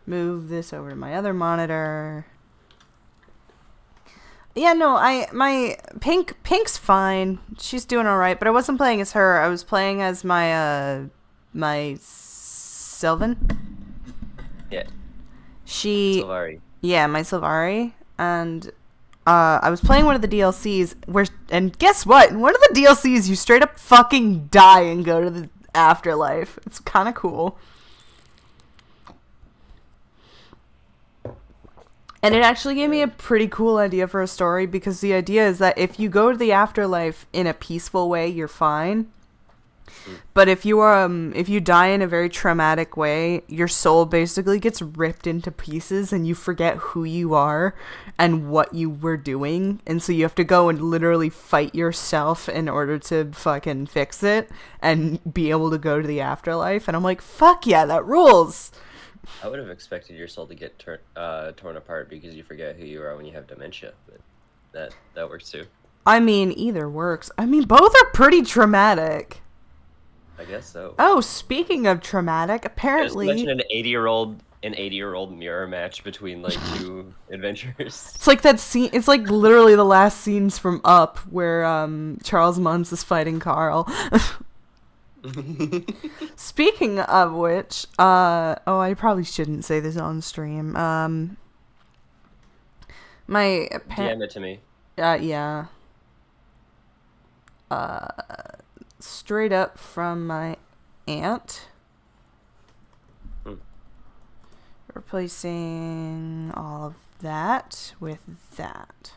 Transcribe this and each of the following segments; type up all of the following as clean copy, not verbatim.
move this over to my other monitor. Yeah, no, my Pink's fine. She's doing all right, but I wasn't playing as her. I was playing as my Sylvan. Yeah. She Sylvari. Yeah, my Sylvari, and I was playing one of the DLCs and guess what? In one of the DLCs, you straight up fucking die and go to the afterlife. It's kind of cool. And it actually gave me a pretty cool idea for a story, because the idea is that if you go to the afterlife in a peaceful way, you're fine. But if you die in a very traumatic way, your soul basically gets ripped into pieces and you forget who you are and what you were doing. And so you have to go and literally fight yourself in order to fucking fix it and be able to go to the afterlife. And I'm like, fuck yeah, that rules. I would have expected your soul to get torn apart because you forget who you are when you have dementia, but that works too. I mean, either works. I mean, both are pretty traumatic. I guess so. Oh, speaking of traumatic, apparently... Just imagine an 80-year-old mirror match between, like, two adventurers. It's like that scene. It's like literally the last scenes from Up, where Charles Muntz is fighting Carl. Speaking of which, I probably shouldn't say this on stream. DM it to me. Yeah. Straight up from my aunt. Replacing all of that with that.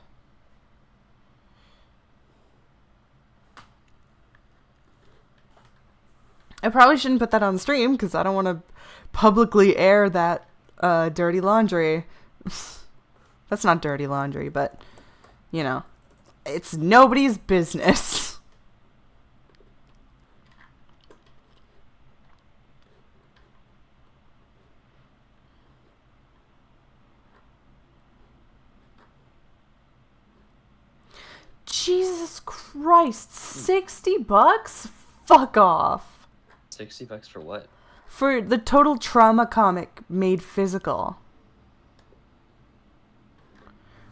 I probably shouldn't put that on stream because I don't want to publicly air that dirty laundry. That's not dirty laundry, but, you know, it's nobody's business. Jesus Christ, $60? Fuck off. $60 for what? For the Total Trauma comic made physical.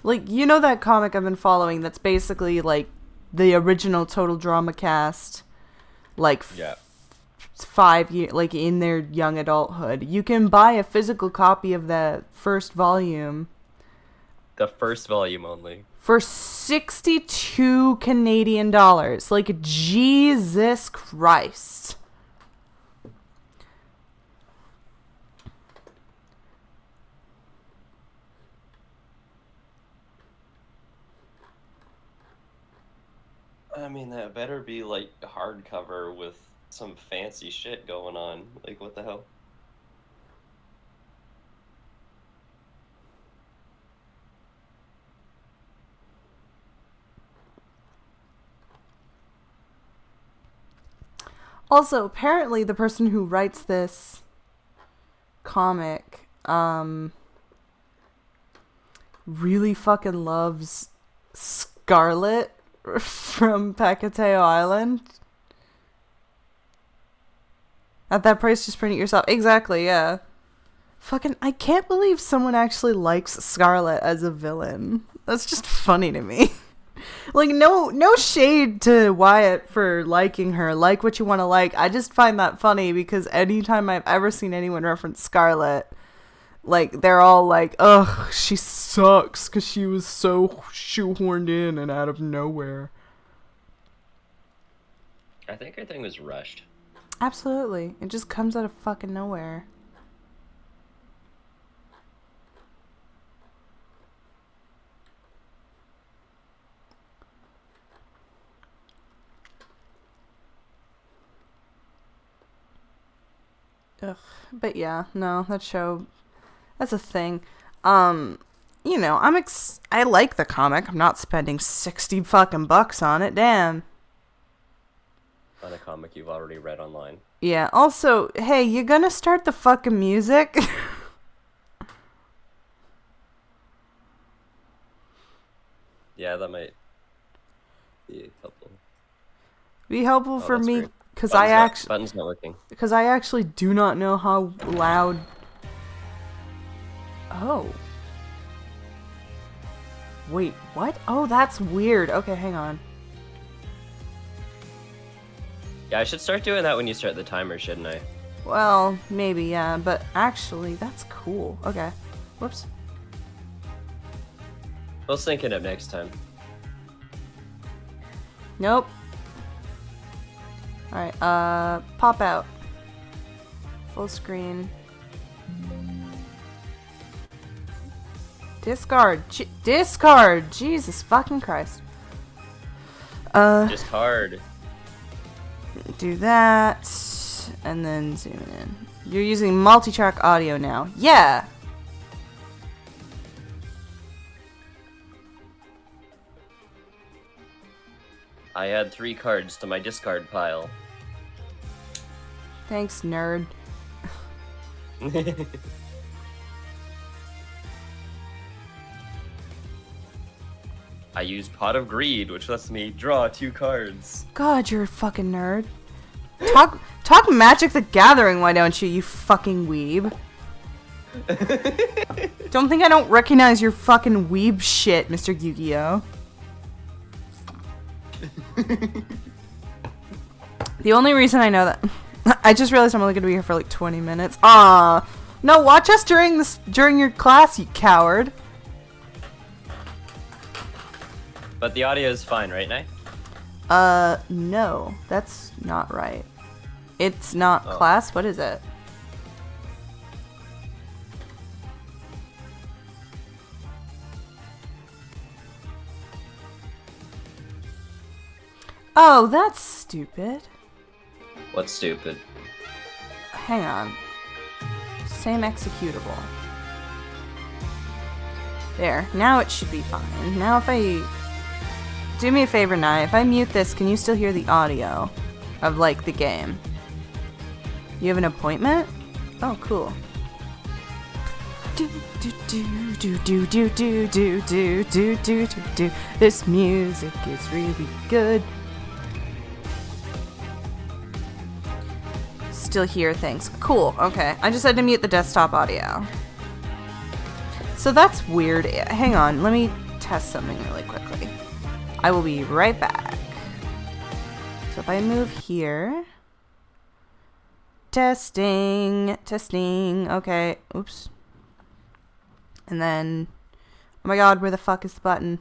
Like, you know that comic I've been following that's basically like the original Total Drama cast, like 5 years, like in their young adulthood. You can buy a physical copy of the first volume. The first volume only. For 62 Canadian dollars. Like, Jesus Christ. I mean, that better be, like, hardcover with some fancy shit going on. Like, what the hell? Also, apparently the person who writes this comic, really fucking loves Scarlet from Pacateo Island. At that price, just print it yourself. Exactly, yeah. Fucking, I can't believe someone actually likes Scarlet as a villain. That's just funny to me. Like, no shade to Wyatt for liking her. Like what you want to like. I just find that funny because anytime I've ever seen anyone reference Scarlet, like, they're all like, ugh, she sucks because she was so shoehorned in and out of nowhere. I think everything was rushed. Absolutely. It just comes out of fucking nowhere. Ugh. But yeah, no, that show, that's a thing. You know, I like the comic. I'm not spending 60 fucking bucks on it. Damn. On a comic you've already read online. Yeah, also, hey, you gonna start the fucking music? Yeah, that might be helpful. Be helpful for me, great. because Button's not working. I actually do not know how loud Oh. Wait, what? Oh, that's weird. Okay, hang on. Yeah, I should start doing that when you start the timer, shouldn't I? Well, maybe, yeah, but actually, that's cool. Okay. Whoops. We'll sync it up next time. Nope. Alright, pop out. Full screen. Discard. Discard! Jesus fucking Christ. Discard. Do that. And then zoom in. You're using multi-track audio now. Yeah! I add 3 cards to my discard pile. Thanks, nerd. I use Pot of Greed, which lets me draw 2 cards. God, you're a fucking nerd. Talk Magic the Gathering, why don't you fucking weeb? Don't think I don't recognize your fucking weeb shit, Mr. Yu-Gi-Oh! The only reason I know that... I just realized I'm only gonna be here for like 20 minutes. No, watch us during your class, you coward. But the audio is fine, right, Nye? No. That's not right. It's not Oh. class? What is it? Oh, that's stupid. What's stupid? Hang on. Same executable. There. Now it should be fine. Now if I... Do me a favor, Nye. If I mute this, can you still hear the audio of, like, the game? You have an appointment? Oh, cool. Do do do do do do do do do do do do. This music is really good. Still hear things. Cool. Okay. I just had to mute the desktop audio. So that's weird. Hang on. Let me test something really quickly. I will be right back. So if I move here. Testing. Testing. Okay. Oops. And then... Oh my god, where the fuck is the button?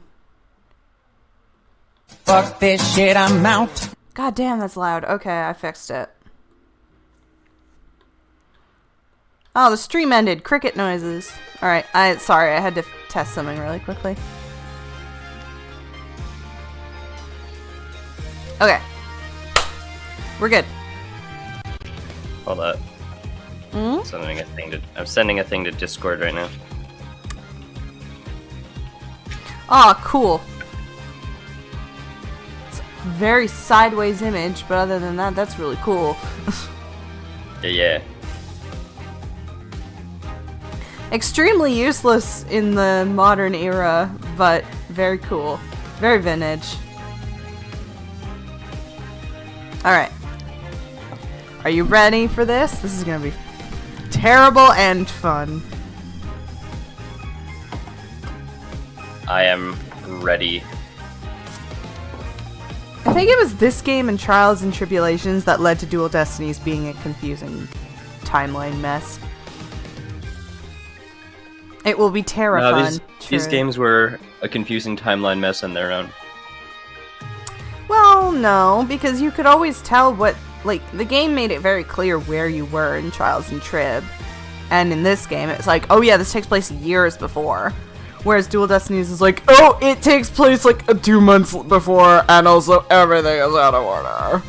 Fuck this shit, I'm out. God damn, that's loud. Okay, I fixed it. Oh, the stream ended. Cricket noises. Alright, sorry, I had to test something really quickly. Okay. We're good. Hold up. Hmm? I'm sending a thing to Discord right now. Aw, cool. It's a very sideways image, but other than that, that's really cool. Yeah. Extremely useless in the modern era, but very cool. Very vintage. Alright. Are you ready for this? This is gonna be terrible and fun. I am ready. I think it was this game and Trials and Tribulations that led to Dual Destinies being a confusing timeline mess. It will be terrifying. These games were a confusing timeline mess on their own. Well, no, because you could always tell what, like, the game made it very clear where you were in Trials and Trib. And in this game, it's like, oh yeah, this takes place years before. Whereas Dual Destinies is like, oh, it takes place like 2 months before, and also everything is out of order.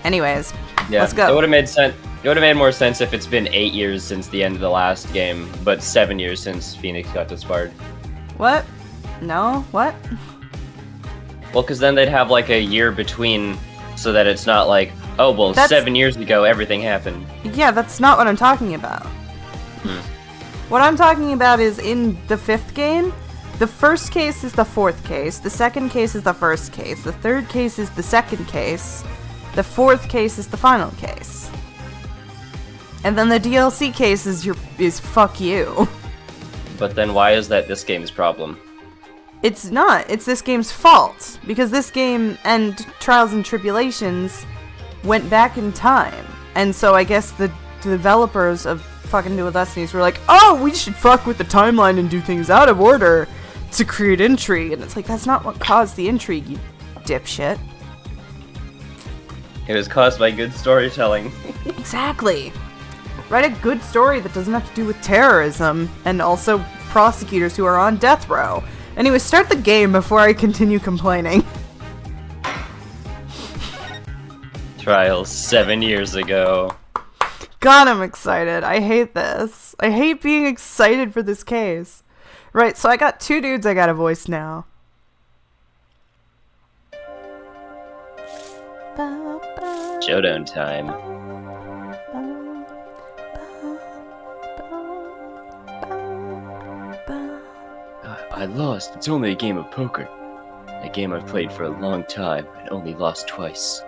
Anyways, Yeah, let's go. It would have made sense. It would have made more sense if it's been 8 years since the end of the last game, but 7 years since Phoenix got disbarred. What? No? What? Well, because then they'd have like a year between, so that it's not like, oh, well, That's- 7 years ago everything happened. Yeah, that's not what I'm talking about. What I'm talking about is in the 5th game, the first case is the 4th case, the second case is the first case, the third case is the second case, the 4th case is the final case. And then the DLC case is fuck you. But then why is that this game's problem? It's not. It's this game's fault. Because this game and Trials and Tribulations went back in time. And so I guess the developers of fucking Dual Destinies were like, oh, we should fuck with the timeline and do things out of order to create intrigue. And it's like, that's not what caused the intrigue, you dipshit. It was caused by good storytelling. Exactly. Write a good story that doesn't have to do with terrorism and also prosecutors who are on death row. Anyway, start the game before I continue complaining. Trials 7 years ago. God, I'm excited. I hate this. I hate being excited for this case. Right, so I got 2 dudes I gotta voice now. Showdown time. I lost. It's only a game of poker. A game I've played for a long time and only lost twice.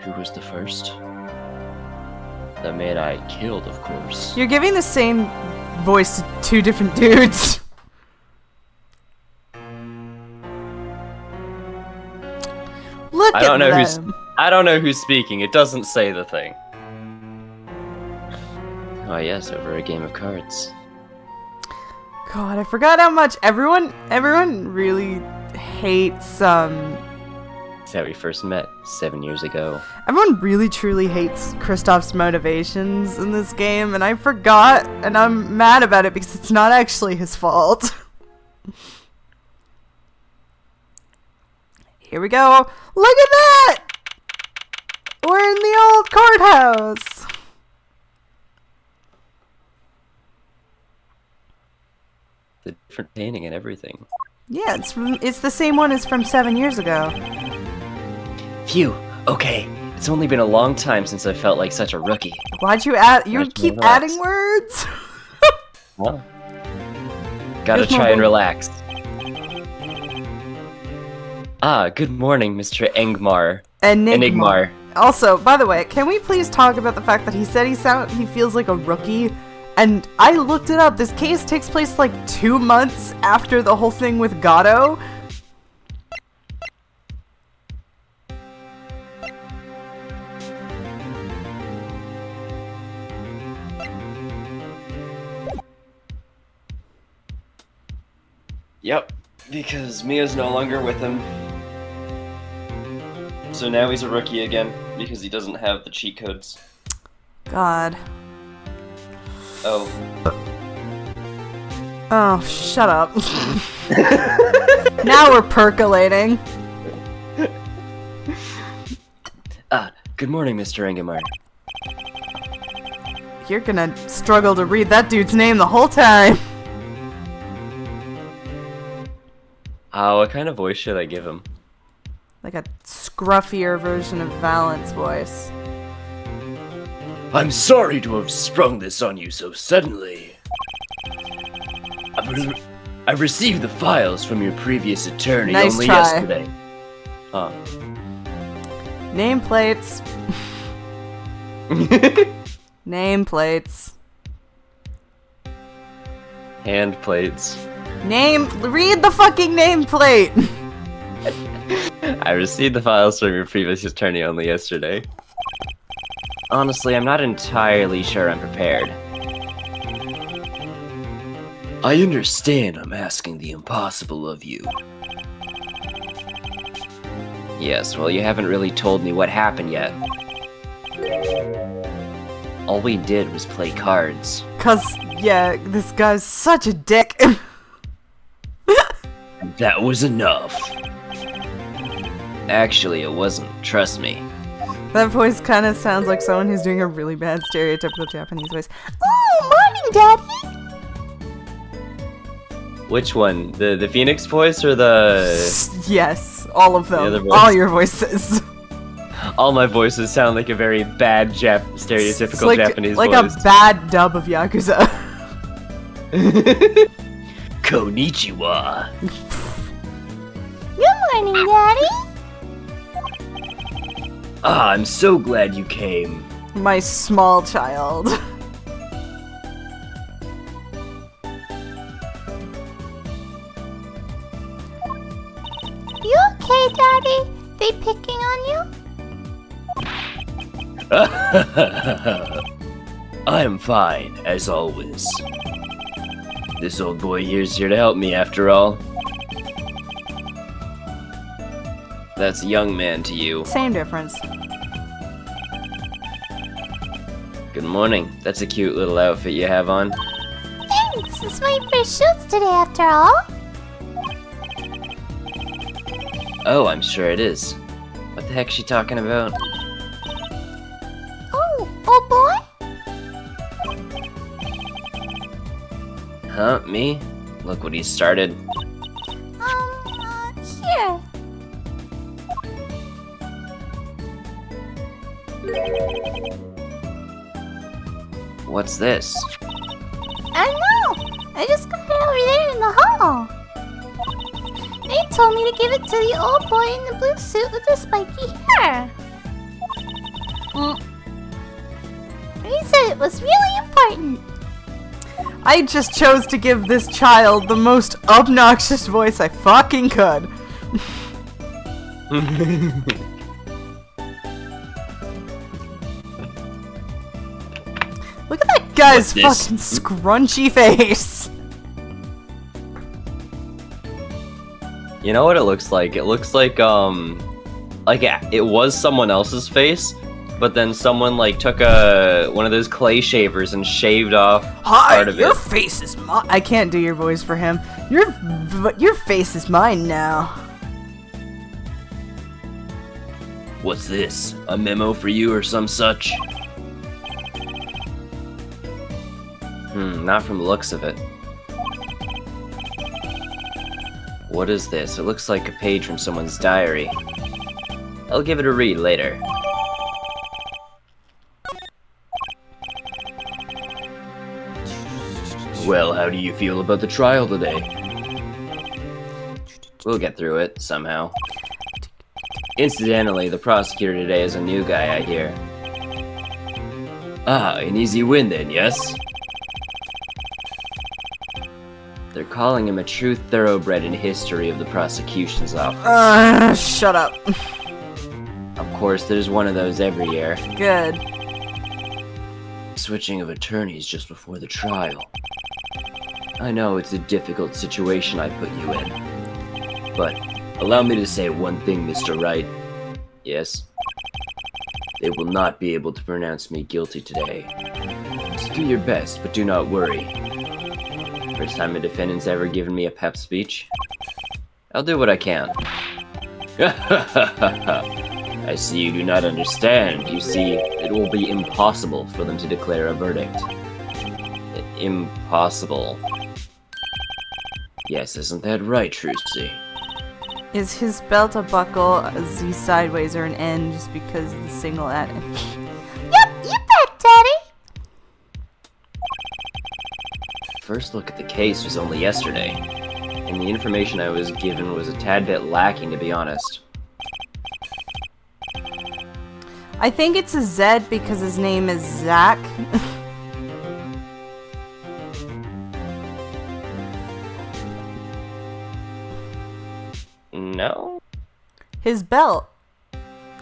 Who was the first? The man I killed, of course. You're giving the same voice to 2 different dudes. Look I don't at know them. I don't know who's speaking. It doesn't say the thing. Oh yes, over a game of cards. God, I forgot how much everyone really hates That's how we first met 7 years ago. everyone really truly hates Kristoff's motivations in this game, and I forgot, and I'm mad about it because it's not actually his fault. Here we go. Look at that! We're in the old courthouse. The different painting and everything. Yeah, it's the same one as from 7 years ago. Phew. Okay. It's only been a long time since I felt like such a rookie. Why'd you add? You Much keep more relaxed. adding words. Well, gotta There's more try and work. relax. Ah, good morning, Mr. Engmar. Enigmar. Also, by the way, can we please talk about the fact that he said he feels like a rookie? And I looked it up. This case takes place like 2 months after the whole thing with Gatto. Yep, because Mia's no longer with him. So now he's a rookie again, because he doesn't have the cheat codes. God. Oh. Oh, shut up. Now we're percolating. Ah, good morning, Mr. Engelmar. You're gonna struggle to read that dude's name the whole time. What kind of voice should I give him? Like a scruffier version of Valent's voice. I'm sorry to have sprung this on you so suddenly. I've received the files from your previous attorney Nice only try. yesterday. Huh. Nameplates. Nameplates. Hand plates. Read the fucking nameplate! I received the files from your previous attorney only yesterday. Honestly, I'm not entirely sure I'm prepared. I understand I'm asking the impossible of you. Yes, well, you haven't really told me what happened yet. All we did was play cards. Cause, yeah, this guy's such a dick. That was enough. Actually, it wasn't. Trust me. That voice kind of sounds like someone who's doing a really bad stereotypical Japanese voice. Oh, morning, Daddy! Which one? The Phoenix voice or the... Yes, all of The other them. voice. All your voices. All my voices sound like a very bad stereotypical It's like, Japanese like voice. a bad dub of Yakuza. Konnichiwa. Good morning, Daddy. Ah, I'm so glad you came. My small child. You okay, Daddy? They picking on you? I am fine, as always. This old boy here's here to help me, after all. That's a young man to you. Same difference. Good morning. That's a cute little outfit you have on. Thanks! It's my first shoots today after all. Oh, I'm sure it is. What the heck's she talking about? Oh, old boy? Huh? Me? Look what he started. Here. What's this? I know! I just got it over there in the hall. They told me to give it to the old boy in the blue suit with the spiky hair. He said it was really important. I just chose to give this child the most obnoxious voice I fucking could. Look at that guy's What's fucking scrunchy face. You know what it looks like? It looks like it was someone else's face, but then someone like took one of those clay shavers and shaved off part of your it. face is mine. I can't do your voice for him. Your face is mine now. What's this? A memo for you or some such? Not from the looks of it. What is this? It looks like a page from someone's diary. I'll give it a read later. Well, how do you feel about the trial today? We'll get through it, somehow. Incidentally, the prosecutor today is a new guy, I hear. Ah, an easy win then, yes? They're calling him a true thoroughbred in history of the prosecution's office. Shut up. Of course, there's one of those every year. Good. Switching of attorneys just before the trial. I know it's a difficult situation I put you in. But allow me to say one thing, Mr. Wright. Yes? They will not be able to pronounce me guilty today. So do your best, but do not worry. First time a defendant's ever given me a pep speech. I'll do what I can. I see you do not understand. You see, it will be impossible for them to declare a verdict. Impossible. Yes, isn't that right, Trucy? Is his belt a buckle, a Z sideways, or an N just because of the single at? Yep, you bet, Daddy. First look at the case was only yesterday, and the information I was given was a tad bit lacking, to be honest. I think it's a Z because his name is Zach. No? His belt.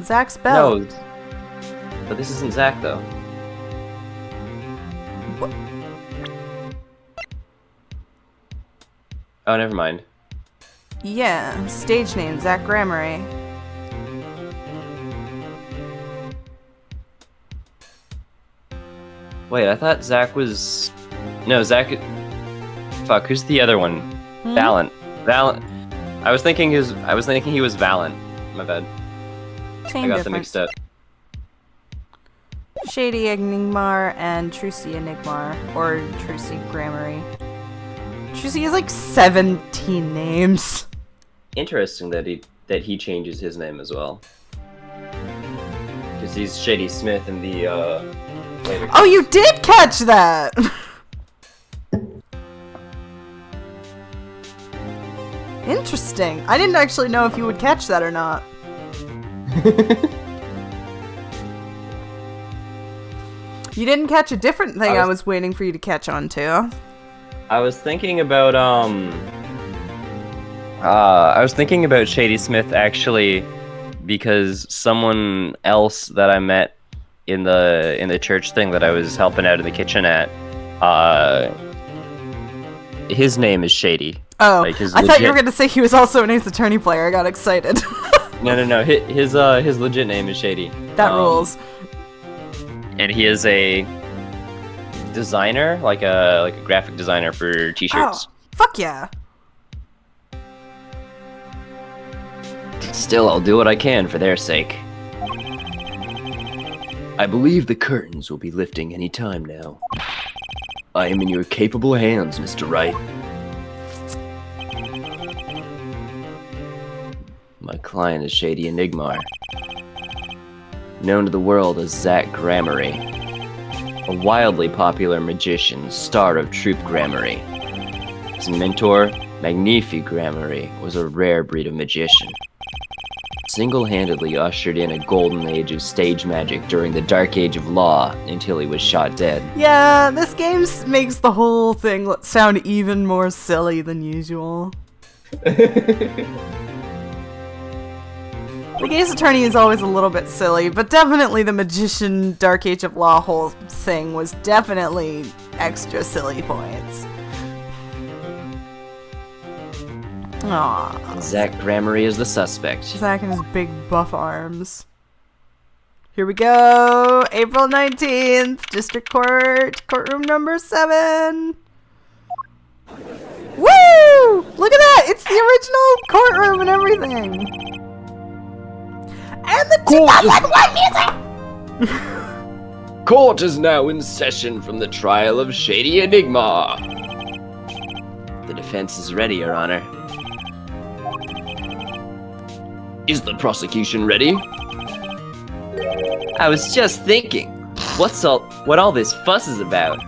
Zach's belt. No. But this isn't Zach, though. What? Oh, never mind. Yeah, stage name, Zach Grammary. Wait, I thought Zach was... No, Zach... Fuck, who's the other one? Valent. Valent. I was thinking he was Valent. My bad. Same I got difference. them mixed up. Shady Enigmar and Trucy Enigmar, or Trucy Grammary. Trucy has like 17 names. Interesting that he changes his name as well. Because he's Shady Smith in the later. Oh, you did catch that! Interesting. I didn't actually know if you would catch that or not. You didn't catch a different thing I was- was waiting for you to catch on to. I was thinking about Shady Smith actually, because someone else that I met in the church thing that I was helping out in the kitchen at, his name is Shady. Oh, Like, his I thought you were legit- gonna say he was also an Ace Attorney player. I got excited. No. His legit name is Shady. That rules. And he is a designer, like a graphic designer for t-shirts. Oh, fuck yeah. Still, I'll do what I can for their sake. I believe the curtains will be lifting any time now. I am in your capable hands, Mr. Wright. My client is Shady Enigmar, known to the world as Zach Gramarye, a wildly popular magician, star of Troop Gramarye. His mentor, Magnifi Gramarye, was a rare breed of magician. Single-handedly ushered in a golden age of stage magic during the Dark Age of Law until he was shot dead. Yeah, this game makes the whole thing sound even more silly than usual. The Ace Attorney is always a little bit silly, but definitely the Magician Dark Age of Law whole thing was definitely extra silly points. Aww. Zach Gramarye is the suspect. Zach and his big buff arms. Here we go! April 19th, District Court, courtroom number 7! Woo! Look at that! It's the original courtroom and everything! And the 2001 music! Court is now in session from the trial of Shady Enigmar. The defense is ready, Your Honor. Is the prosecution ready? I was just thinking, what all this fuss is about?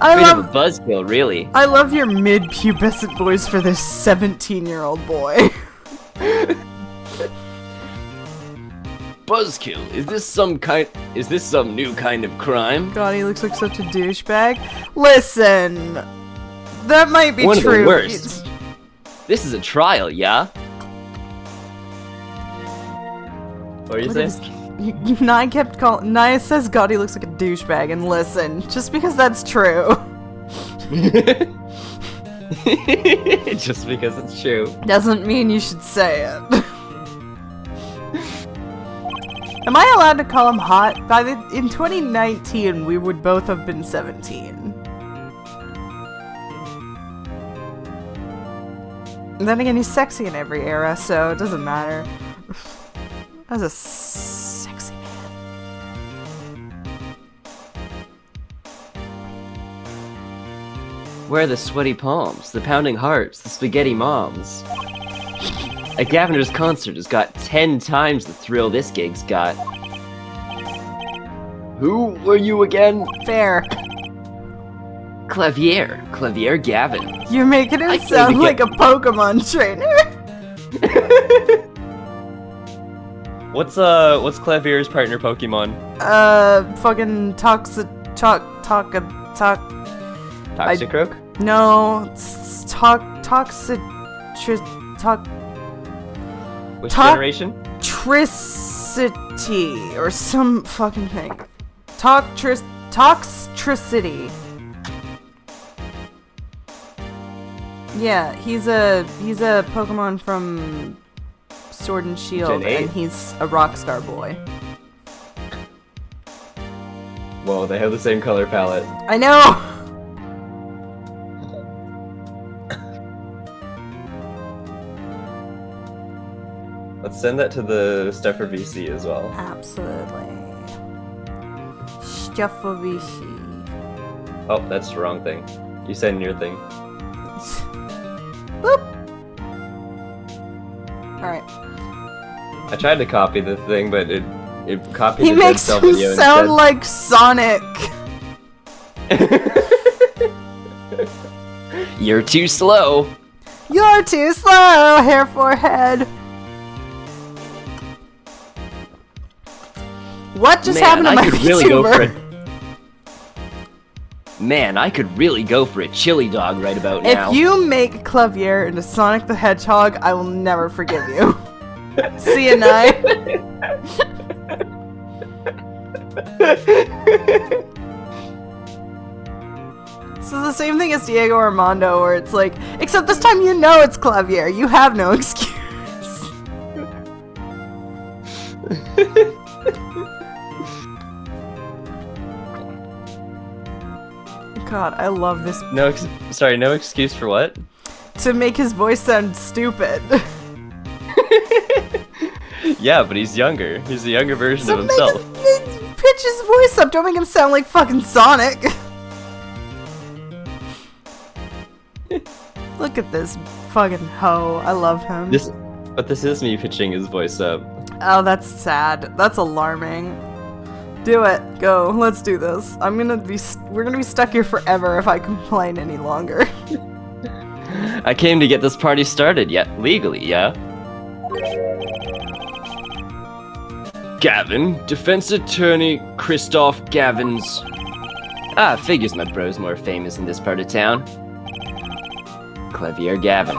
I Bit of a love, buzzkill, really. I love your mid-pubescent voice for this 17-year-old boy. Buzzkill, is this some new kind of crime? God, he looks like such a douchebag. Listen, that might be One of the true. worst. This is a trial, yeah? What are you Look at saying? Naya kept calling. Naya says God, he looks like a douchebag, and listen, just because that's true, Just because it's true. doesn't mean you should say it. Am I allowed to call him hot? In 2019, we would both have been 17. And then again, he's sexy in every era, so it doesn't matter. That's a sexy man. Where are the sweaty palms, the pounding hearts, the spaghetti moms? A Gaviner's concert has got 10 times the thrill this gig's got. Who were you again? Fair. Clavier Gavin. You're making I him can't sound even like get- a Pokemon trainer. What's Clavier's partner Pokemon? Fucking Toxicroak? No, Which Tox- generation? Toxicity or some fucking thing. Toxtricity. Yeah, he's a Pokemon from Sword and Shield, Gen 8? and he's a Rockstar boy. Whoa, they have the same color palette. I know. Let's send that to the stuff for VC as well. Absolutely. Stuffavishi. Oh, that's the wrong thing. You send your thing. Boop. Alright. I tried to copy the thing, but it copied He the dead makes cell him video sound instead. like Sonic. You're too slow. You're too slow, hair forehead. What just happened to I my could really go for VTuber? Man, I could really go for a chili dog right about now. If you make Clavier into Sonic the Hedgehog, I will never forgive you. See you, Nye. This is the same thing as Diego Armando, where it's like, except this time you know it's Clavier. You have no excuse. God, I love this. No excuse for what? To make his voice sound stupid. Yeah, but he's younger. He's a younger version So of himself. pitch his voice up. Don't make him sound like fucking Sonic. Look at this fucking hoe. I love him. But this is me pitching his voice up. Oh, that's sad. That's alarming. Do it. Go. Let's do this. We're gonna be stuck here forever if I complain any longer. I came to get this party started, legally, yeah? Gavin, defense attorney Christoph Gavins. Figures my bro's more famous in this part of town. Clavier Gavin.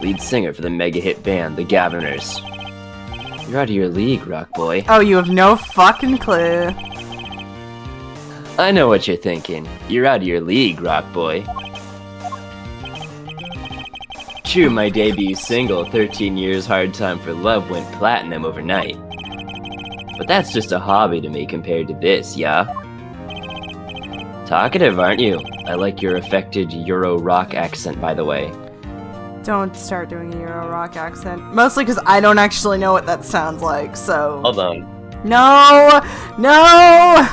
Lead singer for the mega hit band, the Gaviners. You're out of your league, rock boy. Oh, you have no fucking clue. I know what you're thinking. You're out of your league, rock boy. True, my debut single, 13 Years Hard Time for Love, went platinum overnight. But that's just a hobby to me compared to this, yeah? Talkative, aren't you? I like your affected Euro rock accent, by the way. Don't start doing a Euro rock accent. Mostly because I don't actually know what that sounds like, so... Hold on. No! No!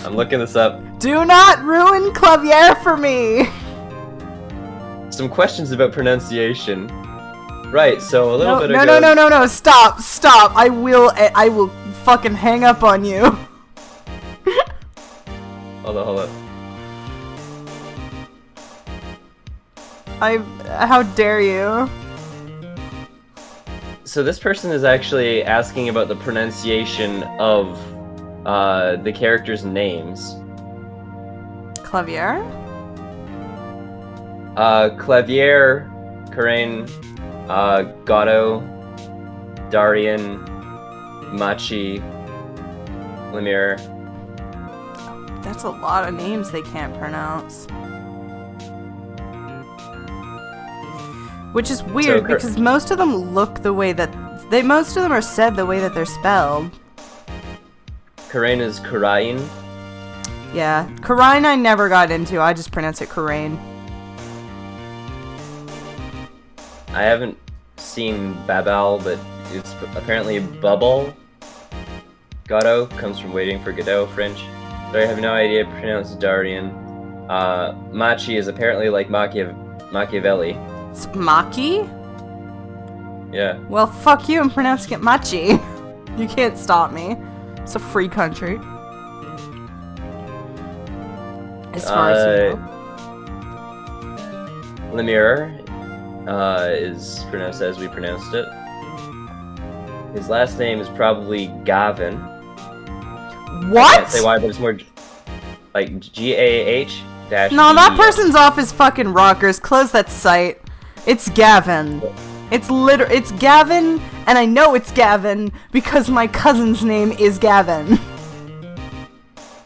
I'm looking this up. Do not ruin Clavier for me! Some questions about pronunciation. Right, so a little bit ago... No, stop, I will fucking hang up on you. Hold on. How dare you? So this person is actually asking about the pronunciation of the characters' names. Clavier? Clavier, Karain, Gato, Darian, Machi, Lemire. That's a lot of names they can't pronounce. Which is weird because most of them look the way that most of them are said the way that they're spelled. Karain is Karain. Yeah, Karain I never got into. I just pronounce it Karain. I haven't seen Babal, but it's apparently Bubble. Gato comes from Waiting for Godot, French. But I have no idea to pronounce Darian. Machi is apparently like Machiavelli. It's Maki? Yeah. Well, fuck you, I'm pronouncing it Machi. You can't stop me. It's a free country. As far as you know. Lemire is pronounced as we pronounced it. His last name is probably Gavin. What? I can't say why, but it's more like G-A-H dash. No, that person's off his fucking rockers. Close that site. It's Gavin. It's Gavin, and I know it's Gavin because my cousin's name is Gavin.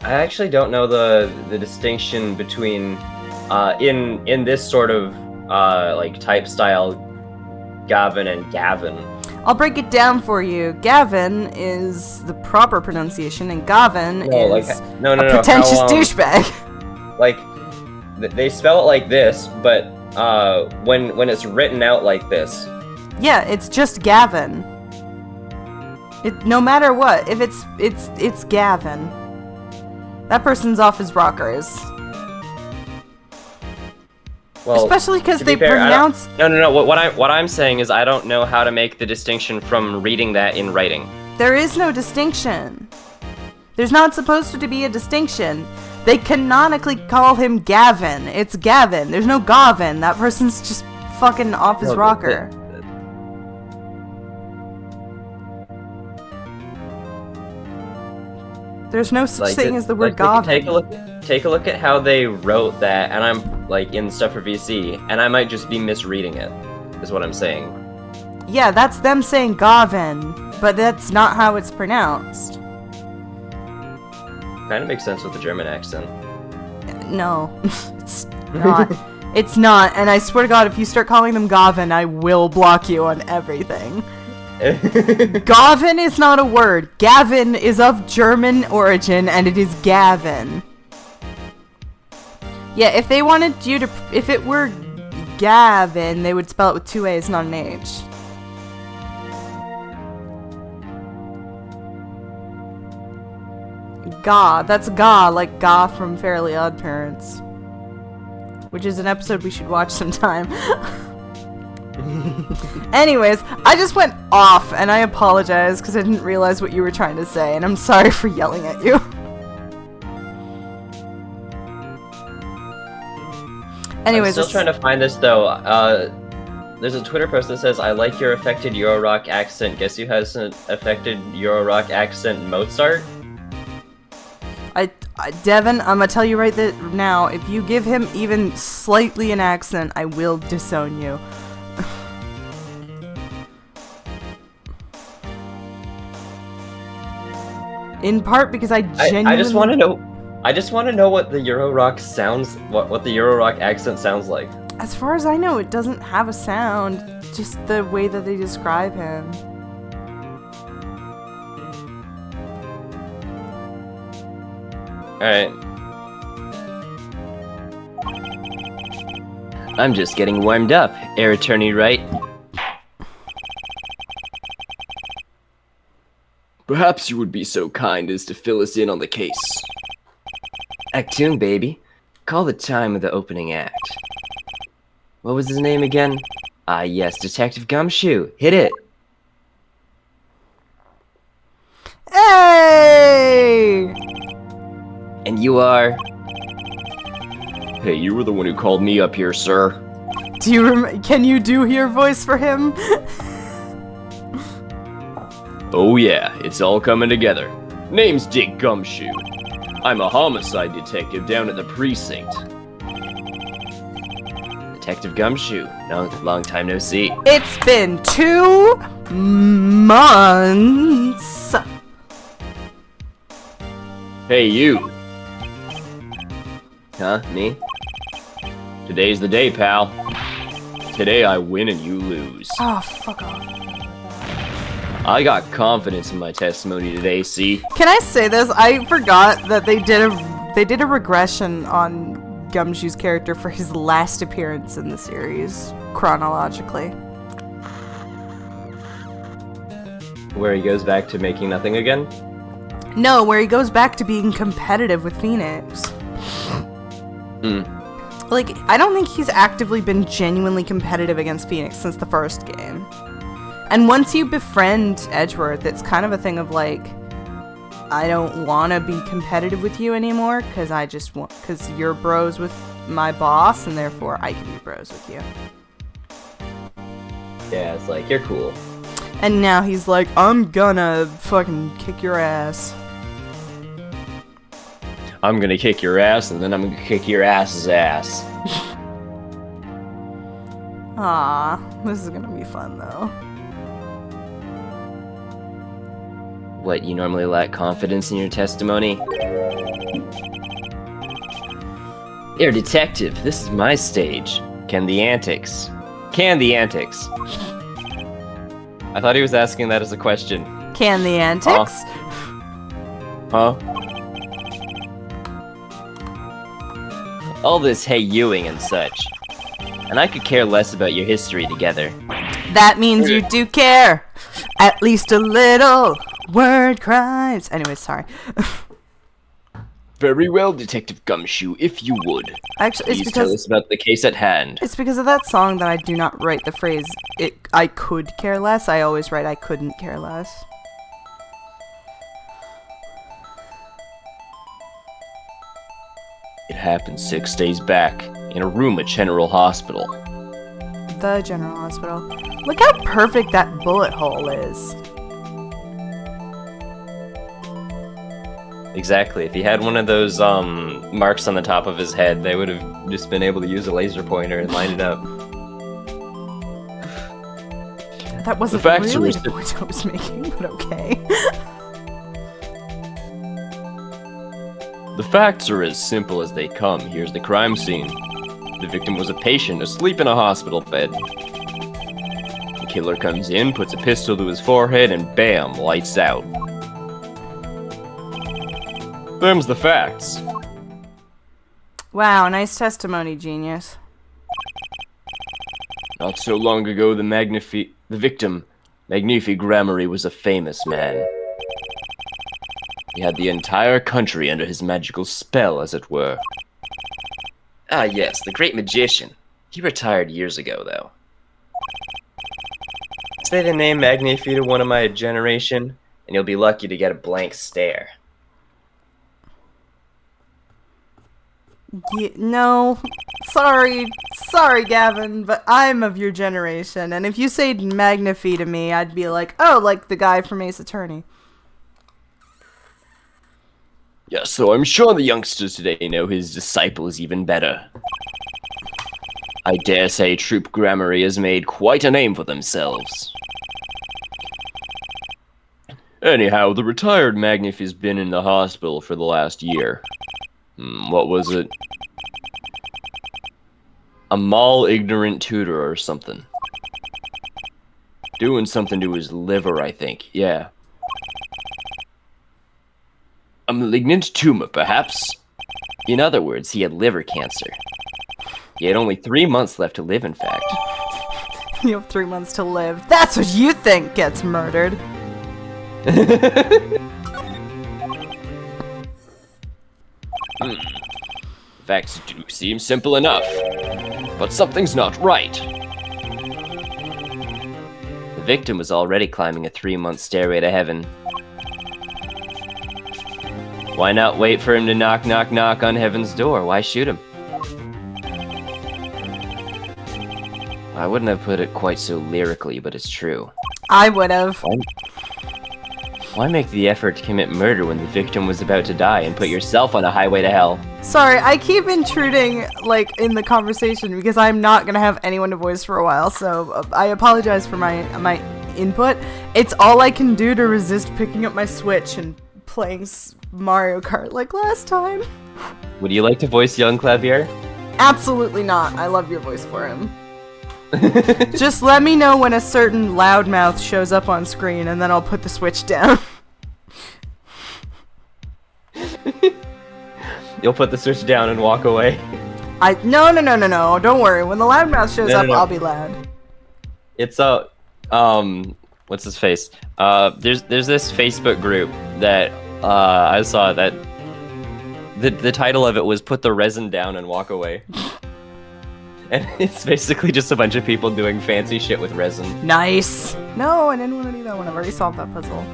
I actually don't know the distinction between in this sort of like type style Gavin and Gavin. I'll break it down for you. Gavin is the proper pronunciation, and Gavin is a pretentious douchebag. Like they spell it like this, but when it's written out like this. Yeah, it's just Gavin. No matter what, if it's Gavin. That person's off his rockers. Well, especially because they fair, pronounce. No. What I'm saying is I don't know how to make the distinction from reading that in writing. There is no distinction. There's not supposed to be a distinction. They canonically call him Gavin. It's Gavin. There's no Gavin. That person's just fucking off his rocker. There's no such Like, thing as the word like, goblin. take a look at how they wrote that, and I'm like in stuff for VC, and I might just be misreading it. Is what I'm saying. Yeah, that's them saying Gavin, but that's not how it's pronounced. Kind of makes sense with the German accent. No, it's not. It's not, and I swear to God, if you start calling them Gavin, I will block you on everything. Gavin is not a word. Gavin is of German origin, and it is Gavin. Yeah, if they wanted you to, if it were Gavin, they would spell it with 2 A's, not an H. Ga, that's Ga, like Ga from Fairly Odd Parents. Which is an episode we should watch sometime. Anyways, I just went off, and I apologize because I didn't realize what you were trying to say, and I'm sorry for yelling at you. Anyways, I'm still trying to find this though. There's a Twitter post that says, "I like your affected Euro rock accent. Guess who has an affected Euro rock accent? Mozart." Devin, I'm gonna tell you right now, if you give him even slightly an accent, I will disown you. In part because I genuinely... I just want to know. I just want to know what the Euro rock sounds. What the Euro rock accent sounds like. As far as I know, it doesn't have a sound. Just the way that they describe him. Alright. I'm just getting warmed up, Air Attorney Wright. Perhaps you would be so kind as to fill us in on the case. Actoon, baby. Call the time of the opening act. What was his name again? Ah, yes, Detective Gumshoe. Hit it! Hey! And you are... Hey, you were the one who called me up here, sir. Do you can you do your voice for him? Oh yeah, it's all coming together. Name's Dick Gumshoe. I'm a homicide detective down at the precinct. Detective Gumshoe. No, long time no see. It's been 2 months. Hey, you. Huh? Me? Today's the day, pal. Today I win and you lose. Oh, fuck off. I got confidence in my testimony today, see? Can I say this? I forgot that they did a regression on Gumshoe's character for his last appearance in the series, chronologically. Where he goes back to making nothing again? No, where he goes back to being competitive with Phoenix. Like, I don't think he's actively been genuinely competitive against Phoenix since the first game. And once you befriend Edgeworth, it's kind of a thing of like, I don't want to be competitive with you anymore because because you're bros with my boss and therefore I can be bros with you. Yeah, it's like, you're cool. And now he's like, I'm gonna fucking kick your ass. I'm gonna kick your ass, and then I'm gonna kick your ass's ass. Ah, this is gonna be fun though. What, you normally lack confidence in your testimony? Here, detective, this is my stage. Can the antics. Can the antics. I thought he was asking that as a question. Can the antics? Huh? All this hey youing and such. And I could care less about your history together. That means you do care. At least a little. Word crimes. Anyway, sorry. Very well, Detective Gumshoe, if you would. Actually, it's Please tell because us about the case at hand. it's because of that song that I do not write the phrase I could care less. I always write I couldn't care less. It happened 6 days back, in a room at General Hospital. The General Hospital. Look how perfect that bullet hole is. Exactly. If he had one of those marks on the top of his head, they would have just been able to use a laser pointer and line it up. That wasn't The facts really are the point I was making, but okay. The facts are as simple as they come. Here's the crime scene. The victim was a patient asleep in a hospital bed. The killer comes in, puts a pistol to his forehead, and bam, lights out. Them's the facts. Wow, nice testimony, genius. Not so long ago, the victim, Magnifi Gramarye, was a famous man. He had the entire country under his magical spell, as it were. Ah, yes, the great magician. He retired years ago, though. Say the name Magnifi to one of my generation, and you'll be lucky to get a blank stare. No, sorry, Gavin, but I'm of your generation, and if you say Magnifi to me, I'd be like, oh, like the guy from Ace Attorney. Yeah, so I'm sure the youngsters today know his disciple is even better. I dare say Troop Gramarye has made quite a name for themselves. Anyhow, the retired Magnifi's been in the hospital for the last year. What was it? A mall-ignorant tutor or something. Doing something to his liver, I think. Yeah. A malignant tumor, perhaps? In other words, he had liver cancer. He had only 3 months left to live, in fact. You have 3 months to live. That's what you think gets murdered. Facts do seem simple enough, but something's not right. The victim was already climbing a 3-month stairway to heaven. Why not wait for him to knock, knock, knock on heaven's door? Why shoot him? I wouldn't have put it quite so lyrically, but it's true. I would have. Why make the effort to commit murder when the victim was about to die and put yourself on a highway to hell? Sorry, I keep intruding, like, in the conversation because I'm not gonna have anyone to voice for a while, so I apologize for my input. It's all I can do to resist picking up my Switch and playing Mario Kart like last time. Would you like to voice young Clavier? Absolutely not. I love your voice for him. Just let me know when a certain loudmouth shows up on screen, and then I'll put the Switch down. You'll put the Switch down and walk away. No. Don't worry. When the loudmouth shows up, No. I'll be loud. It's what's his face? There's this Facebook group that I saw that the title of it was "Put the resin down and walk away." And it's basically just a bunch of people doing fancy shit with resin. Nice. No, I didn't want to do that one. I've already solved that puzzle.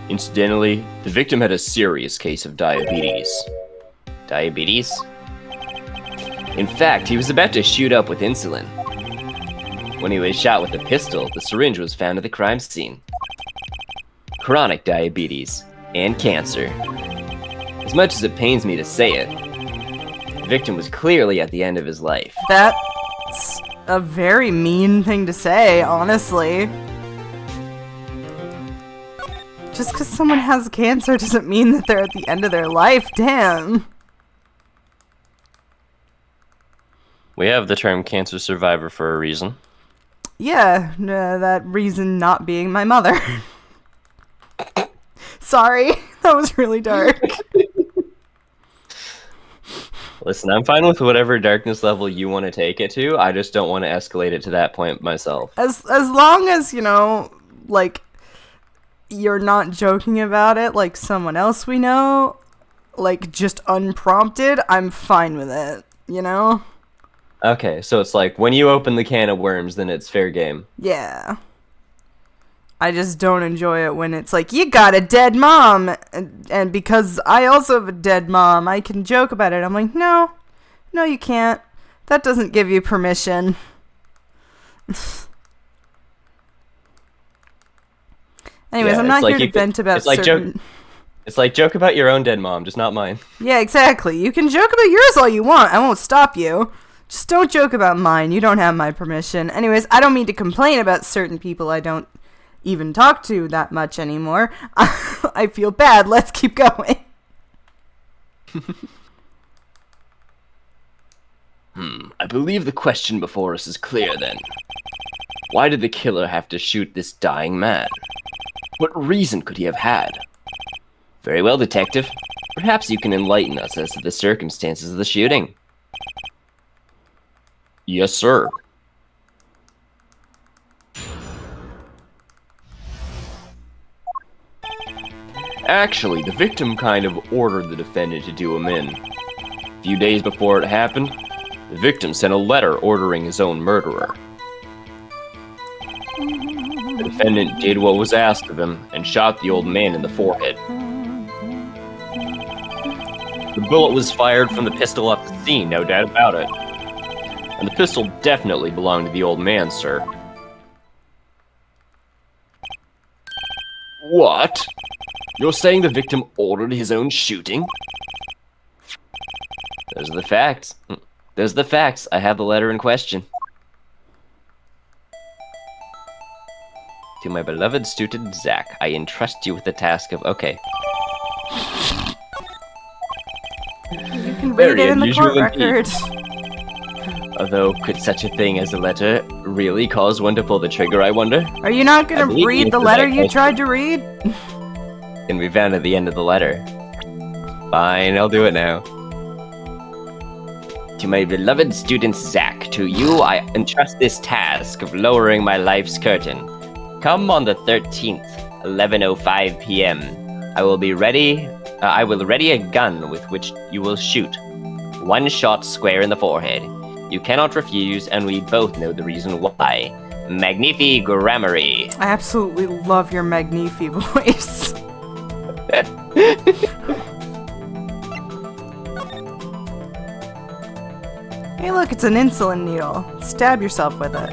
Incidentally, the victim had a serious case of diabetes. Diabetes? In fact, he was about to shoot up with insulin. When he was shot with a pistol, the syringe was found at the crime scene. Chronic diabetes and cancer. As much as it pains me to say it, the victim was clearly at the end of his life. That's a very mean thing to say, honestly. Just because someone has cancer doesn't mean that they're at the end of their life. Damn. We have the term cancer survivor for a reason. Yeah, that reason not being my mother. Sorry, that was really dark. Listen, I'm fine with whatever darkness level you want to take it to. I just don't want to escalate it to that point myself. As long as, you know, like, you're not joking about it like someone else we know, like, just unprompted, I'm fine with it, you know? Okay, so it's like, when you open the can of worms, then it's fair game. Yeah. I just don't enjoy it when it's like, you got a dead mom! And because I also have a dead mom, I can joke about it. I'm like, no, you can't. That doesn't give you permission. Anyways, Yeah, I'm it's not like here to you could- vent about it's like certain... It's like joke about your own dead mom, just not mine. Yeah, exactly. You can joke about yours all you want. I won't stop you. Just don't joke about mine. You don't have my permission. Anyways, I don't mean to complain about certain people I don't even talk to that much anymore. I feel bad. Let's keep going. I believe the question before us is clear then. Why did the killer have to shoot this dying man? What reason could he have had? Very well, detective. Perhaps you can enlighten us as to the circumstances of the shooting. Yes, sir. Actually, the victim kind of ordered the defendant to do him in. A few days before it happened, the victim sent a letter ordering his own murderer. The defendant did what was asked of him and shot the old man in the forehead. The bullet was fired from the pistol at the scene, no doubt about it. And the pistol definitely belonged to the old man, sir. What? You're saying the victim ordered his own shooting? Those are the facts. Those are the facts. I have the letter in question. To my beloved student, Zach, I entrust you with the task of... Okay. You can read Very it in the unusual court indeed. record. Although, could such a thing as a letter really cause one to pull the trigger, I wonder? Are you not I gonna believe read you the for letter that you question. tried to read? Can be found at the end of the letter. Fine, I'll do it now. To my beloved student Zach, to you I entrust this task of lowering my life's curtain. Come on the 13th, 11:05 p.m. I will ready a gun with which you will shoot. One shot square in the forehead. You cannot refuse, and we both know the reason why. Magnifi Grammary. I absolutely love your Magnifi voice. Hey look, it's an insulin needle. Stab yourself with it.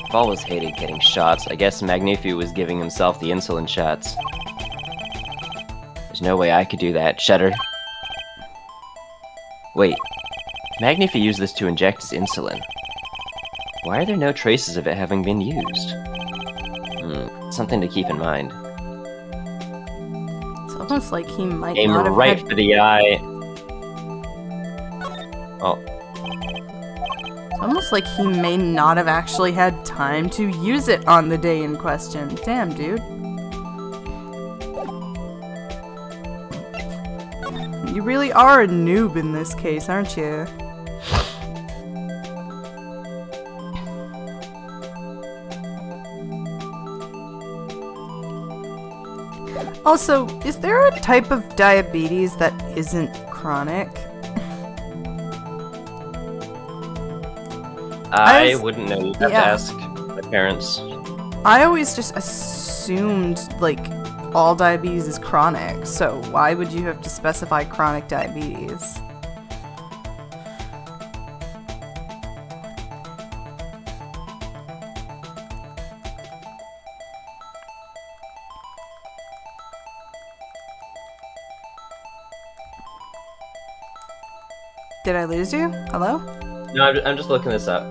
I've always hated getting shots. I guess Magnifi was giving himself the insulin shots. There's no way I could do that. Shudder. Wait. Magnifi used this to inject his insulin. Why are there no traces of it having been used? Something to keep in mind. It's almost like he might Aim not have right had... for the eye. Oh, It's almost like he may not have actually had time to use it on the day in question. Damn, dude. You really are a noob in this case, aren't you? Also, is there a type of diabetes that isn't chronic? I was- wouldn't know. You'd have yeah. to ask my parents. I always just assumed, like, all diabetes is chronic, so why would you have to specify chronic diabetes? Did I lose you? Hello? No, I'm just looking this up.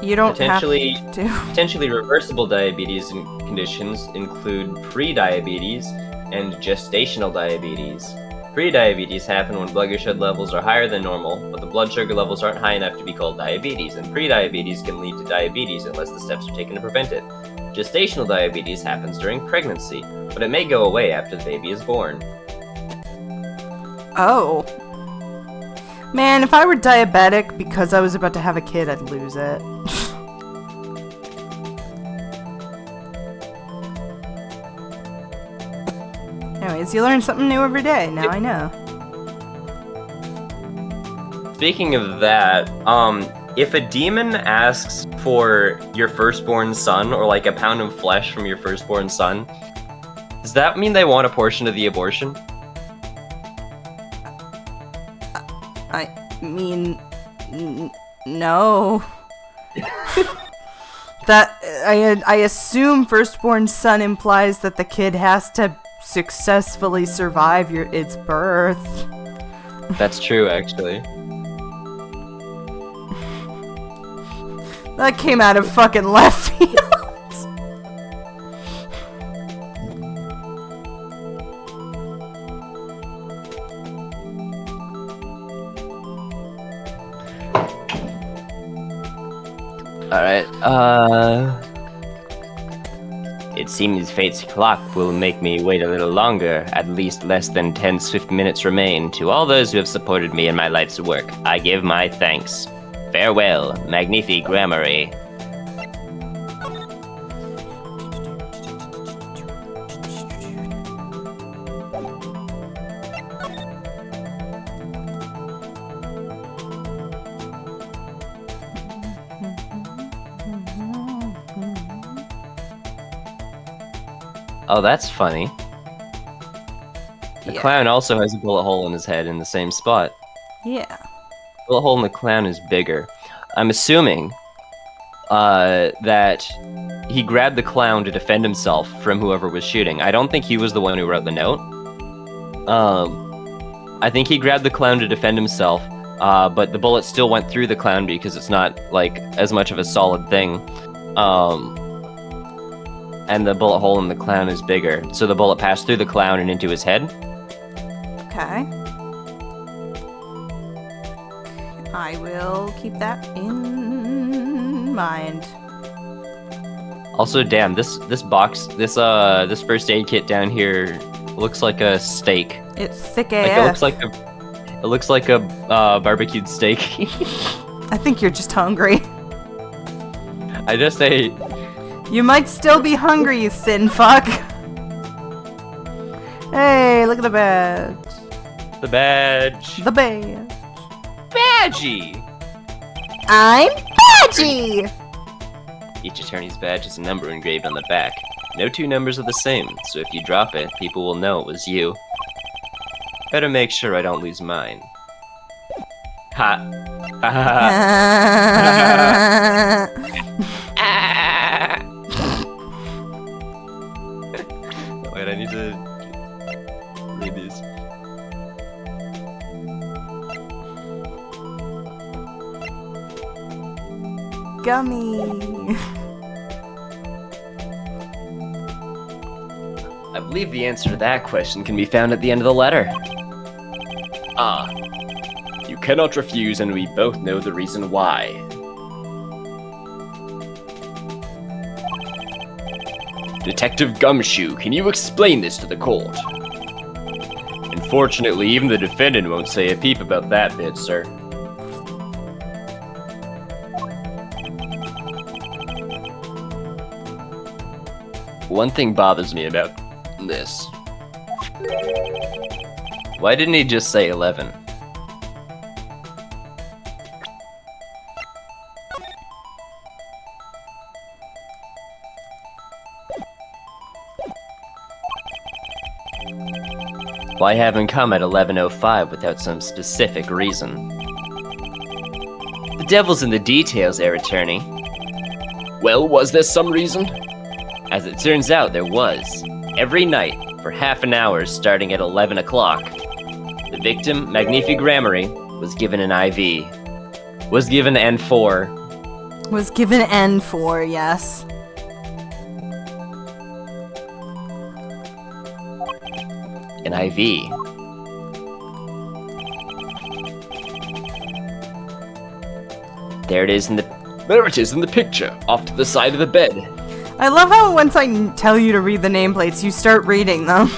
You don't Potentially, have to. potentially reversible diabetes conditions include pre-diabetes and gestational diabetes. Pre-diabetes happen when blood sugar levels are higher than normal, but the blood sugar levels aren't high enough to be called diabetes, and pre-diabetes can lead to diabetes unless the steps are taken to prevent it. Gestational diabetes happens during pregnancy, but it may go away after the baby is born. Oh. Man, if I were diabetic because I was about to have a kid, I'd lose it. Anyways, you learn something new every day. Now I know. Speaking of that, if a demon asks for your firstborn son, or like a pound of flesh from your firstborn son, does that mean they want a portion of the abortion? I mean, no. That I assume firstborn son implies that the kid has to successfully survive its birth. That's true, actually. That came out of fucking left field. Alright, it seems fate's clock will make me wait a little longer. At least less than 10 swift minutes remain. To all those who have supported me in my life's work, I give my thanks. Farewell, Magnifi Gramarye. Oh, that's funny. The clown also has a bullet hole in his head in the same spot. Yeah. Bullet hole in the clown is bigger. I'm assuming that he grabbed the clown to defend himself from whoever was shooting. I don't think he was the one who wrote the note. I think he grabbed the clown to defend himself, but the bullet still went through the clown because it's not like as much of a solid thing. And the bullet hole in the clown is bigger. So the bullet passed through the clown and into his head. Okay. I will keep that in mind. Also, damn, this box, this first aid kit down here looks like a steak. It's thick Like AF. it looks like a barbecued steak. I think you're just hungry. I just ate. You might still be hungry, you thin fuck. Hey, look at the badge. The badge. The badge. Badgie! I'm Badgie! Each attorney's badge has a number engraved on the back. No two numbers are the same, so if you drop it, people will know it was you. Better make sure I don't lose mine. Ha! Ha ha ha! Wait, I need to read these. Gummy. I believe the answer to that question can be found at the end of the letter. Ah. You cannot refuse, and we both know the reason why. Detective Gumshoe, can you explain this to the court? Unfortunately, even the defendant won't say a peep about that bit, sir. One thing bothers me about this. Why didn't he just say 11? Why have him come at 11:05 without some specific reason? The devil's in the details, Air Attorney. Well, was there some reason? As it turns out, there was. Every night, for half an hour starting at 11 o'clock, the victim, Magnifi Gramarye, was given an IV. Was given N4. Was given N4, yes. An IV. There it is in the picture, off to the side of the bed. I love how once I tell you to read the nameplates, you start reading them.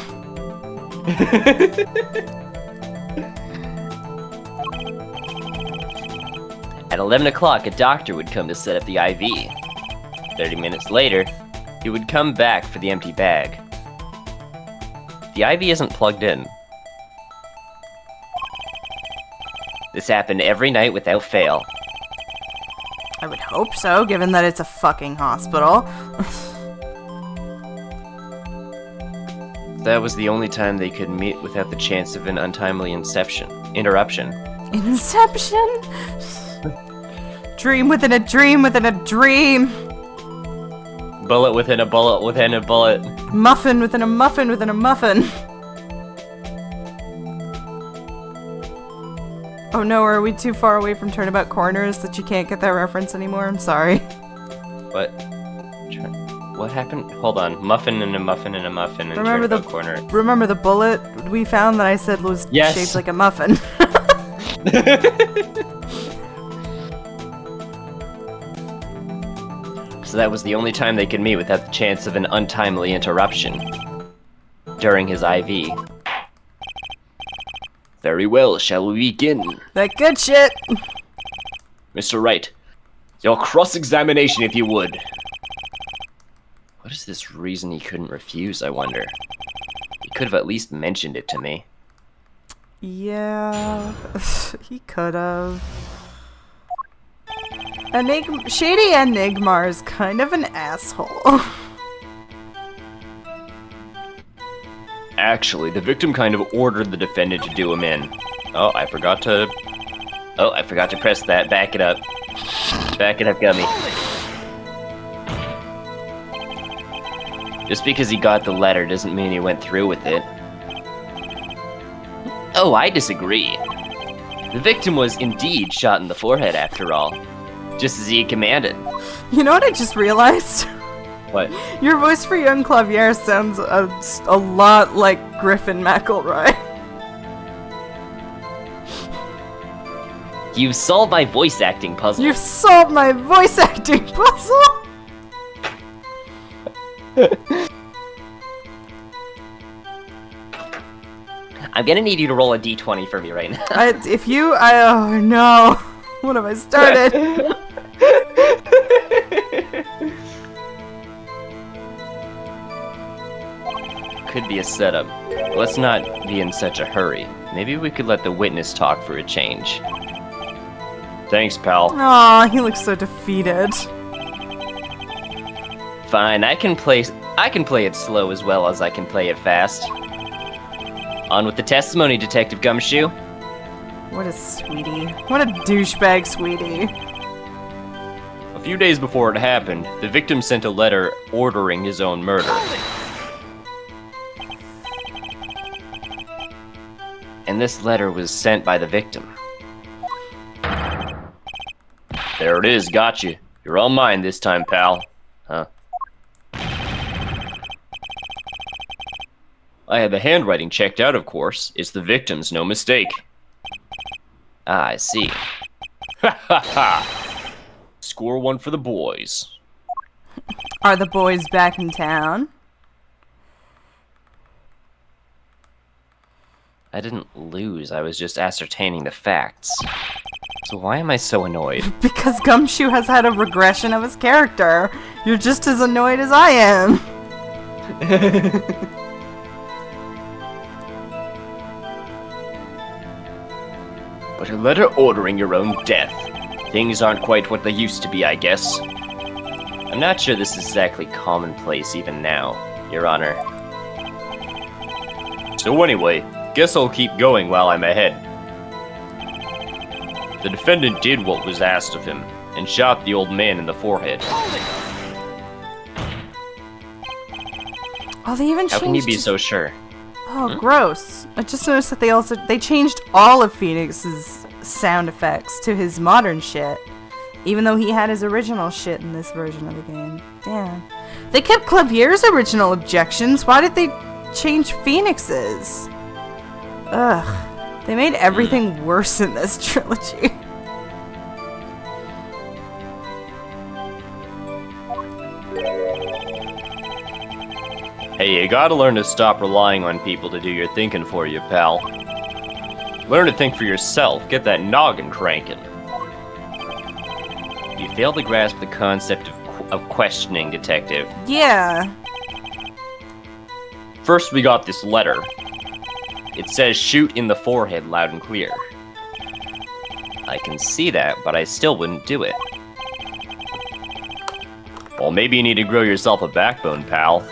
At 11 o'clock, a doctor would come to set up the IV. 30 minutes later, he would come back for the empty bag. The IV isn't plugged in. This happened every night without fail. I would hope so, given that it's a fucking hospital. That was the only time they could meet without the chance of an untimely interruption. Inception? Dream within a dream within a dream. bullet within a bullet within a bullet. Muffin within a muffin within a muffin. Oh no, are we too far away from Turnabout Corners that you can't get that reference anymore? I'm sorry. What? What happened? Hold on. Muffin and a muffin and a muffin and Remember the Turnabout Corner. Remember the bullet we found that I said was Yes. shaped like a muffin? So that was the only time they could meet without the chance of an untimely interruption during his IV. Very well, shall we begin? That good shit. Mr. Wright, your cross-examination if you would. What is this reason he couldn't refuse, I wonder? He could have at least mentioned it to me. Yeah, he could have. Shady Enigmar is kind of an asshole. Actually, the victim kind of ordered the defendant to do him in. Oh, I forgot to press that. Back it up. Back it up, Gummy. Just because he got the letter doesn't mean he went through with it. Oh, I disagree. The victim was indeed shot in the forehead after all. Just as he had commanded. You know what I just realized? What? Your voice for young Clavier sounds a lot like Griffin McElroy. You've solved my voice acting puzzle. You've solved my voice acting puzzle! I'm gonna need you to roll a d20 for me right now. Oh no. What have I started? Could be a setup. Let's not be in such a hurry. Maybe we could let the witness talk for a change. Thanks, pal. Aw, he looks so defeated. Fine, I can play it slow as well as I can play it fast. On with the testimony, Detective Gumshoe. What a sweetie. What a douchebag sweetie. A few days before it happened, the victim sent a letter ordering his own murder. And this letter was sent by the victim. There it is, gotcha. You're all mine this time, pal. Huh? I had the handwriting checked out, of course. It's the victim's, no mistake. Ah, I see. Ha ha ha! Score one for the boys. Are the boys back in town? I didn't lose, I was just ascertaining the facts. So why am I so annoyed? Because Gumshoe has had a regression of his character. You're just as annoyed as I am. But a letter ordering your own death. Things aren't quite what they used to be, I guess. I'm not sure this is exactly commonplace even now, Your Honor. So anyway, guess I'll keep going while I'm ahead. The defendant did what was asked of him, and shot the old man in the forehead. Oh, they even How changed can you be his- so sure? Oh, gross. I just noticed that they changed all of Phoenix's sound effects to his modern shit. Even though he had his original shit in this version of the game. Damn. They kept Clavier's original objections. Why did they change Phoenix's? Ugh. They made everything worse in this trilogy. Hey, you gotta learn to stop relying on people to do your thinking for you, pal. Learn to think for yourself. Get that noggin cranking. You fail to grasp the concept of questioning, Detective. Yeah. First, we got this letter. It says shoot in the forehead loud and clear. I can see that, but I still wouldn't do it. Well, maybe you need to grow yourself a backbone, pal.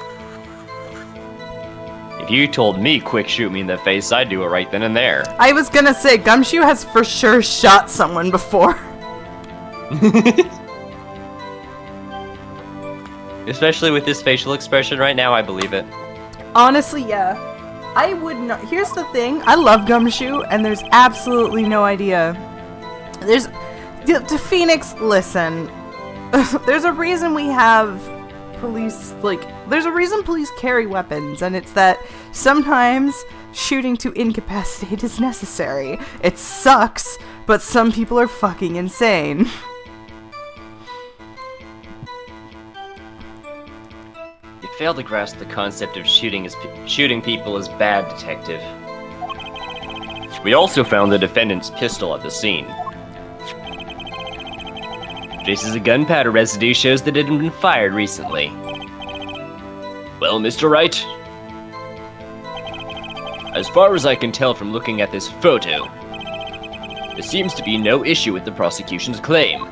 If you told me quick shoot me in the face, I'd do it right then and there. I was gonna say, Gumshoe has for sure shot someone before. Especially with this facial expression right now, I believe it. Honestly, yeah. I would not. Here's the thing. I love Gumshoe, and there's absolutely no idea. To Phoenix, listen. There's a reason we have police, there's a reason police carry weapons, and it's that sometimes shooting to incapacitate is necessary. It sucks, but some people are fucking insane. You fail to grasp the concept of shooting people as bad, Detective. We also found the defendant's pistol at the scene. Traces of gunpowder residue shows that it had been fired recently. Well, Mr. Wright? As far as I can tell from looking at this photo, there seems to be no issue with the prosecution's claim.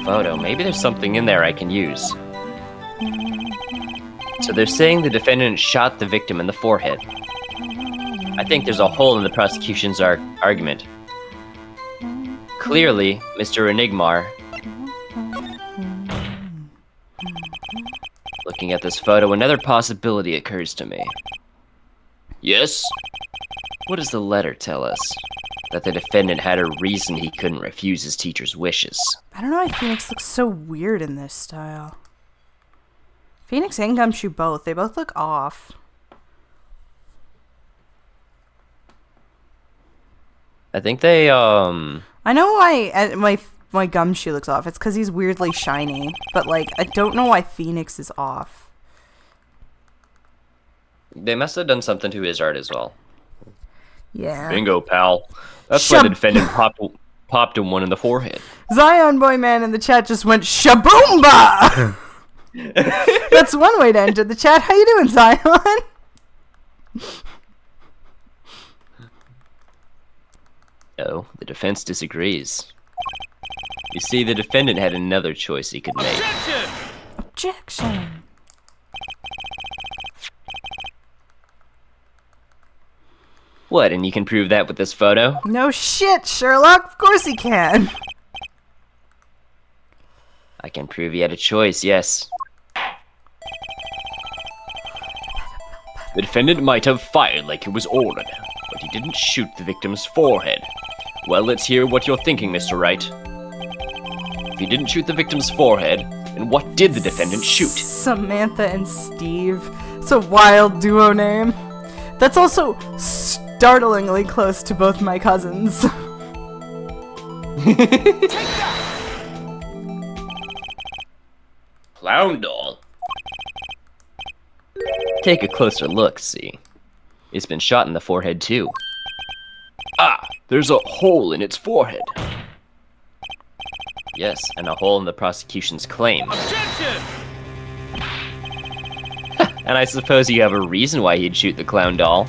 Photo, maybe there's something in there I can use. So they're saying the defendant shot the victim in the forehead. I think there's a hole in the prosecution's argument. Clearly, Mr. Enigmar. Looking at this photo, another possibility occurs to me. Yes? What does the letter tell us? That the defendant had a reason he couldn't refuse his teacher's wishes. I don't know why Phoenix looks so weird in this style. Phoenix and Gumshoe both. They both look off. I think they, I know why my Gumshoe looks off. It's because he's weirdly shiny. But, I don't know why Phoenix is off. They must have done something to his art as well. Yeah. Bingo, pal. That's why the defendant popped him one in the forehead. Zion Boy Man in the chat just went shaboomba! That's one way to enter the chat. How you doing, Zion? Oh, the defense disagrees. You see, the defendant had another choice he could make. Objection. What, and you can prove that with this photo? No shit, Sherlock. Of course he can. I can prove he had a choice, yes. The defendant might have fired like he was ordered, but he didn't shoot the victim's forehead. Well, let's hear what you're thinking, Mr. Wright. If he didn't shoot the victim's forehead, then what did the defendant shoot? Samantha and Steve. It's a wild duo name. That's also startlingly close to both my cousins. Clown doll. Take a closer look, see. It's been shot in the forehead too. Ah, there's a hole in its forehead. Yes, and a hole in the prosecution's claim. Objection! And I suppose you have a reason why he'd shoot the clown doll.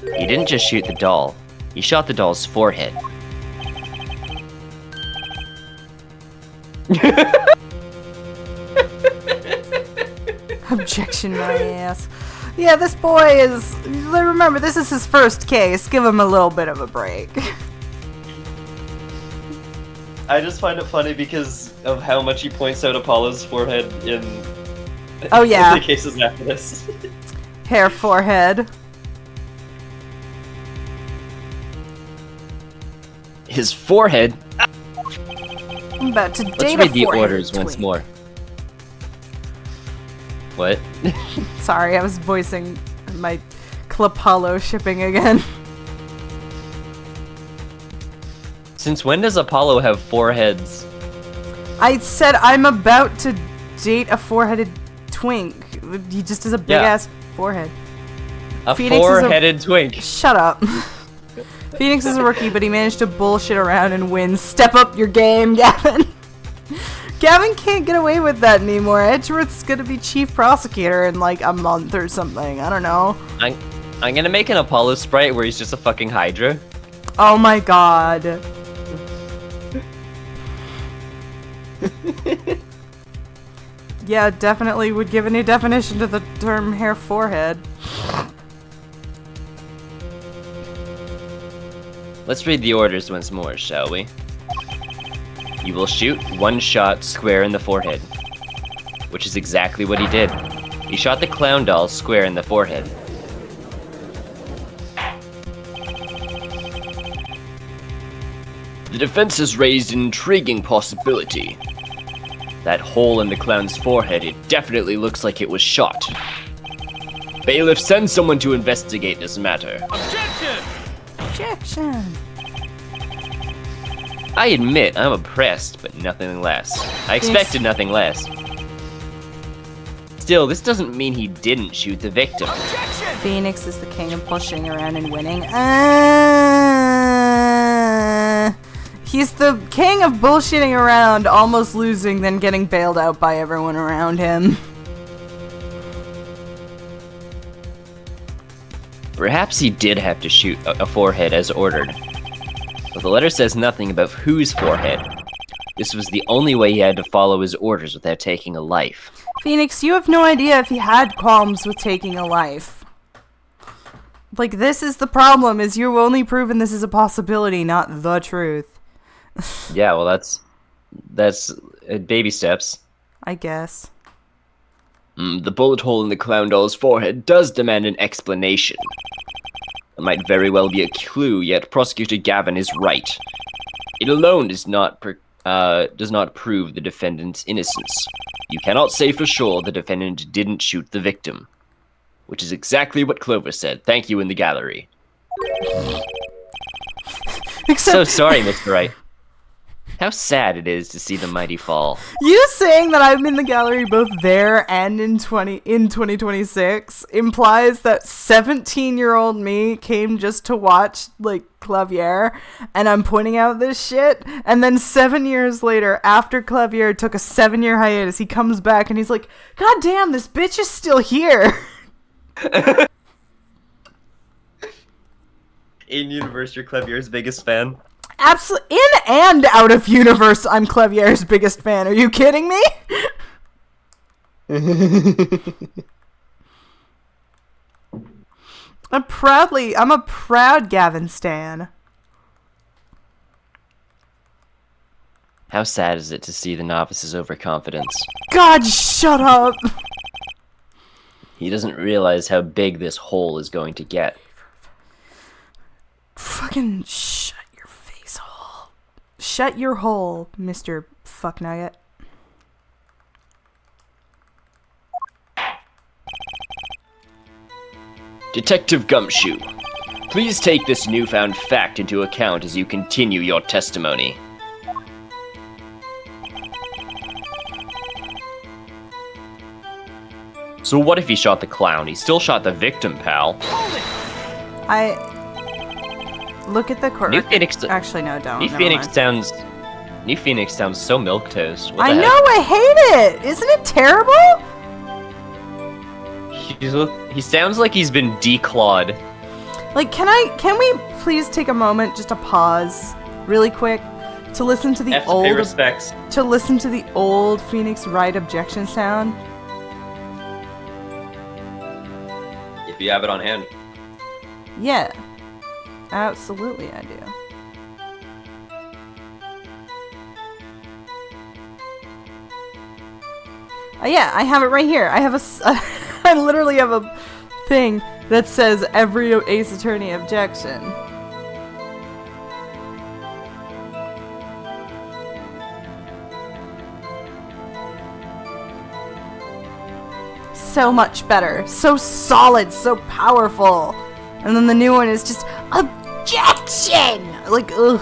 He didn't just shoot the doll. He shot the doll's forehead. Objection, my ass. Yeah, this boy is... Remember, this is his first case. Give him a little bit of a break. I just find it funny because of how much he points out Apollo's forehead in... Oh, yeah. in the cases after this. Hair forehead. His forehead? I'm about to Let's date read a the forehead orders twink. once more. What? Sorry, I was voicing my Clopalo shipping again. Since when does Apollo have foreheads? I said I'm about to date a four-headed twink. He just has a big-ass forehead. A Phoenix is a- four-headed twink. Shut up. Phoenix is a rookie, but he managed to bullshit around and win. Step up your game, Gavin. Gavin can't get away with that anymore. Edgeworth's gonna be chief prosecutor in like a month or something. I don't know. I'm gonna make an Apollo sprite where he's just a fucking Hydra. Oh my god. Yeah, definitely would give a new definition to the term hair forehead. Let's read the orders once more, shall we? You will shoot one shot square in the forehead. Which is exactly what he did. He shot the clown doll square in the forehead. The defense has raised an intriguing possibility. That hole in the clown's forehead, it definitely looks like it was shot. Bailiff, send someone to investigate this matter. Objection. I admit, I'm impressed, but nothing less. I expected nothing less. Still, this doesn't mean he didn't shoot the victim. Phoenix is the king of pushing around and winning. He's the king of bullshitting around, almost losing, then getting bailed out by everyone around him. Perhaps he did have to shoot a forehead as ordered. But the letter says nothing about whose forehead. This was the only way he had to follow his orders without taking a life. Phoenix, you have no idea if he had qualms with taking a life. Like, this is the problem, is you've only proven this is a possibility, not the truth. Yeah, well, that's baby steps. I guess. The bullet hole in the clown doll's forehead does demand an explanation. It might very well be a clue, yet Prosecutor Gavin is right. It alone does not prove the defendant's innocence. You cannot say for sure the defendant didn't shoot the victim. Which is exactly what Clover said. Thank you in the gallery. So sorry, Mr. Wright. How sad it is to see the mighty fall. You saying that I'm in the gallery both there and in 2026 implies that 17-year-old me came just to watch, like, Clavier, and I'm pointing out this shit, and then 7 years later, after Clavier took a 7-year hiatus, he comes back and he's like, God damn, this bitch is still here! In universe, you're Clavier's biggest fan? Absolutely. In and out of universe, I'm Clavier's biggest fan. Are you kidding me? I'm a proud Gavin stan. How sad is it to see the novice's overconfidence? God, shut up! He doesn't realize how big this hole is going to get. Fucking shut your face hole. Shut your hole, Mr. Fucknugget. Detective Gumshoe, please take this newfound fact into account as you continue your testimony. So what if he shot the clown? He still shot the victim, pal. Look at the court. New Phoenix. Actually, no, don't. New Phoenix sounds so milquetoast. I know, I hate it. Isn't it terrible? He sounds like he's been declawed. Like, can we please take a moment just to pause, really quick, to listen to the old Phoenix Wright objection sound? If you have it on hand. Yeah. Absolutely, I do. Yeah, I have it right here. I literally have a thing that says every Ace Attorney objection. So much better. So solid. So powerful. And then the new one is just objection! Like, ugh.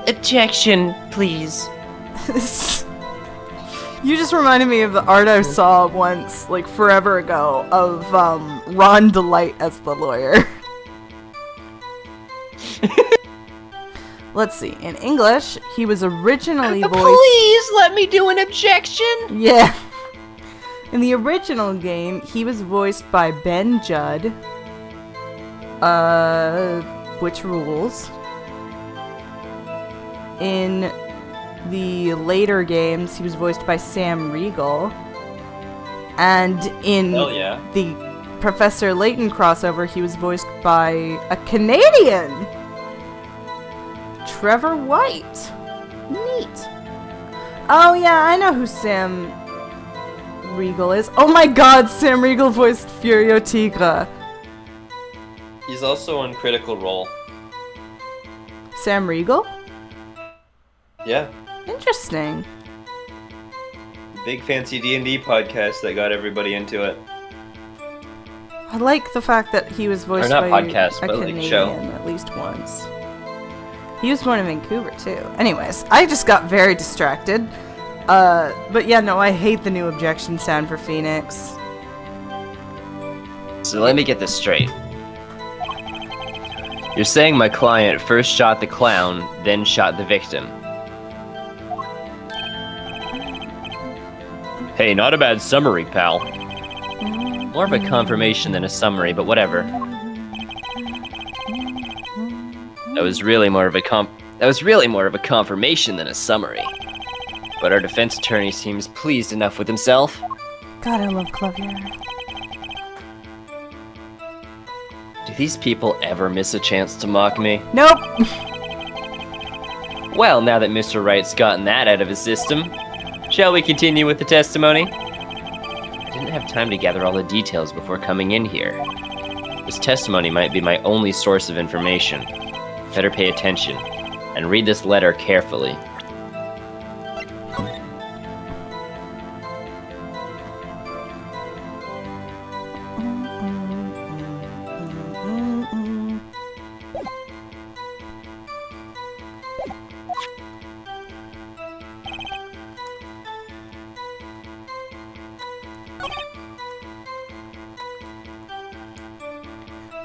Objection, please. You just reminded me of the art I saw once, like forever ago, of Ron DeLight as the lawyer. Let's see. In English, he was originally voiced... Please let me do an objection! Yeah. In the original game, he was voiced by Ben Judd. Which rules. In the later games, he was voiced by Sam Riegel. And in the Professor Layton crossover, he was voiced by a Canadian! Trevor White. Neat. Oh yeah, I know who Sam Riegel is. Oh my god, Sam Riegel voiced Furio Tigre. He's also on Critical Role. Sam Riegel? Yeah. Interesting. Big fancy D&D podcast that got everybody into it. I like the fact that he was voiced not by podcast, a but, like, Canadian show. at least once. He was born in Vancouver too. Anyways, I just got very distracted. But yeah, no, I hate the new objection sound for Phoenix. So let me get this straight. You're saying my client first shot the clown, then shot the victim. Hey, not a bad summary, pal. More of a confirmation than a summary, but whatever. That was really more of a confirmation than a summary. But our defense attorney seems pleased enough with himself. God, I love Clavier. Do these people ever miss a chance to mock me? Nope. Well, now that Mr. Wright's gotten that out of his system, shall we continue with the testimony? I didn't have time to gather all the details before coming in here. This testimony might be my only source of information. Better pay attention, and read this letter carefully.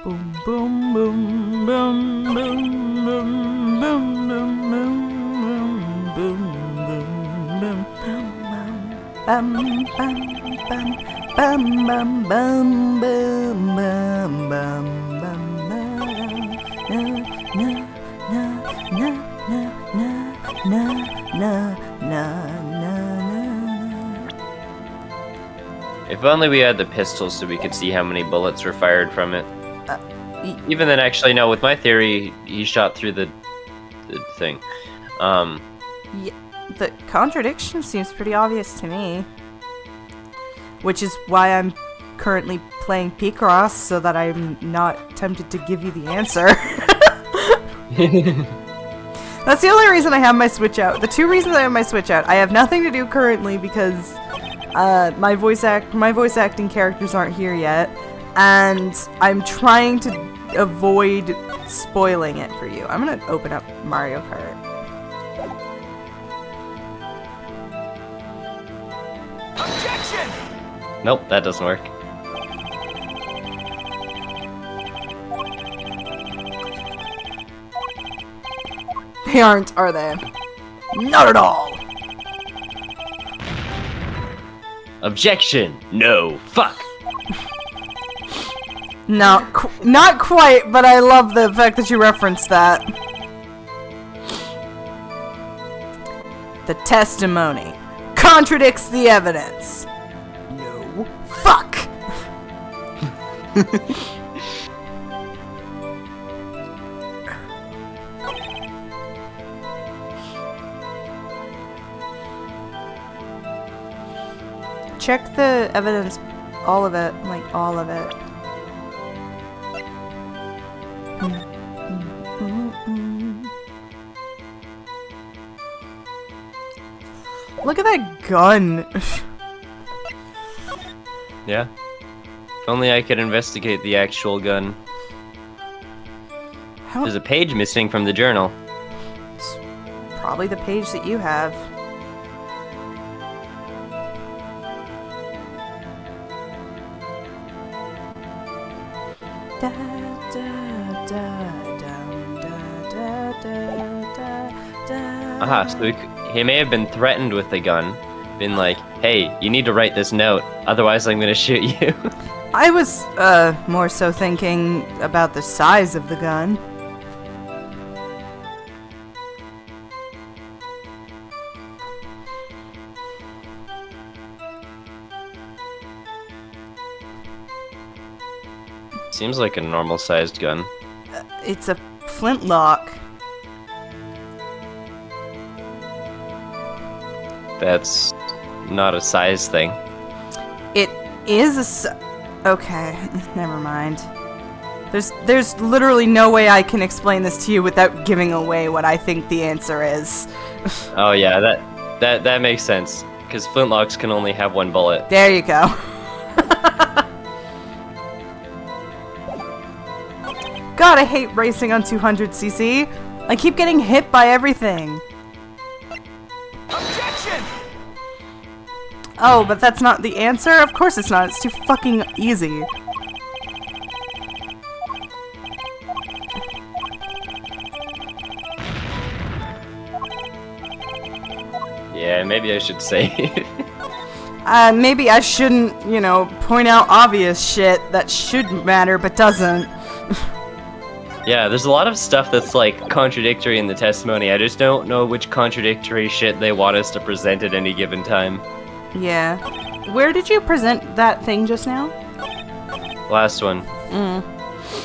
Boom, boom, boom, boom, boom, boom, boom, boom, boom, boom, boom, boom, bum, bum, bum, bum, bum, bum, bum, bum, bum, If only we had the pistol so we could see how many bullets were fired from it. Even then, actually, no, with my theory, he shot through the thing. Yeah, the contradiction seems pretty obvious to me. Which is why I'm currently playing Picross, so that I'm not tempted to give you the answer. That's the only reason I have my Switch out. The two reasons I have my Switch out, I have nothing to do currently because my voice acting characters aren't here yet, and I'm trying to avoid spoiling it for you. I'm gonna open up Mario Kart. Nope, that doesn't work. They aren't, are they? Not at all! Objection! No! Fuck! No, not quite, but I love the fact that you referenced that. The testimony contradicts the evidence. No. Fuck! Check the evidence, all of it, like all of it. Look at that gun. Yeah. If only I could investigate the actual gun. How- There's a page missing from the journal. Probably the page that you have. Da, da, da, dum, da, da, da, da, da. Aha, so he may have been threatened with the gun. Been like, hey, you need to write this note, otherwise I'm gonna shoot you. I was, more so thinking about the size of the gun. Seems like a normal-sized gun. It's a flintlock. That's not a size thing. It is okay, never mind. There's literally no way I can explain this to you without giving away what I think the answer is. Oh yeah, that makes sense. Because flintlocks can only have one bullet. There you go. God, I hate racing on 200cc. I keep getting hit by everything. Objection! Oh, but that's not the answer? Of course it's not. It's too fucking easy. Yeah, maybe I should say it. Maybe I shouldn't, point out obvious shit that should matter but doesn't. Yeah, there's a lot of stuff that's like contradictory in the testimony. I just don't know which contradictory shit they want us to present at any given time. Yeah. Where did you present that thing just now? Last one.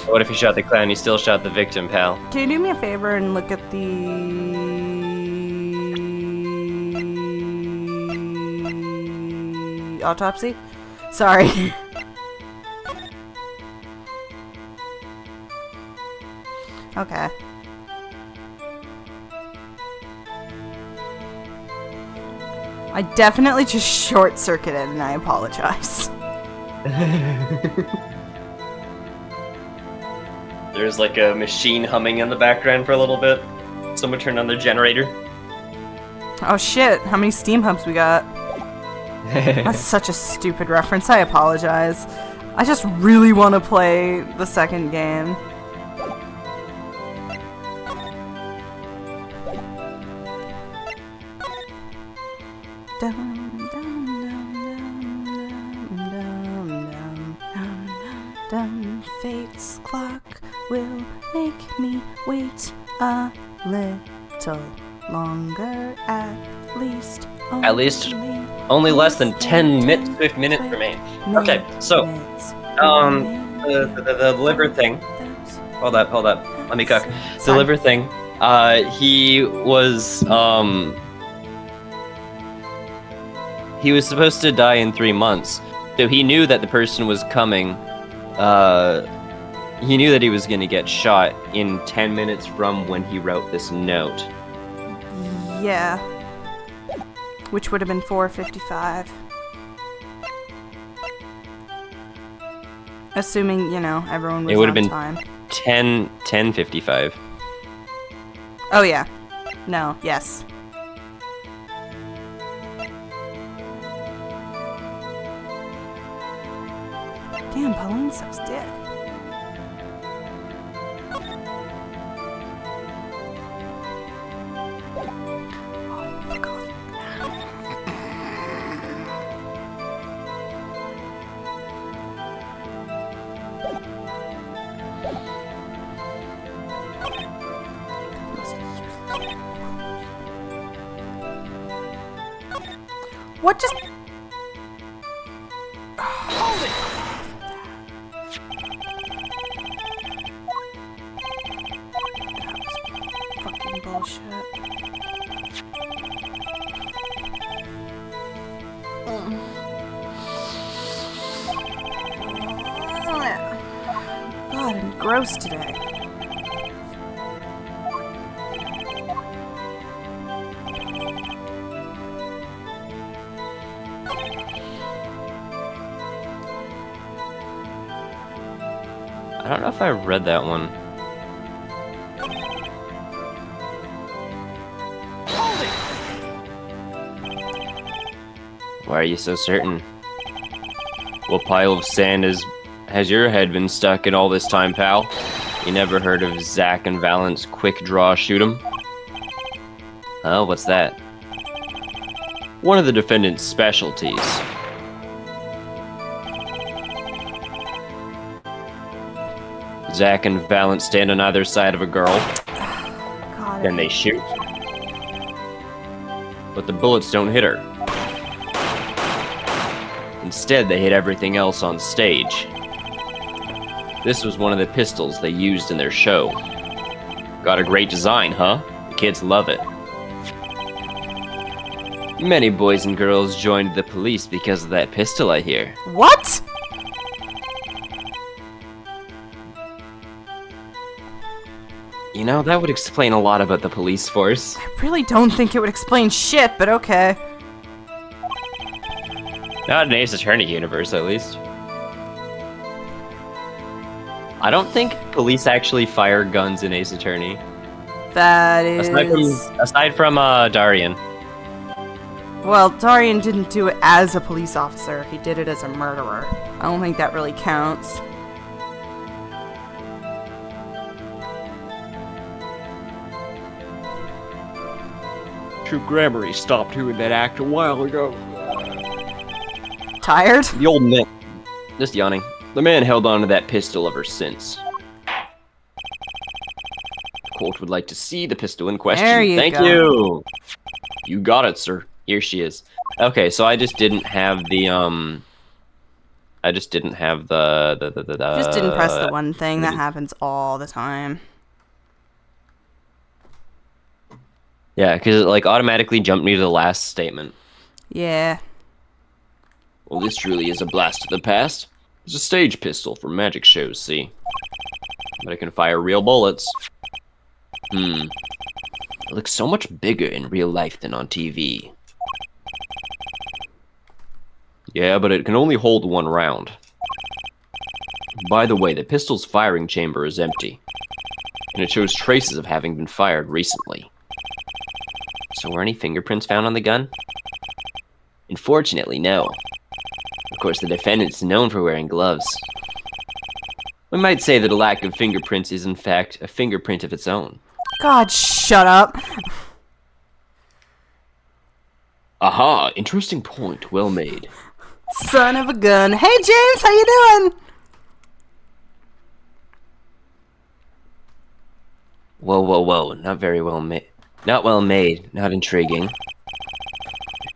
What if you shot the clown? You still shot the victim, pal. Can you do me a favor and look at the autopsy? Sorry. Okay. I definitely just short-circuited and I apologize. There's like a machine humming in the background for a little bit. Someone turned on their generator. Oh shit, how many Steam hubs we got? That's such a stupid reference, I apologize. I just really want to play the second game. Fate's clock will make me wait a little longer, at least. Only less than 10 Swift minutes remain. Okay, so the liver thing. Hold up. Let me cook. The liver thing. He was supposed to die in 3 months, so he knew that the person was coming. He knew that he was gonna get shot in 10 minutes from when he wrote this note. Yeah. Which would have been 4:55. Assuming, everyone was It would have on been time. 10:55. Oh yeah. No, yes. Damn, Pauline's so dead. Oh, fuck off. What just... Hold it! Fucking bullshit. God, I'm gross today. I don't know if I read that one. Why are you so certain? What pile of sand has your head been stuck in all this time, pal? You never heard of Zack and Valent's quick draw shoot 'em? Oh, what's that? One of the defendant's specialties. Zack and Valent stand on either side of a girl, God, then they shoot. But the bullets don't hit her. Instead, they hit everything else on stage. This was one of the pistols they used in their show. Got a great design, huh? The kids love it. Many boys and girls joined the police because of that pistol, I hear. What? You know, that would explain a lot about the police force. I really don't think it would explain shit, but okay. Not in Ace Attorney universe, at least. I don't think police actually fire guns in Ace Attorney. That is... Aside from Darian. Well, Darian didn't do it as a police officer. He did it as a murderer. I don't think that really counts. Troop Gramarye stopped doing that act a while ago. Tired? The old man... Just yawning. The man held on to that pistol ever since. The court would like to see the pistol in question. There you Thank go. you! You got it, sir. Here she is. Okay, so I just didn't have the, I just didn't have Just didn't press the one thing that happens all the time. Yeah, because it, like, automatically jumped me to the last statement. Yeah. Well, this truly is a blast of the past. It's a stage pistol for magic shows, see? But it can fire real bullets. It looks so much bigger in real life than on TV. Yeah, but it can only hold one round. By the way, the pistol's firing chamber is empty. And it shows traces of having been fired recently. So were any fingerprints found on the gun? Unfortunately, no. Of course, the defendant's known for wearing gloves. We might say that a lack of fingerprints is in fact a fingerprint of its own. God, shut up. Aha, interesting point, well made. Son of a gun. Hey, James, how you doing? Whoa, whoa, whoa, not very well made. Not well made, not intriguing.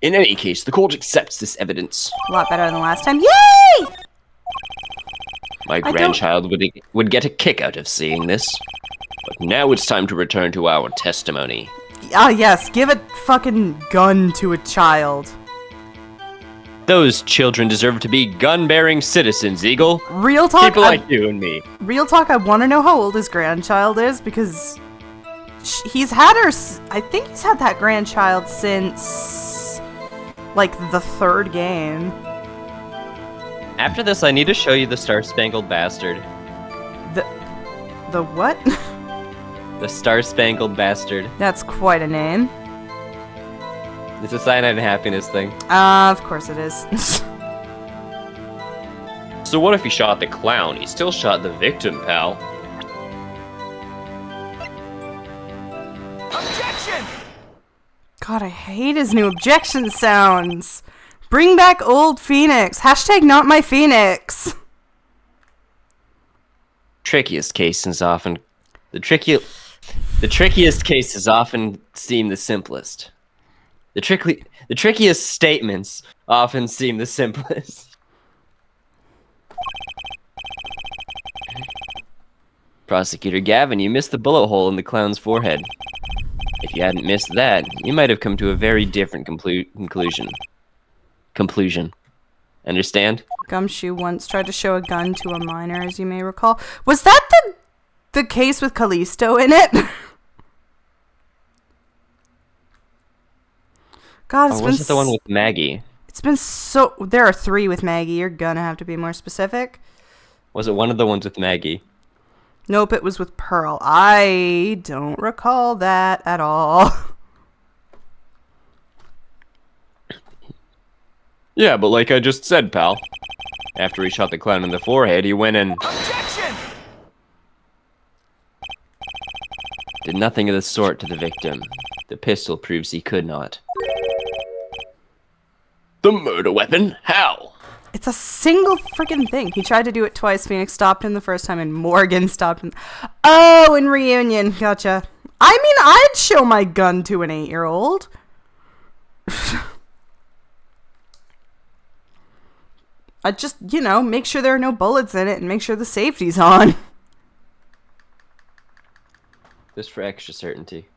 In any case, the court accepts this evidence. A lot better than last time. Yay! My grandchild would get a kick out of seeing this. But now it's time to return to our testimony. Ah, yes, give a fucking gun to a child. Those children deserve to be gun-bearing citizens, Eagle. Real talk, People like you and me. Real talk, I want to know how old his grandchild is, because he's had her, I think he's had that grandchild since, like, the third game. After this, I need to show you the Star-Spangled Bastard. The what? The Star-Spangled Bastard. That's quite a name. It's a cyanide and happiness thing. Of course it is. So what if he shot the clown? He still shot the victim, pal. Objection! God, I hate his new objection sounds. Bring back old Phoenix. Hashtag not my Phoenix. Trickiest cases often... The trickiest cases often seem the simplest. The trickiest statements often seem the simplest. Prosecutor Gavin, you missed the bullet hole in the clown's forehead. If you hadn't missed that, you might have come to a very different conclusion. Understand? Gumshoe once tried to show a gun to a minor, as you may recall. Was that the case with Callisto in it? God, it's Or been was it the one with Maggie? It's been so... There are 3 with Maggie. You're gonna have to be more specific. Was it one of the ones with Maggie? Nope, it was with Pearl. I don't recall that at all. Yeah, but like I just said, pal. After he shot the clown in the forehead, he went and... Objection! did nothing of the sort to the victim. The pistol proves he could not. The murder weapon? How? It's a single freaking thing. He tried to do it twice. Phoenix stopped him the first time, and Morgan stopped him. Oh, in Reunion. Gotcha. I mean, I'd show my gun to an 8-year-old. I'd just, you know, make sure there are no bullets in it and make sure the safety's on. Just for extra certainty.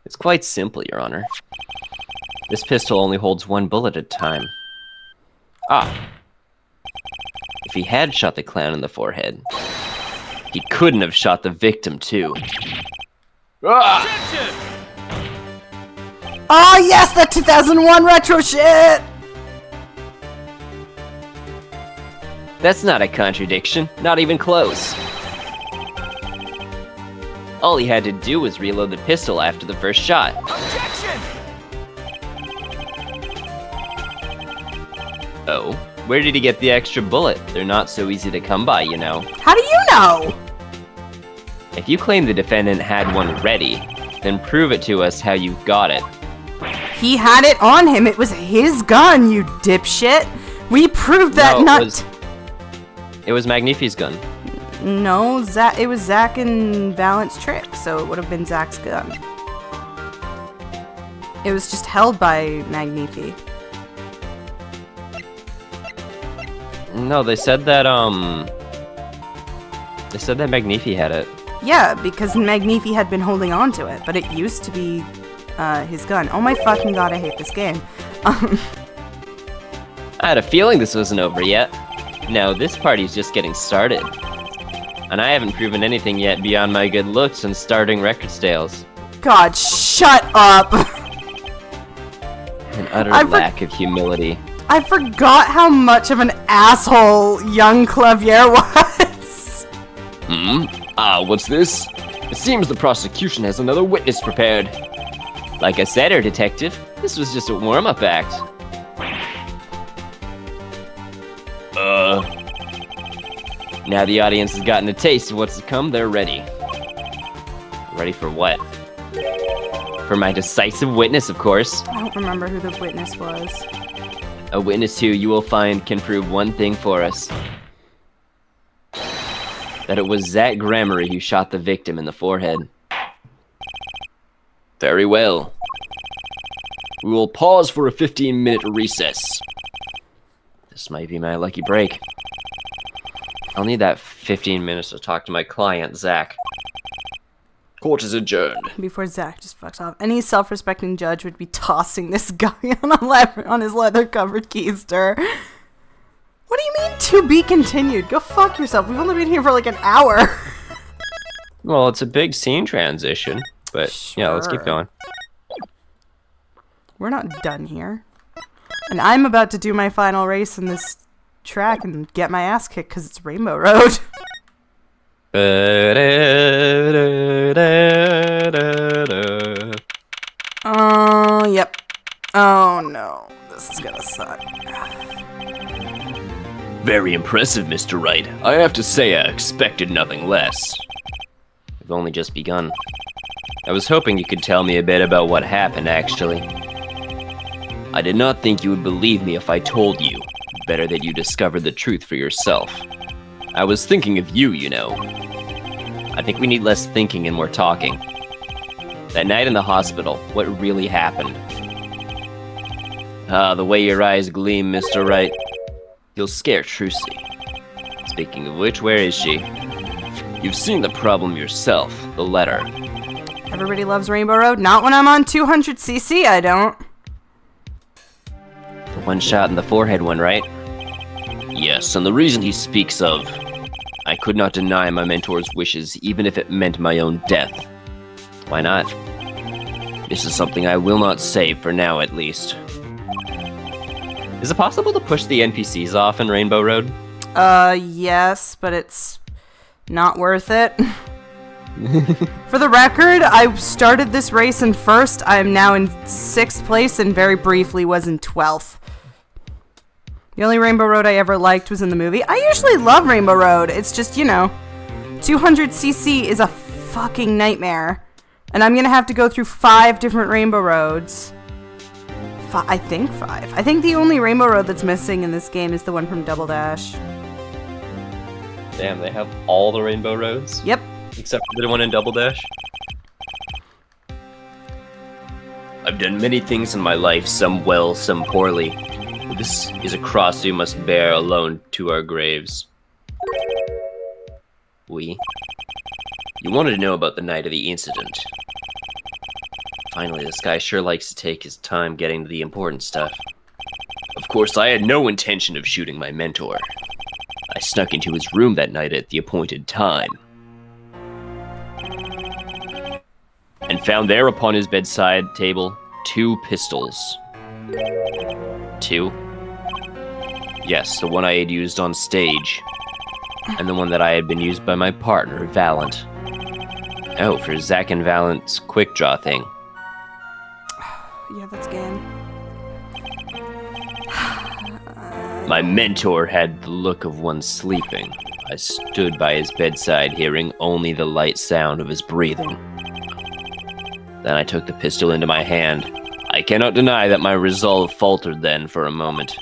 It's quite simple, Your Honor. This pistol only holds one bullet at a time. Ah. If he had shot the clown in the forehead, he couldn't have shot the victim, too. Ah! Oh yes, that 2001 retro shit! That's not a contradiction. Not even close. All he had to do was reload the pistol after the first shot. Objection! Oh, where did he get the extra bullet? They're not so easy to come by, you know. How do you know? If you claim the defendant had one ready, then prove it to us how you got it. He had it on him. It was his gun, you dipshit. We proved that No, not. It was Magnifi's gun. No, Zach. It was Zach and Valent's trick, so it would have been Zach's gun. It was just held by Magnifi. No, they said that Magnifi had it. Yeah, because Magnifi had been holding on to it, but it used to be his gun. Oh my fucking god, I hate this game. I had a feeling this wasn't over yet. No, this party's just getting started. And I haven't proven anything yet beyond my good looks and starting record sales. God, shut up! An utter I for- lack of humility. I forgot how much of an asshole young Clavier was. What's this? It seems the prosecution has another witness prepared. Like I said, Herr Detective, this was just a warm-up act. Now the audience has gotten a taste of what's to come, they're ready. Ready for what? For my decisive witness, of course. I don't remember who the witness was. A witness who you will find can prove one thing for us. That it was Zach Gramarye who shot the victim in the forehead. Very well. We will pause for a 15-minute recess. This might be my lucky break. I'll need that 15 minutes to talk to my client, Zach. Court is adjourned. Before Zach just fucks off. Any self-respecting judge would be tossing this guy on his leather-covered keister. What do you mean, to be continued? Go fuck yourself. We've only been here for like an hour. Well, it's a big scene transition, but yeah, let's keep Sure. going. We're not done here. And I'm about to do my final race in this track and get my ass kicked because it's Rainbow Road. Oh, yep. Oh no, this is gonna suck. Very impressive, Mr. Wright. I have to say I expected nothing less. We've only just begun. I was hoping you could tell me a bit about what happened, actually. I did not think you would believe me if I told you. Better that you discovered the truth for yourself. I was thinking of you, you know. I think we need less thinking and more talking. That night in the hospital, what really happened? Ah, the way your eyes gleam, Mr. Wright. You'll scare Trucy. Speaking of which, where is she? You've seen the problem yourself, the letter. Everybody loves Rainbow Road. Not when I'm on 200cc, I don't. The one shot in the forehead one, right? Yes, and the reason he speaks of... I could not deny my mentor's wishes, even if it meant my own death. Why not? This is something I will not say, for now at least. Is it possible to push the NPCs off in Rainbow Road? Yes, but it's not worth it. For the record, I started this race in first. I am now in 6th place and very briefly was in 12th. The only Rainbow Road I ever liked was in the movie. I usually love Rainbow Road. It's just, you know, 200cc is a fucking nightmare. And I'm gonna have to go through 5 different Rainbow Roads. I think 5. I think the only Rainbow Road that's missing in this game is the one from Double Dash. Damn, they have all the Rainbow Roads? Yep. Except for the one in Double Dash? I've done many things in my life, some well, some poorly. This is a cross we must bear alone to our graves. We? You wanted to know about the night of the incident. Finally, this guy sure likes to take his time getting to the important stuff. Of course, I had no intention of shooting my mentor. I snuck into his room that night at the appointed time. And found there upon his bedside table 2 pistols. 2? Yes, the one I had used on stage, and the one that I had been used by my partner, Valent. Oh, for Zack and Valent's quick draw thing. Yeah, that's game. My mentor had the look of one sleeping. I stood by his bedside, hearing only the light sound of his breathing. Then I took the pistol into my hand. I cannot deny that my resolve faltered then for a moment.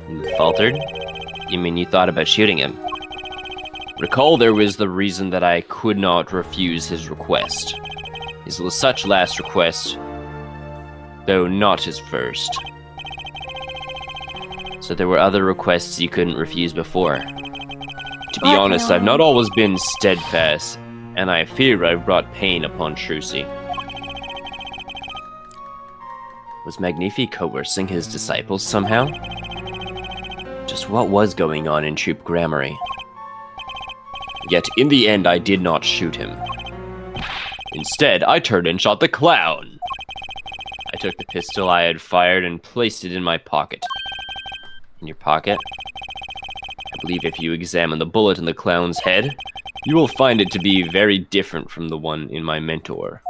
You faltered? You mean you thought about shooting him? Recall there was the reason that I could not refuse his request. His such last request, though not his first. So there were other requests you couldn't refuse before. To be honest, I've not always been steadfast, and I fear I've brought pain upon Trucy. Was Magnifi coercing his disciples somehow? Just what was going on in Troop Gramarye? Yet in the end I did not shoot him. Instead, I turned and shot the clown! I took the pistol I had fired and placed it in my pocket. In your pocket? I believe if you examine the bullet in the clown's head, you will find it to be very different from the one in my mentor.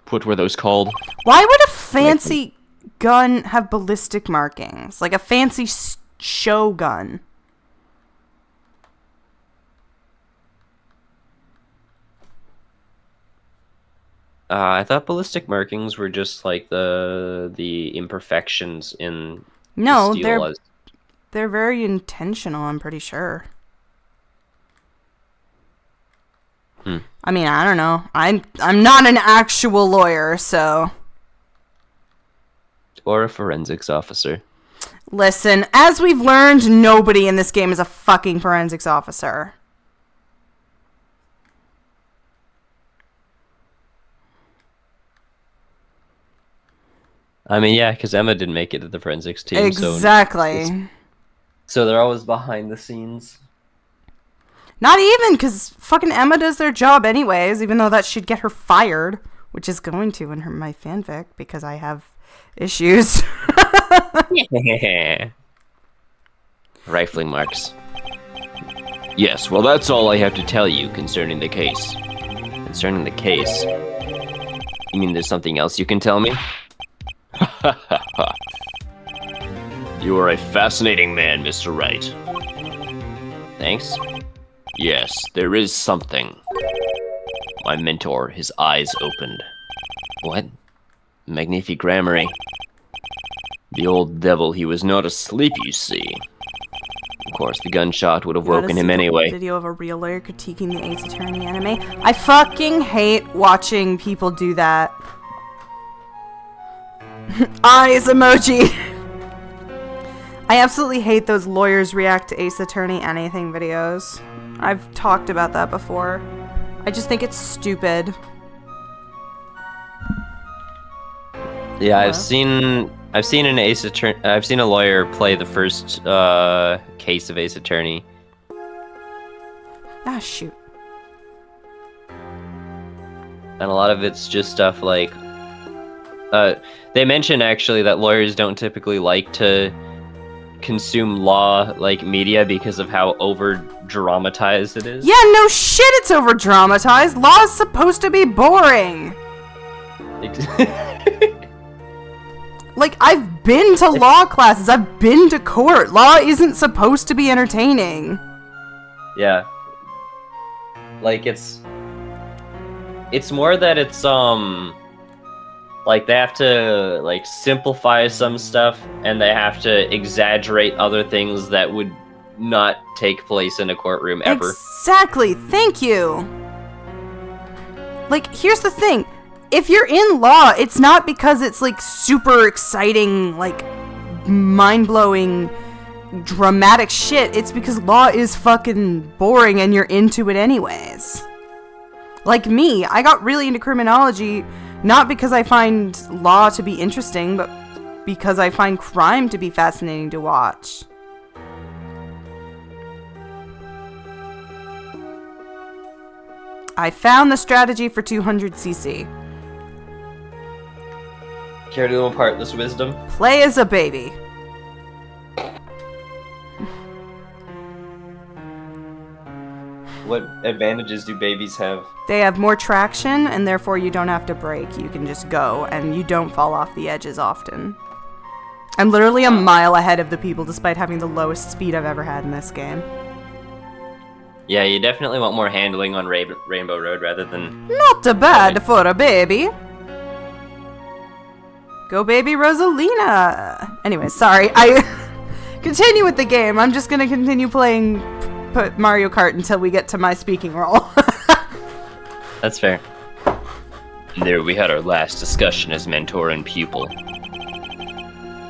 What were those called? Why would a fancy gun have ballistic markings? Like a fancy show gun. I thought ballistic markings were just like the imperfections in No, the steel. they're very intentional, I'm pretty sure. I mean, I don't know. I'm not an actual lawyer, so. Or a forensics officer. Listen, as we've learned, nobody in this game is a fucking forensics officer. I mean, yeah, because Emma didn't make it to the forensics team. Exactly. So they're always behind the scenes. Not even, because fucking Emma does their job anyways, even though that should get her fired, which is going to in my fanfic, because I have issues. Rifling marks. Yes, well, that's all I have to tell you concerning the case. Concerning the case? You mean there's something else you can tell me? You are a fascinating man, Mr. Wright. Thanks. Yes, there is something. My mentor, his eyes opened. What? Magnifi Gramarye. The old devil, he was not asleep, you see. Of course, the gunshot would have woken him anyway. Video of a real lawyer critiquing the Ace Attorney anime. I fucking hate watching people do that. Eyes emoji. I absolutely hate those lawyers react to Ace Attorney anything videos. I've talked about that before. I just think it's stupid. Yeah, I've seen an Ace Attorney. I've seen a lawyer play the first case of Ace Attorney. Ah, shoot. And a lot of it's just stuff like they mention actually that lawyers don't typically like to consume law like media because of how over dramatized it is. Yeah, no shit, it's over dramatized. Law is supposed to be boring. Like, I've been to law classes, I've been to court. Law isn't supposed to be entertaining. Yeah. Like, it's more that it's, like, they have to, like, simplify some stuff, and they have to exaggerate other things that would not take place in a courtroom ever. Exactly, thank you. Like, here's the thing. If you're in law, it's not because it's, like, super exciting, like, mind-blowing, dramatic shit. It's because law is fucking boring and you're into it anyways. Like me, I got really into criminology not because I find law to be interesting, but because I find crime to be fascinating to watch. I found the strategy for 200cc. Care to impart this wisdom? Play as a baby. What advantages do babies have? They have more traction, and therefore you don't have to brake. You can just go, and you don't fall off the edges often. I'm literally a mile ahead of the people, despite having the lowest speed I've ever had in this game. Yeah, you definitely want more handling on Rainbow Road rather than... Not a bad for a baby. Go baby Rosalina. Anyway, sorry. I continue with the game. I'm just gonna continue playing Mario Kart until we get to my speaking role. That's fair. There we had our last discussion as mentor and pupil.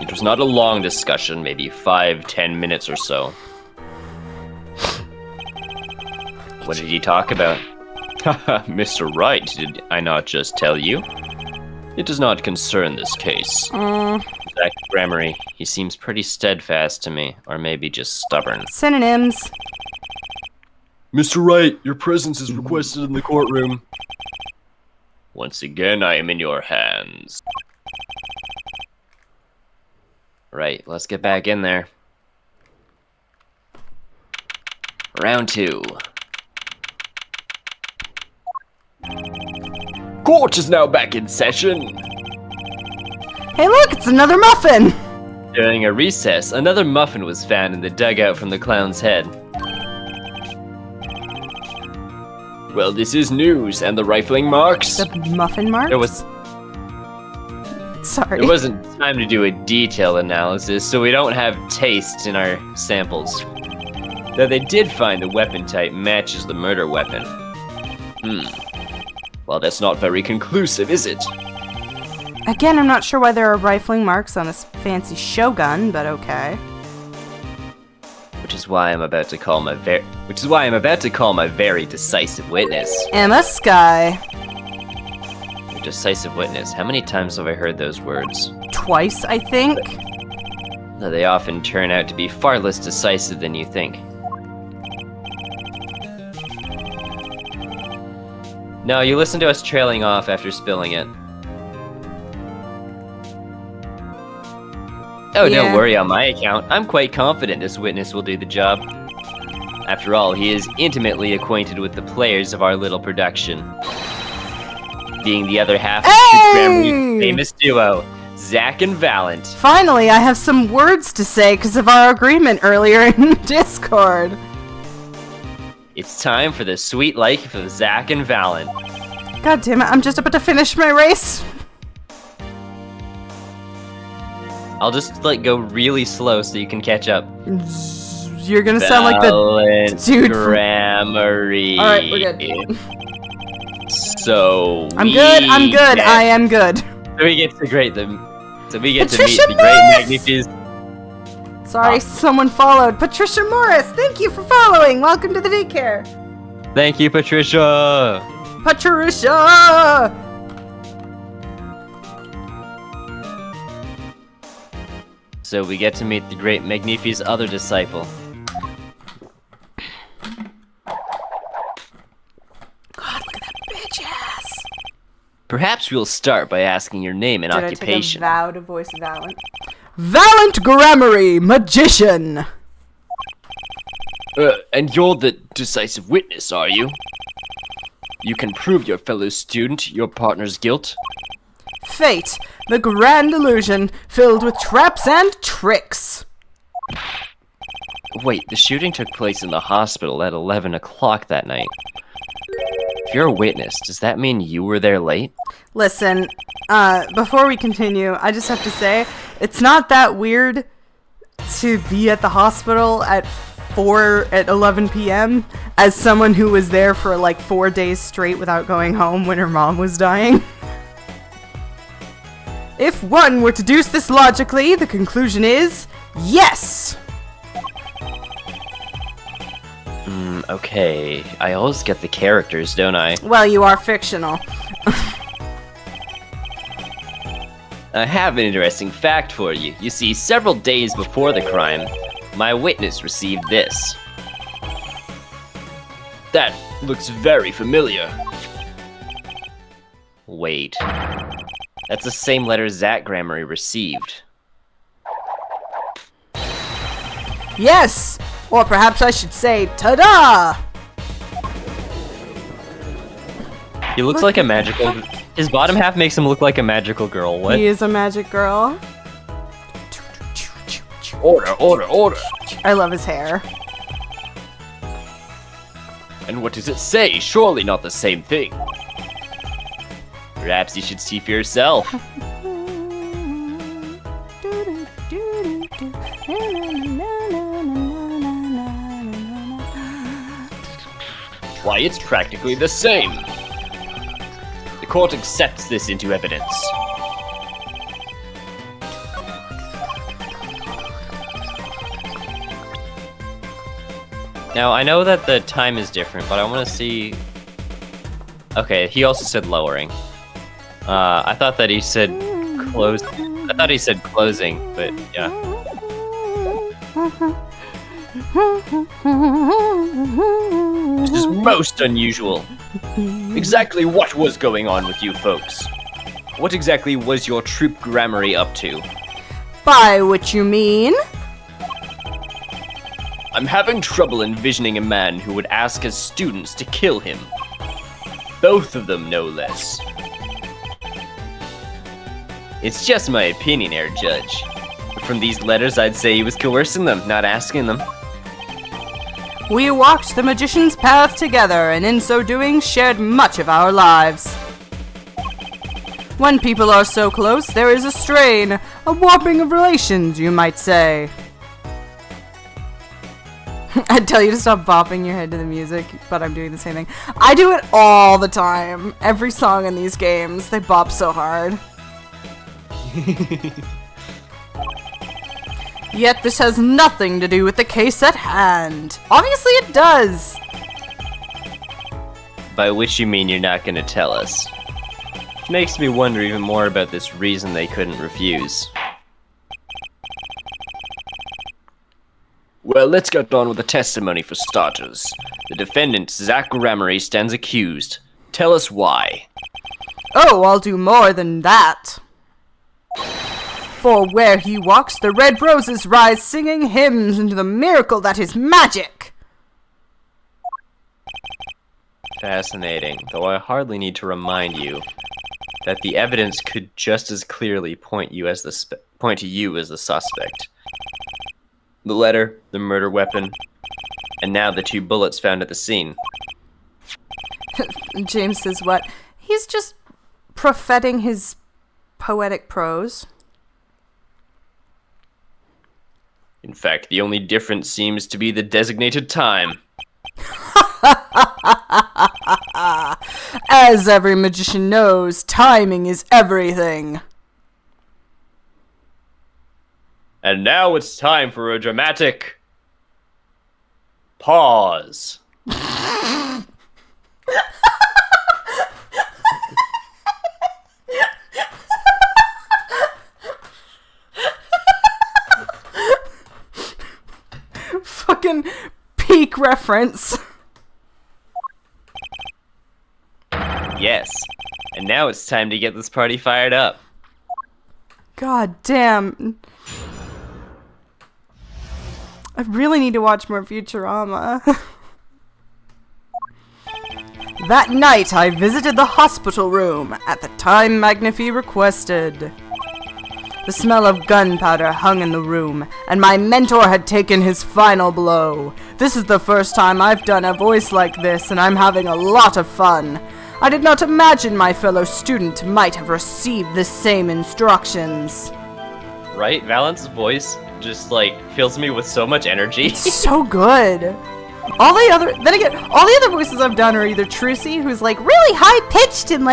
It was not a long discussion, maybe 5-10 minutes or so. What did he talk about? Haha, Mr. Wright, did I not just tell you? It does not concern this case. Zach Gramarye, he seems pretty steadfast to me, or maybe just stubborn. Synonyms. Mr. Wright, your presence is requested in the courtroom. Once again, I am in your hands. Right, let's get back in there. Round 2. Court is now back in session. Hey look, it's another muffin! During a recess, another muffin was found in the dugout from the clown's head. Well, this is news, and the rifling marks? The muffin marks? Sorry. There wasn't time to do a detailed analysis, so we don't have taste in our samples. Though they did find the weapon type matches the murder weapon. Well, that's not very conclusive, is it? Again, I'm not sure why there are rifling marks on a fancy Shogun, but okay. Which is why I'm about to call my very decisive witness. Emma Sky. A decisive witness. How many times have I heard those words? Twice, I think. Though they often turn out to be far less decisive than you think. No, you listen to us trailing off after spilling it. Oh, Yeah. don't worry on my account. I'm quite confident this witness will do the job. After all, he is intimately acquainted with the players of our little production. Being the other half of Truth Grammary's famous duo, Zach and Valent. Finally, I have some words to say because of our agreement earlier in Discord. It's time for the sweet life of Zach and Valent. God damn it, I'm just about to finish my race. I'll just go really slow so you can catch up. You're gonna sound like the Valent dude from- Gramarye. Alright, we're good. So I'm good, I am good. So we get to meet Patricia the great Morris! Magnificent. Sorry, someone followed. Patricia Morris, thank you for following. Welcome to the daycare. Thank you, Patricia. Patricia! So we get to meet the great Magnifi's other disciple. God, look at that bitch ass. Perhaps we'll start by asking your name and Did I occupation. take a vow to voice Valent? Valent Gramarye, magician. And you're the decisive witness, are you? You can prove your fellow student your partner's guilt. Fate, the grand illusion filled with traps and tricks. Wait, the shooting took place in the hospital at 11 o'clock that night. If you're a witness, does that mean you were there late? Listen, before we continue, I just have to say, it's not that weird to be at the hospital at 11 p.m. as someone who was there for like 4 days straight without going home when her mom was dying. If one were to deduce this logically, the conclusion is yes! Okay. I always get the characters, don't I? Well, you are fictional. I have an interesting fact for you. You see, several days before the crime, my witness received this. That looks very familiar. Wait. That's the same letter Zach Gramarye received. Yes! Or perhaps I should say, ta-da! He looks like a magical... His bottom half makes him look like a magical girl. What? He is a magic girl. Order, order, order! I love his hair. And what does it say? Surely not the same thing. Perhaps you should see for yourself. Why, it's practically the same. The court accepts this into evidence. Now, I know that the time is different, but I want to see... Okay, he also said lowering. I thought that he said close. I thought he said closing, but yeah. This is most unusual. Exactly what was going on with you folks? What exactly was your Troop Gramarye up to? By which you mean? I'm having trouble envisioning a man who would ask his students to kill him. Both of them, no less. It's just my opinion, Air Judge. But from these letters, I'd say he was coercing them, not asking them. We walked the magician's path together, and in so doing, shared much of our lives. When people are so close, there is a strain, a warping of relations, you might say. I'd tell you to stop bopping your head to the music, but I'm doing the same thing. I do it all the time. Every song in these games, they bop so hard. Yet this has nothing to do with the case at hand. Obviously it does. By which you mean you're not gonna tell us. Which makes me wonder even more about this reason they couldn't refuse. Well, let's get on with the testimony for starters. The defendant, Zach Gramarye, stands accused. Tell us why. Oh, I'll do more than that. For where he walks, the red roses rise, singing hymns into the miracle that is magic. Fascinating, though I hardly need to remind you that the evidence could just as clearly point to you as the suspect. The letter, the murder weapon, and now the 2 bullets found at the scene. James says what? He's just propheting his poetic prose. In fact, the only difference seems to be the designated time. As every magician knows, timing is everything. And now it's time for a dramatic pause. Fucking peak reference. Yes, and now it's time to get this party fired up. God damn. I really need to watch more Futurama. That night, I visited the hospital room at the time Magnifi requested. The smell of gunpowder hung in the room, and my mentor had taken his final blow. This is the first time I've done a voice like this, and I'm having a lot of fun. I did not imagine my fellow student might have received the same instructions. Right? Valent's voice just, fills me with so much energy. So good. All the other voices I've done are either Trucy, who's, really high-pitched and,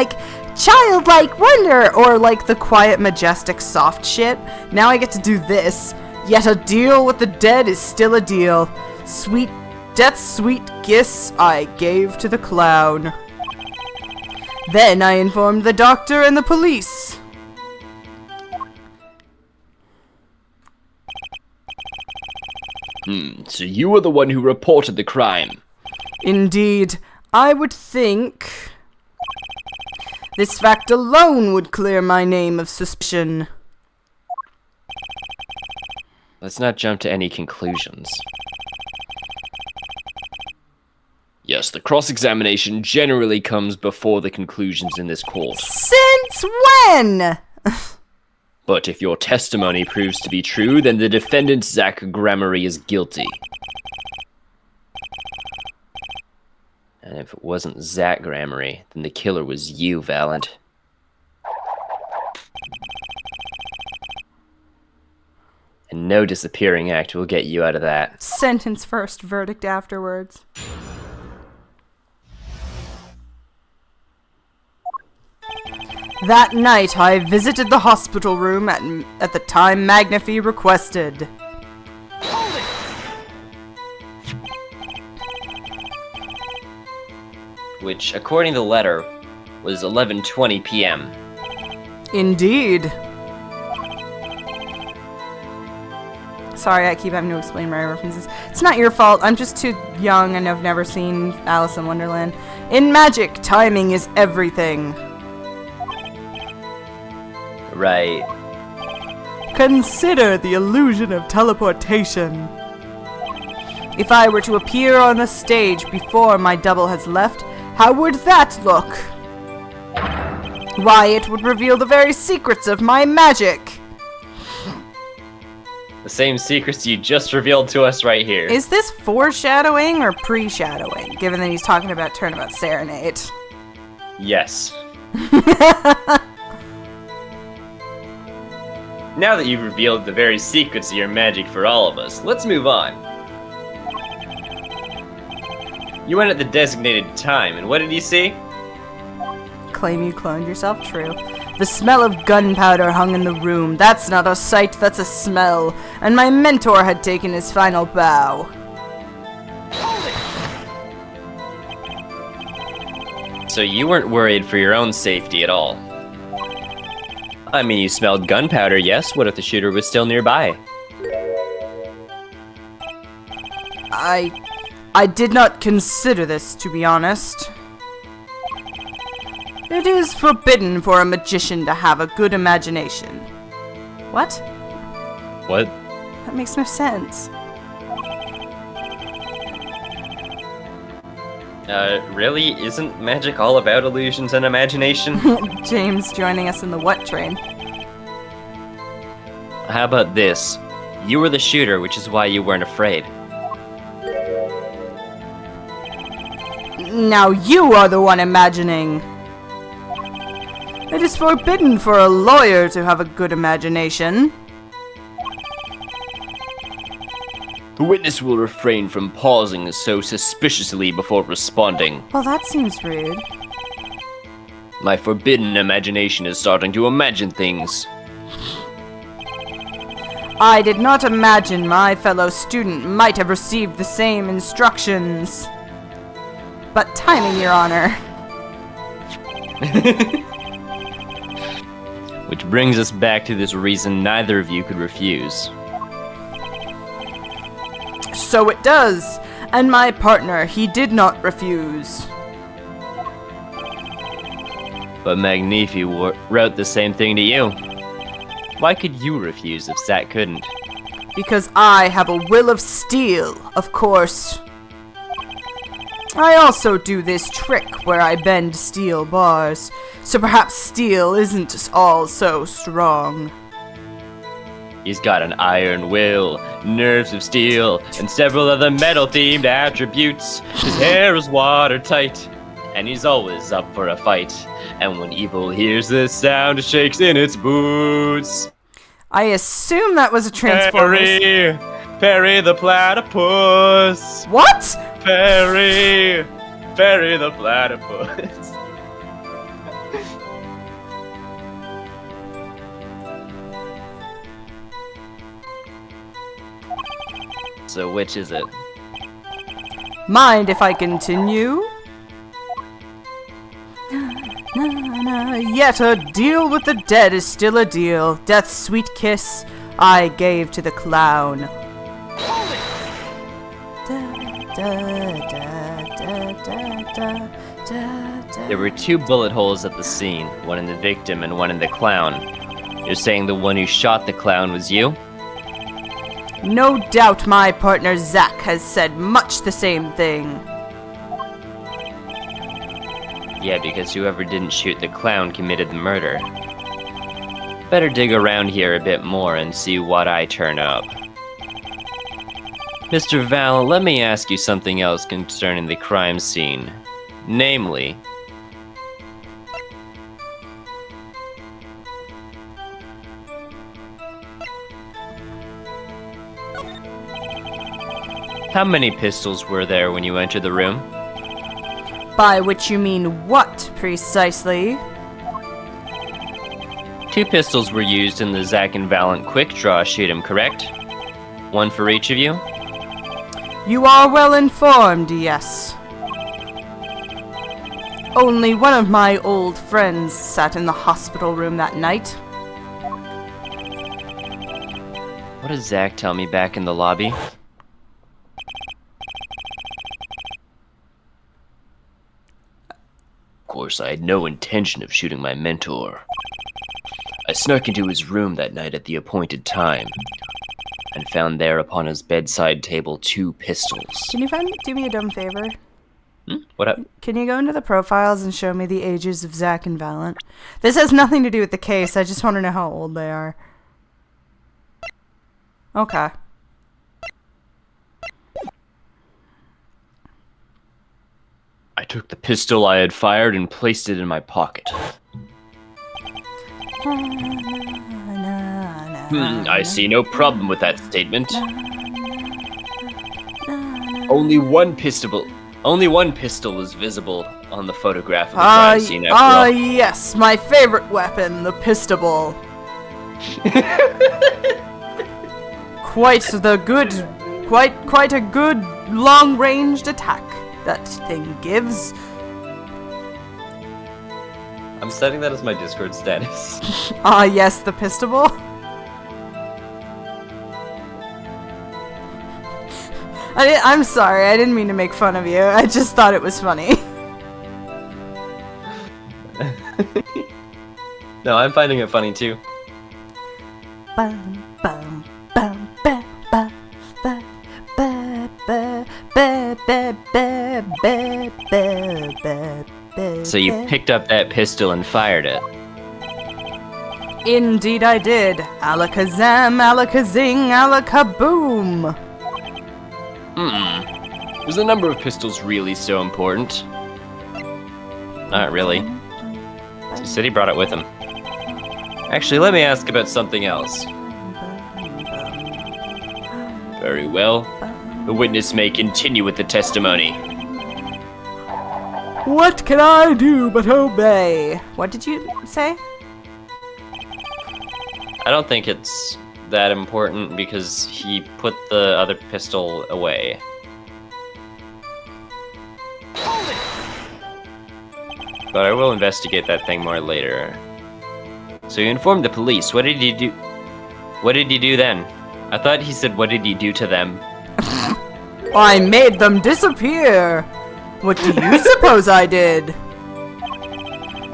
childlike wonder, or, the quiet, majestic, soft shit. Now I get to do this. Yet a deal with the dead is still a deal. Sweet death's sweet kiss I gave to the clown. Then I informed the doctor and the police. So you were the one who reported the crime. Indeed, I would think this fact alone would clear my name of suspicion. Let's not jump to any conclusions. Yes, the cross-examination generally comes before the conclusions in this court. Since when? But if your testimony proves to be true, then the defendant, Zach Gramarye, is guilty. And if it wasn't Zach Gramarye, then the killer was you, Valent. And no disappearing act will get you out of that. Sentence first, verdict afterwards. That night, I visited the hospital room at the time Magnify requested. Which, according to the letter, was 11:20 p.m. Indeed. Sorry, I keep having to explain my references. It's not your fault. I'm just too young and I've never seen Alice in Wonderland. In magic, timing is everything. Right. Consider the illusion of teleportation. If I were to appear on the stage before my double has left, how would that look? Why, it would reveal the very secrets of my magic. The same secrets you just revealed to us right here. Is this foreshadowing or pre-shadowing, given that he's talking about Turnabout Serenade? Yes. Now that you've revealed the very secrets of your magic for all of us, let's move on. You went at the designated time, and what did you see? Claim you cloned yourself? True. The smell of gunpowder hung in the room. That's not a sight, that's a smell. And my mentor had taken his final bow. So you weren't worried for your own safety at all? I mean, you smelled gunpowder, yes? What if the shooter was still nearby? I did not consider this, to be honest. It is forbidden for a magician to have a good imagination. What? What? That makes no sense. Really? Isn't magic all about illusions and imagination? James joining us in the what train? How about this? You were the shooter, which is why you weren't afraid. Now you are the one imagining. It is forbidden for a lawyer to have a good imagination. The witness will refrain from pausing so suspiciously before responding. Well, that seems rude. My forbidden imagination is starting to imagine things. I did not imagine my fellow student might have received the same instructions. But timing, Your Honor. Which brings us back to this reason neither of you could refuse. So it does. And my partner, he did not refuse. But Magnify wrote the same thing to you. Why could you refuse if Zach couldn't? Because I have a will of steel, of course. I also do this trick where I bend steel bars, so perhaps steel isn't all so strong. He's got an iron will, nerves of steel, and several other metal-themed attributes. His hair is watertight, and he's always up for a fight. And when evil hears this sound, it shakes in its boots. I assume that was a Transformers. Perry the platypus. What? Perry the platypus. So which is it? Mind if I continue? Yet a deal with the dead is still a deal. Death's sweet kiss I gave to the clown. There were 2 bullet holes at the scene, one in the victim and one in the clown. You're saying the one who shot the clown was you? No doubt my partner Zack has said much the same thing. Yeah, because whoever didn't shoot the clown committed the murder. Better dig around here a bit more and see what I turn up. Mr. Val, let me ask you something else concerning the crime scene. Namely, how many pistols were there when you entered the room? By which you mean what, precisely? 2 pistols were used in the Zack and Valent quick draw shoot 'em, correct? One for each of you? You are well informed, yes. Only one of my old friends sat in the hospital room that night. What did Zack tell me back in the lobby? Of course, I had no intention of shooting my mentor. I snuck into his room that night at the appointed time, and found there upon his bedside table 2 pistols. Can you do me a dumb favor? What up? Can you go into the profiles and show me the ages of Zack and Valent? This has nothing to do with the case, I just want to know how old they are. Okay. I took the pistol I had fired and placed it in my pocket. I see no problem with that statement. Only one pistol is visible on the photograph of the crime scene after all. Yes, my favorite weapon, the pistol. Quite a good long-ranged attack that thing gives. I'm setting that as my Discord status. Yes, the pistol. I'm sorry, I didn't mean to make fun of you. I just thought it was funny. No, I'm finding it funny too. Bum, bum, bum, ba, ba, ba, ba, ba, ba, ba, ba, ba, ba, ba, ba, So you picked up that pistol and fired it. Indeed I did. Alakazam, alakazing, alakaboom. Was the number of pistols really so important? Not really. He said he brought it with him. Actually, let me ask about something else. Very well. The witness may continue with the testimony. What can I do but obey? What did you say? I don't think it's that important because he put the other pistol away. But I will investigate that thing more later. So you informed the police. What did he do? What did he do then? I thought he said, what did he do to them? I made them disappear. What do you suppose I did?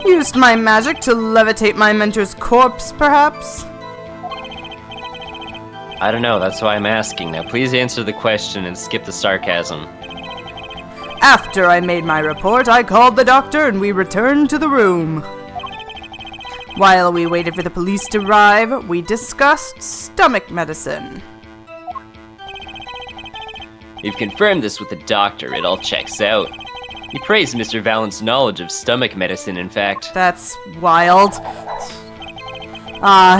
Used my magic to levitate my mentor's corpse, perhaps? I don't know, that's why I'm asking. Now please answer the question and skip the sarcasm. After I made my report, I called the doctor and we returned to the room. While we waited for the police to arrive, we discussed stomach medicine. You've confirmed this with the doctor, it all checks out. He praised Mr. Valent's knowledge of stomach medicine, in fact. That's wild.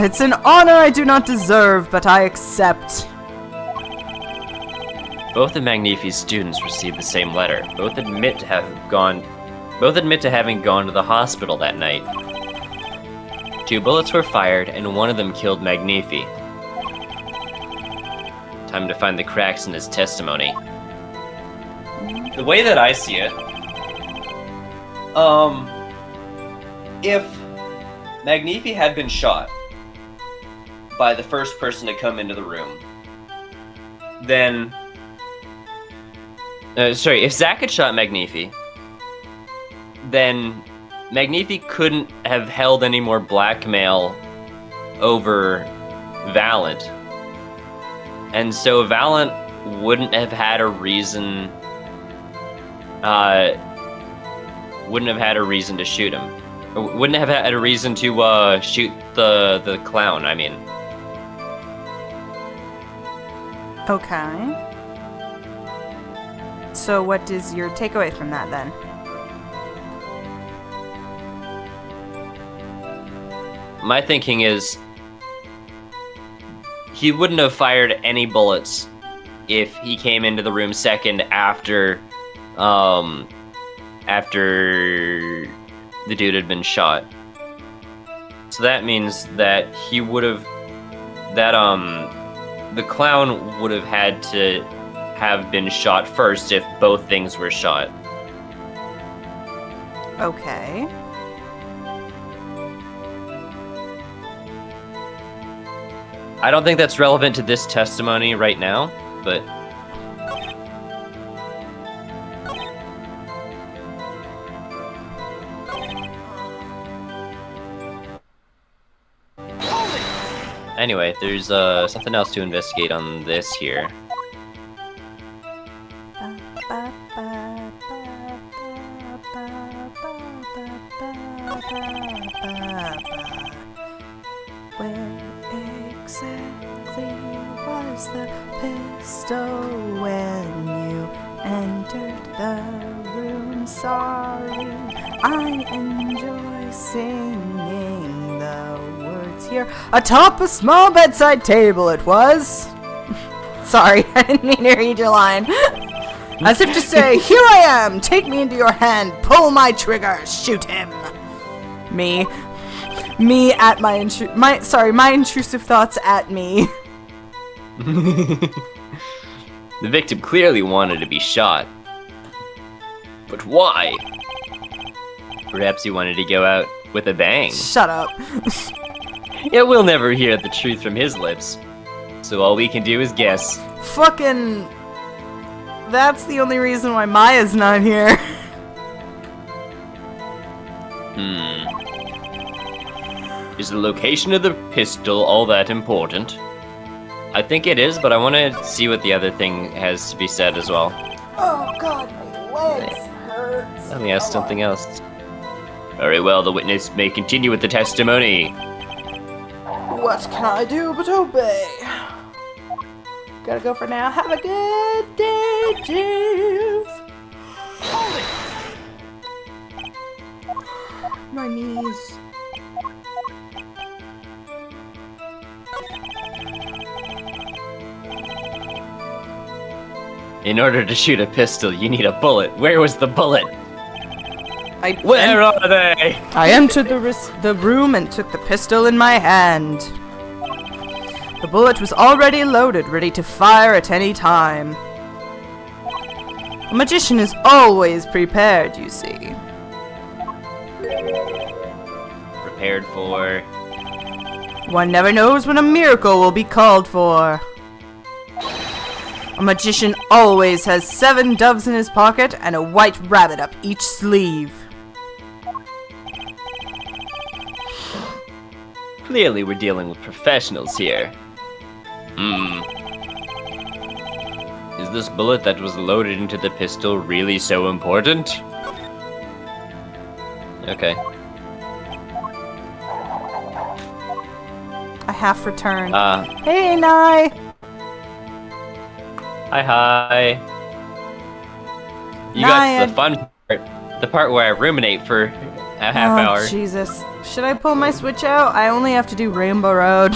It's an honor I do not deserve, but I accept. Both of Magnifi's students received the same letter. Both admit to having gone to the hospital that night. 2 bullets were fired, and one of them killed Magnifi. Time to find the cracks in his testimony. The way that I see it, if Magnifi had been shot by the first person to come into the room, then... sorry, if Zack had shot Magnifi, then Magnifi couldn't have held any more blackmail over Valent. And so Valent wouldn't have had a reason... wouldn't have had a reason to shoot him. Or wouldn't have had a reason to shoot the clown, I mean. Okay. So what is your takeaway from that then? My thinking is he wouldn't have fired any bullets if he came into the room second after the dude had been shot. So that means that he would have the clown would have had to have been shot first if both things were shot. Okay. I don't think that's relevant to this testimony right now, but anyway, there's something else to investigate on this here. Where exactly was the pistol when you entered the room? Sorry, I enjoy singing the words here. Atop a small bedside table it was. Sorry, I didn't mean to read your line. As if to say, here I am, take me into your hand, pull my trigger, shoot him. Me at my intrusive thoughts at me. The victim clearly wanted to be shot. But why? Perhaps he wanted to go out with a bang. Shut up. Yeah, we'll never hear the truth from his lips. So all we can do is guess. Fucking... That's the only reason why Maya's not here. Is the location of the pistol all that important? I think it is, but I want to see what the other thing has to be said as well. Oh god, my legs hurt. Let me ask something else. Very well, the witness may continue with the testimony. What can I do but obey? Gotta go for now. Have a good day, Jeeves. My knees. In order to shoot a pistol, you need a bullet. Where was the bullet? Where are they? I entered the room and took the pistol in my hand. The bullet was already loaded, ready to fire at any time. A magician is always prepared, you see. Prepared for... One never knows when a miracle will be called for. A magician always has 7 doves in his pocket and a white rabbit up each sleeve. Clearly we're dealing with professionals here. Is this bullet that was loaded into the pistol really so important? Okay. A half return. Hey, Nye! Hi. You got the fun part. The part where I ruminate for a half hour. Jesus. Should I pull my Switch out? I only have to do Rainbow Road.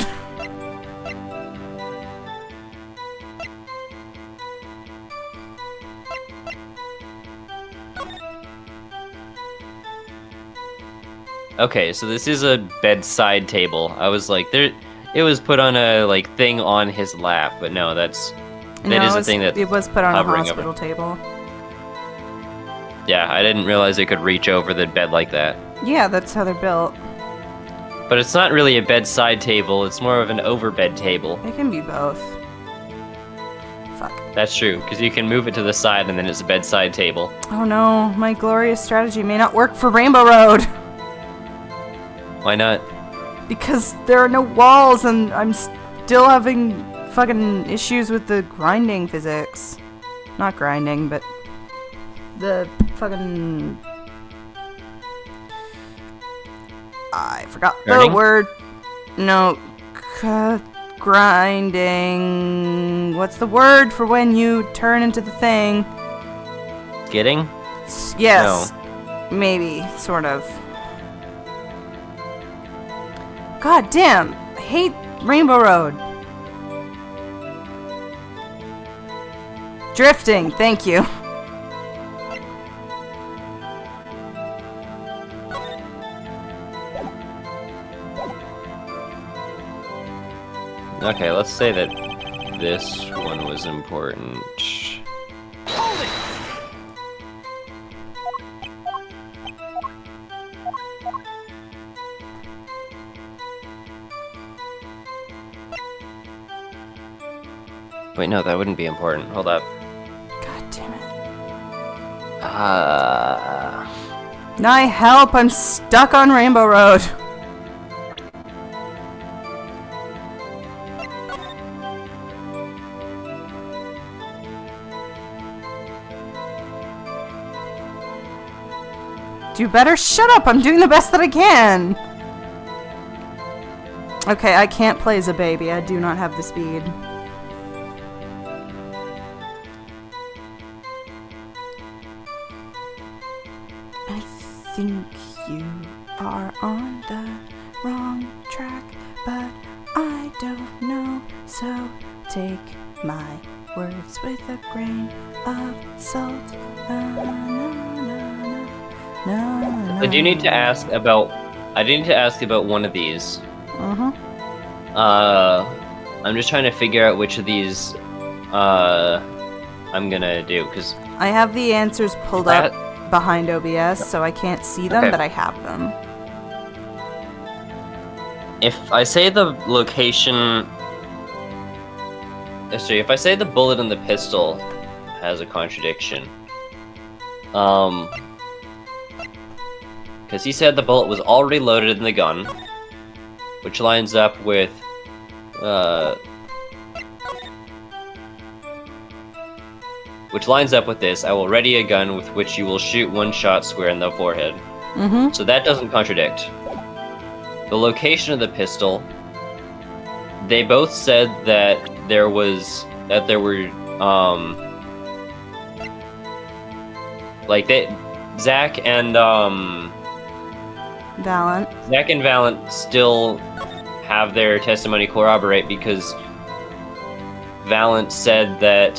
Okay, so this is a bedside table. I was like, it was put on a thing on his lap, but no, that is a thing that it was put on a hovering hospital over. table. Yeah, I didn't realize it could reach over the bed like that. Yeah, that's how they're built. But it's not really a bedside table, it's more of an overbed table. It can be both. Fuck. That's true, because you can move it to the side and then it's a bedside table. Oh no, my glorious strategy may not work for Rainbow Road. Why not? Because there are no walls and I'm still having fucking issues with the grinding physics. Not grinding, but the fucking... I forgot Turning? the word. No, grinding. What's the word for when you turn into the thing? Getting? Yes. Maybe, sort of. God damn, I hate Rainbow Road. Drifting, thank you. Okay, let's say that this one was important. Wait, no, that wouldn't be important. Hold up. God damn it. Uh, Help, I'm stuck on Rainbow Road. Do better shut up, I'm doing the best that I can. Okay, I can't play as a baby, I do not have the speed. I think you are on the wrong track, but I don't know, so take my words with a grain of salt. No. I do need to ask about. I do need to ask about one of these. I'm just trying to figure out which of these I'm gonna do, because I have the answers pulled up behind OBS, so I can't see them, Okay. but I have them. if I say the location, sorry, if I say the bullet in the pistol has a contradiction, because he said the bullet was already loaded in the gun, which lines up with, this. I will ready a gun with which you will shoot one shot square in the forehead. So that doesn't contradict. The location of the pistol, they both said that there were, Zach and Valent still have their testimony corroborate, because Zach said that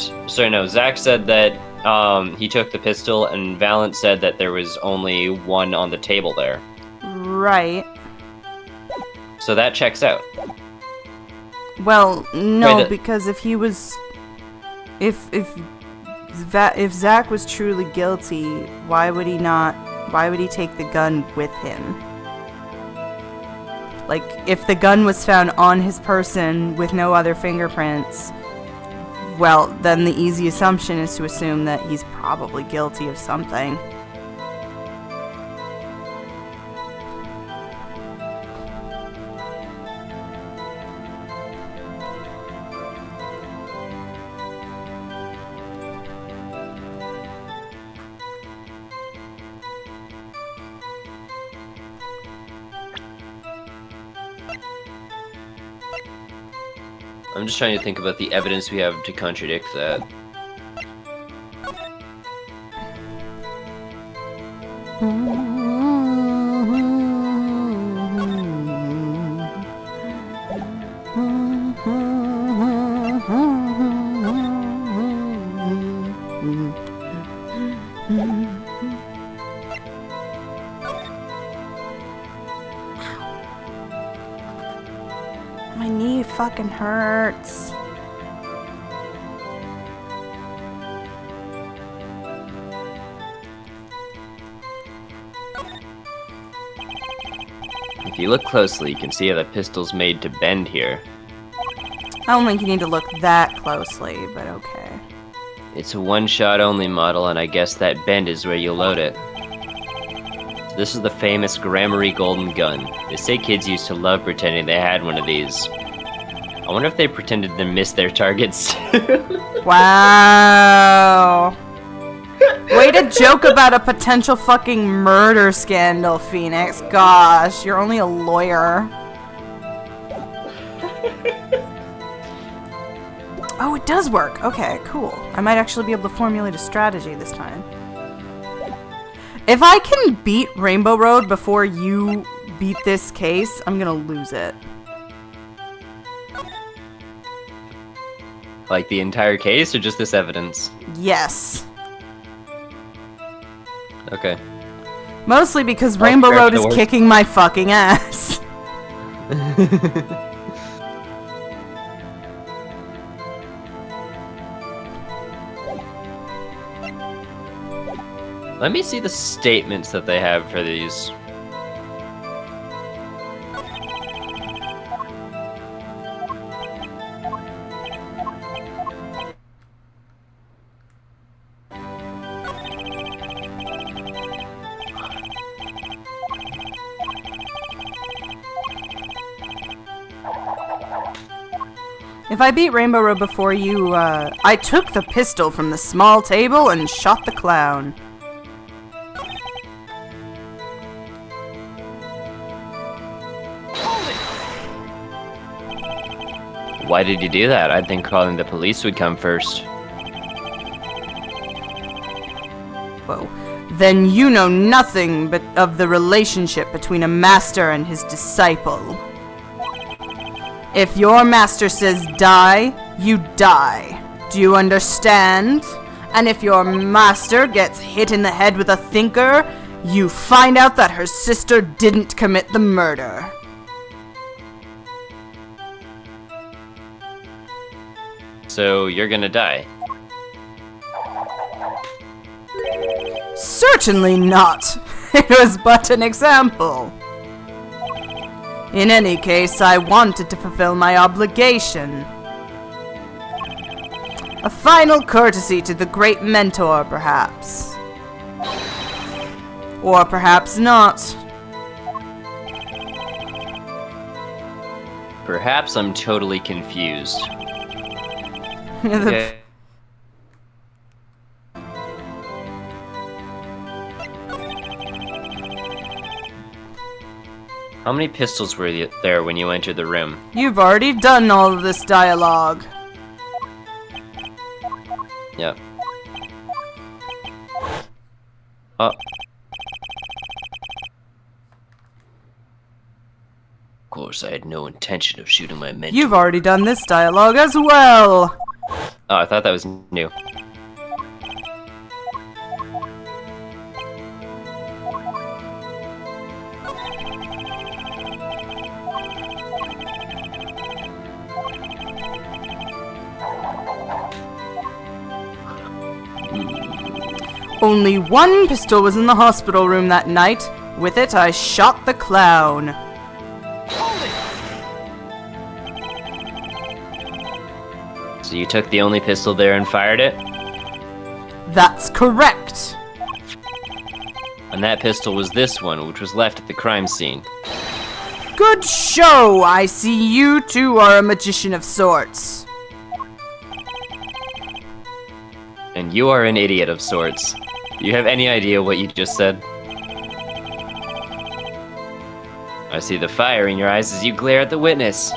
he took the pistol, and Valent said that there was only one on the table there. Right. So that checks out. Well, no, Wait, because if he was... If Zach was truly guilty, why would he take the gun with him? Like, if the gun was found on his person with no other fingerprints, well, then the easy assumption is to assume that he's probably guilty of something. I'm just trying to think about the evidence we have to contradict that. My knee fucking hurts. If you look closely, you can see how the pistol's made to bend here. I don't think you need to look that closely, but okay. It's a one-shot only model, and I guess that bend is where you load it. This is the famous Gramarye Golden Gun. They say kids used to love pretending they had one of these. I wonder if they pretended to miss their targets. Wow. Way to joke about a potential fucking murder scandal, Phoenix. Gosh, you're only a lawyer. Oh, it does work. Okay, cool. I might actually be able to formulate a strategy this time. If I can beat Rainbow Road before you beat this case, I'm gonna lose it. Like the entire case, or just this evidence? Yes. Okay. Mostly because Rainbow fair, Road is that works. kicking my fucking ass. Let me see the statements that they have for these. If I beat Rainbow Road before you, I took the pistol from the small table and shot the clown. Why did you do that? I think calling the police would come first. Whoa. Then you know nothing but of the relationship between a master and his disciple. If your master says die, you die. Do you understand? And if your master gets hit in the head with a thinker, you find out that her sister didn't commit the murder. So you're gonna die. Certainly not. It was but an example. In any case, I wanted to fulfill my obligation. A final courtesy to the great mentor, perhaps. Or perhaps not. Perhaps I'm totally confused. The- Okay. How many pistols were there when you entered the room? You've already done all of this dialogue. Yep. Oh. Of course, I had no intention of shooting my mentor. You've already done this dialogue as well. Oh, I thought that was new. Only one pistol was in the hospital room that night. With it, I shot the clown. So you took the only pistol there and fired it? That's correct. And that pistol was this one, which was left at the crime scene. Good show! I see you two are a magician of sorts. And you are an idiot of sorts. Do you have any idea what you just said? I see the fire in your eyes as you glare at the witness.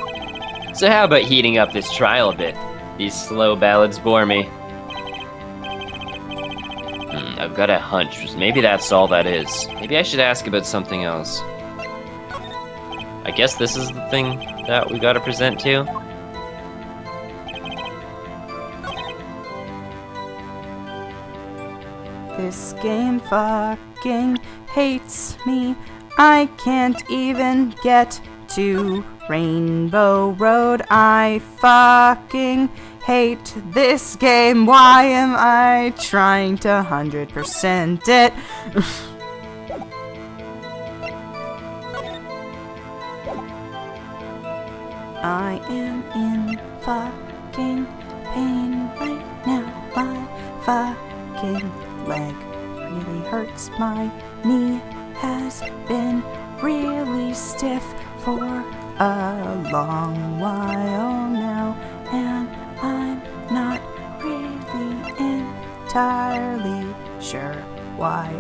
So how about heating up this trial a bit? These slow ballads bore me. I've got a hunch. Maybe that's all that is. Maybe I should ask about something else. I guess this is the thing that we gotta present to. This game fucking hates me. I can't even get to Rainbow Road. I fucking hate this game. Why am I trying to 100% it? I am in fucking pain right now. My fucking leg really hurts. My knee has been really stiff for a long while now, and I'm not really entirely sure why.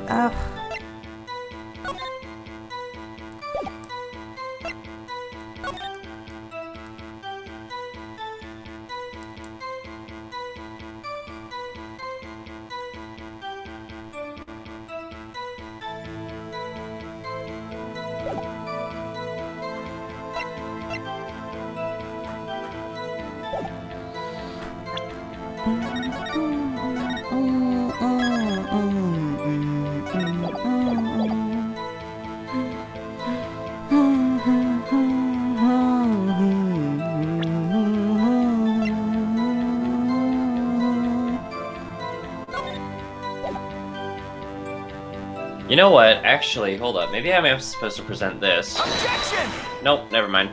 You know what? Actually, hold up. Maybe I'm supposed to present this. Objection! Nope, never mind.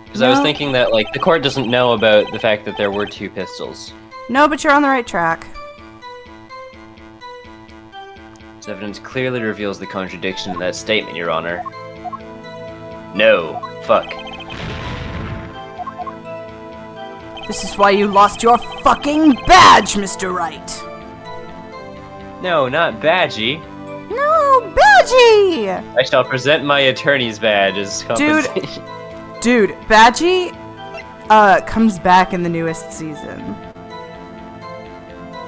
Because I was No. thinking that, like, the court doesn't know about the fact that there were 2 pistols. No, but you're on the right track. This evidence clearly reveals the contradiction in that statement, Your Honor. No. Fuck. This is why you lost your fucking badge, Mr. Wright. No, not Badgie. No, Badgie! I shall present my attorney's badge as Dude. compensation. Dude, Badgie, comes back in the newest season.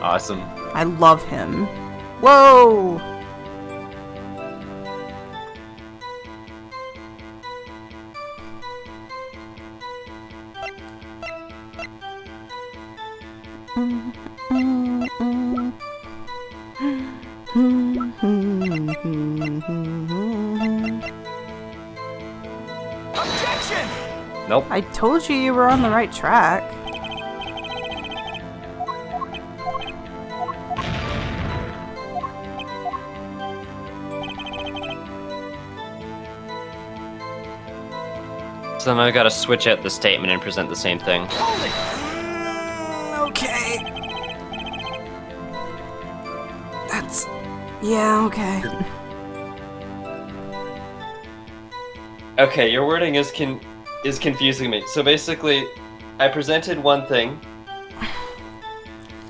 Awesome. I love him. Whoa! Objection! Nope. I told you were on the right track. So then I've got to switch out the statement and present the same thing. Okay. That's... yeah, okay. Okay, your wording is confusing me. So basically, I presented one thing,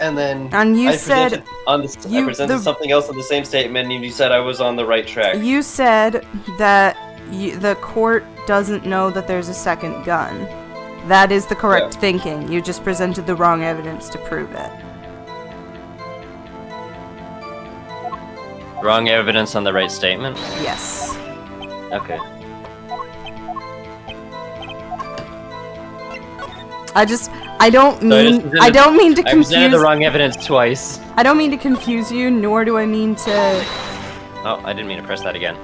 and then And you I said... I presented something else on the same statement, and you said I was on the right track. You said that the court doesn't know that there's a second gun. That is the correct thinking. You just presented the wrong evidence to prove it. Wrong evidence on the right statement? Yes. Okay. I don't mean to I presented confuse the wrong evidence twice. I don't mean to confuse you, nor do I mean to... Oh, I didn't mean to press that again.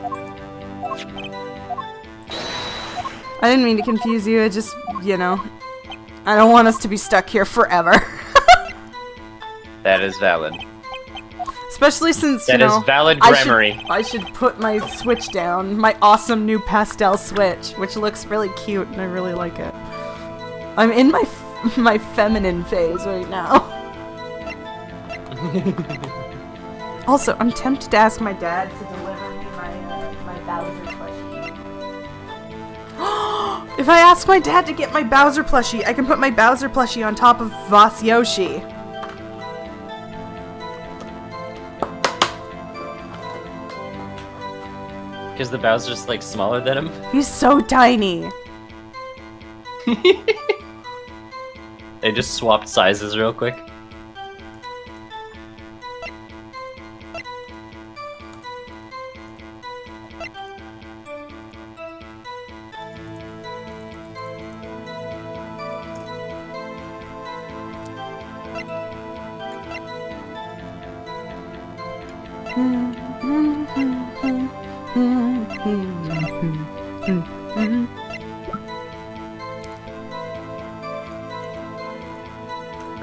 I didn't mean to confuse you, I just, you know... I don't want us to be stuck here forever. That is valid. Especially since, That you is know... valid grammary. I should put my Switch down, my awesome new pastel Switch, which looks really cute, and I really like it. I'm in my feminine phase right now. Also, I'm tempted to ask my dad to deliver me my Bowser plushie. If I ask my dad to get my Bowser plushie, I can put my Bowser plushie on top of Voss Yoshi. Because the Bowser's like smaller than him. He's so tiny. They just swapped sizes real quick.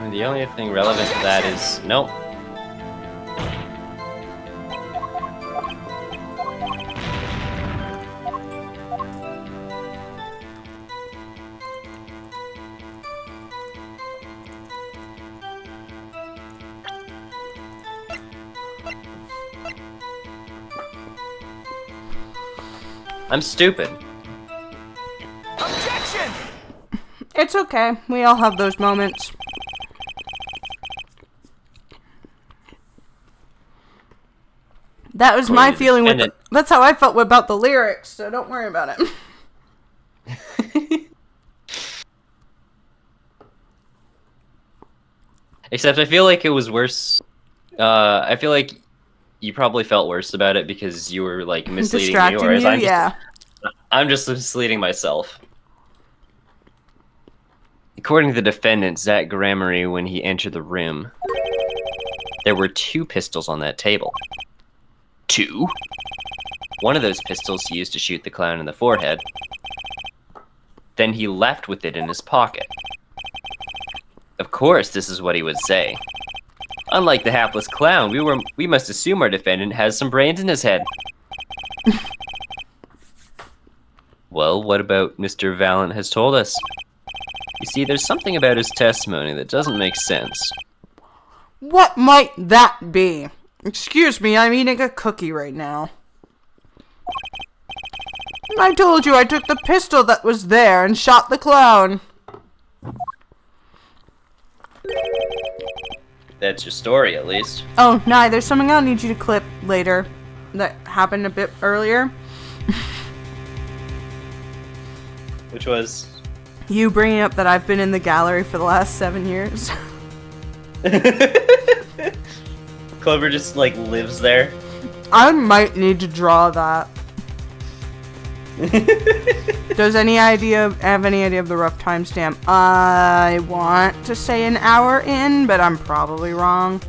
And the only thing relevant to that is nope. I'm stupid. It's okay. We all have those moments. That was my feeling with the, that's how I felt about the lyrics, so don't worry about it. Except I feel like it was worse. I feel like you probably felt worse about it because you were like misleading me, Distracting whereas you, yeah. I'm just misleading myself. According to the defendant, Zach Gramery, when he entered the room, there were 2 pistols on that table. 2? One of those pistols he used to shoot the clown in the forehead. Then he left with it in his pocket. Of course, this is what he would say. Unlike the hapless clown, we must assume our defendant has some brains in his head. Well, what about Mr. Valent has told us? You see, there's something about his testimony that doesn't make sense. What might that be? Excuse me, I'm eating a cookie right now. I told you I took the pistol that was there and shot the clown. That's your story, at least. Oh, Nye, there's something I'll need you to clip later that happened a bit earlier. Which was? You bringing up that I've been in the gallery for the last 7 years. Clover just, like, lives there. I might need to draw that. Does have any idea of the rough timestamp? I want to say an hour in, but I'm probably wrong.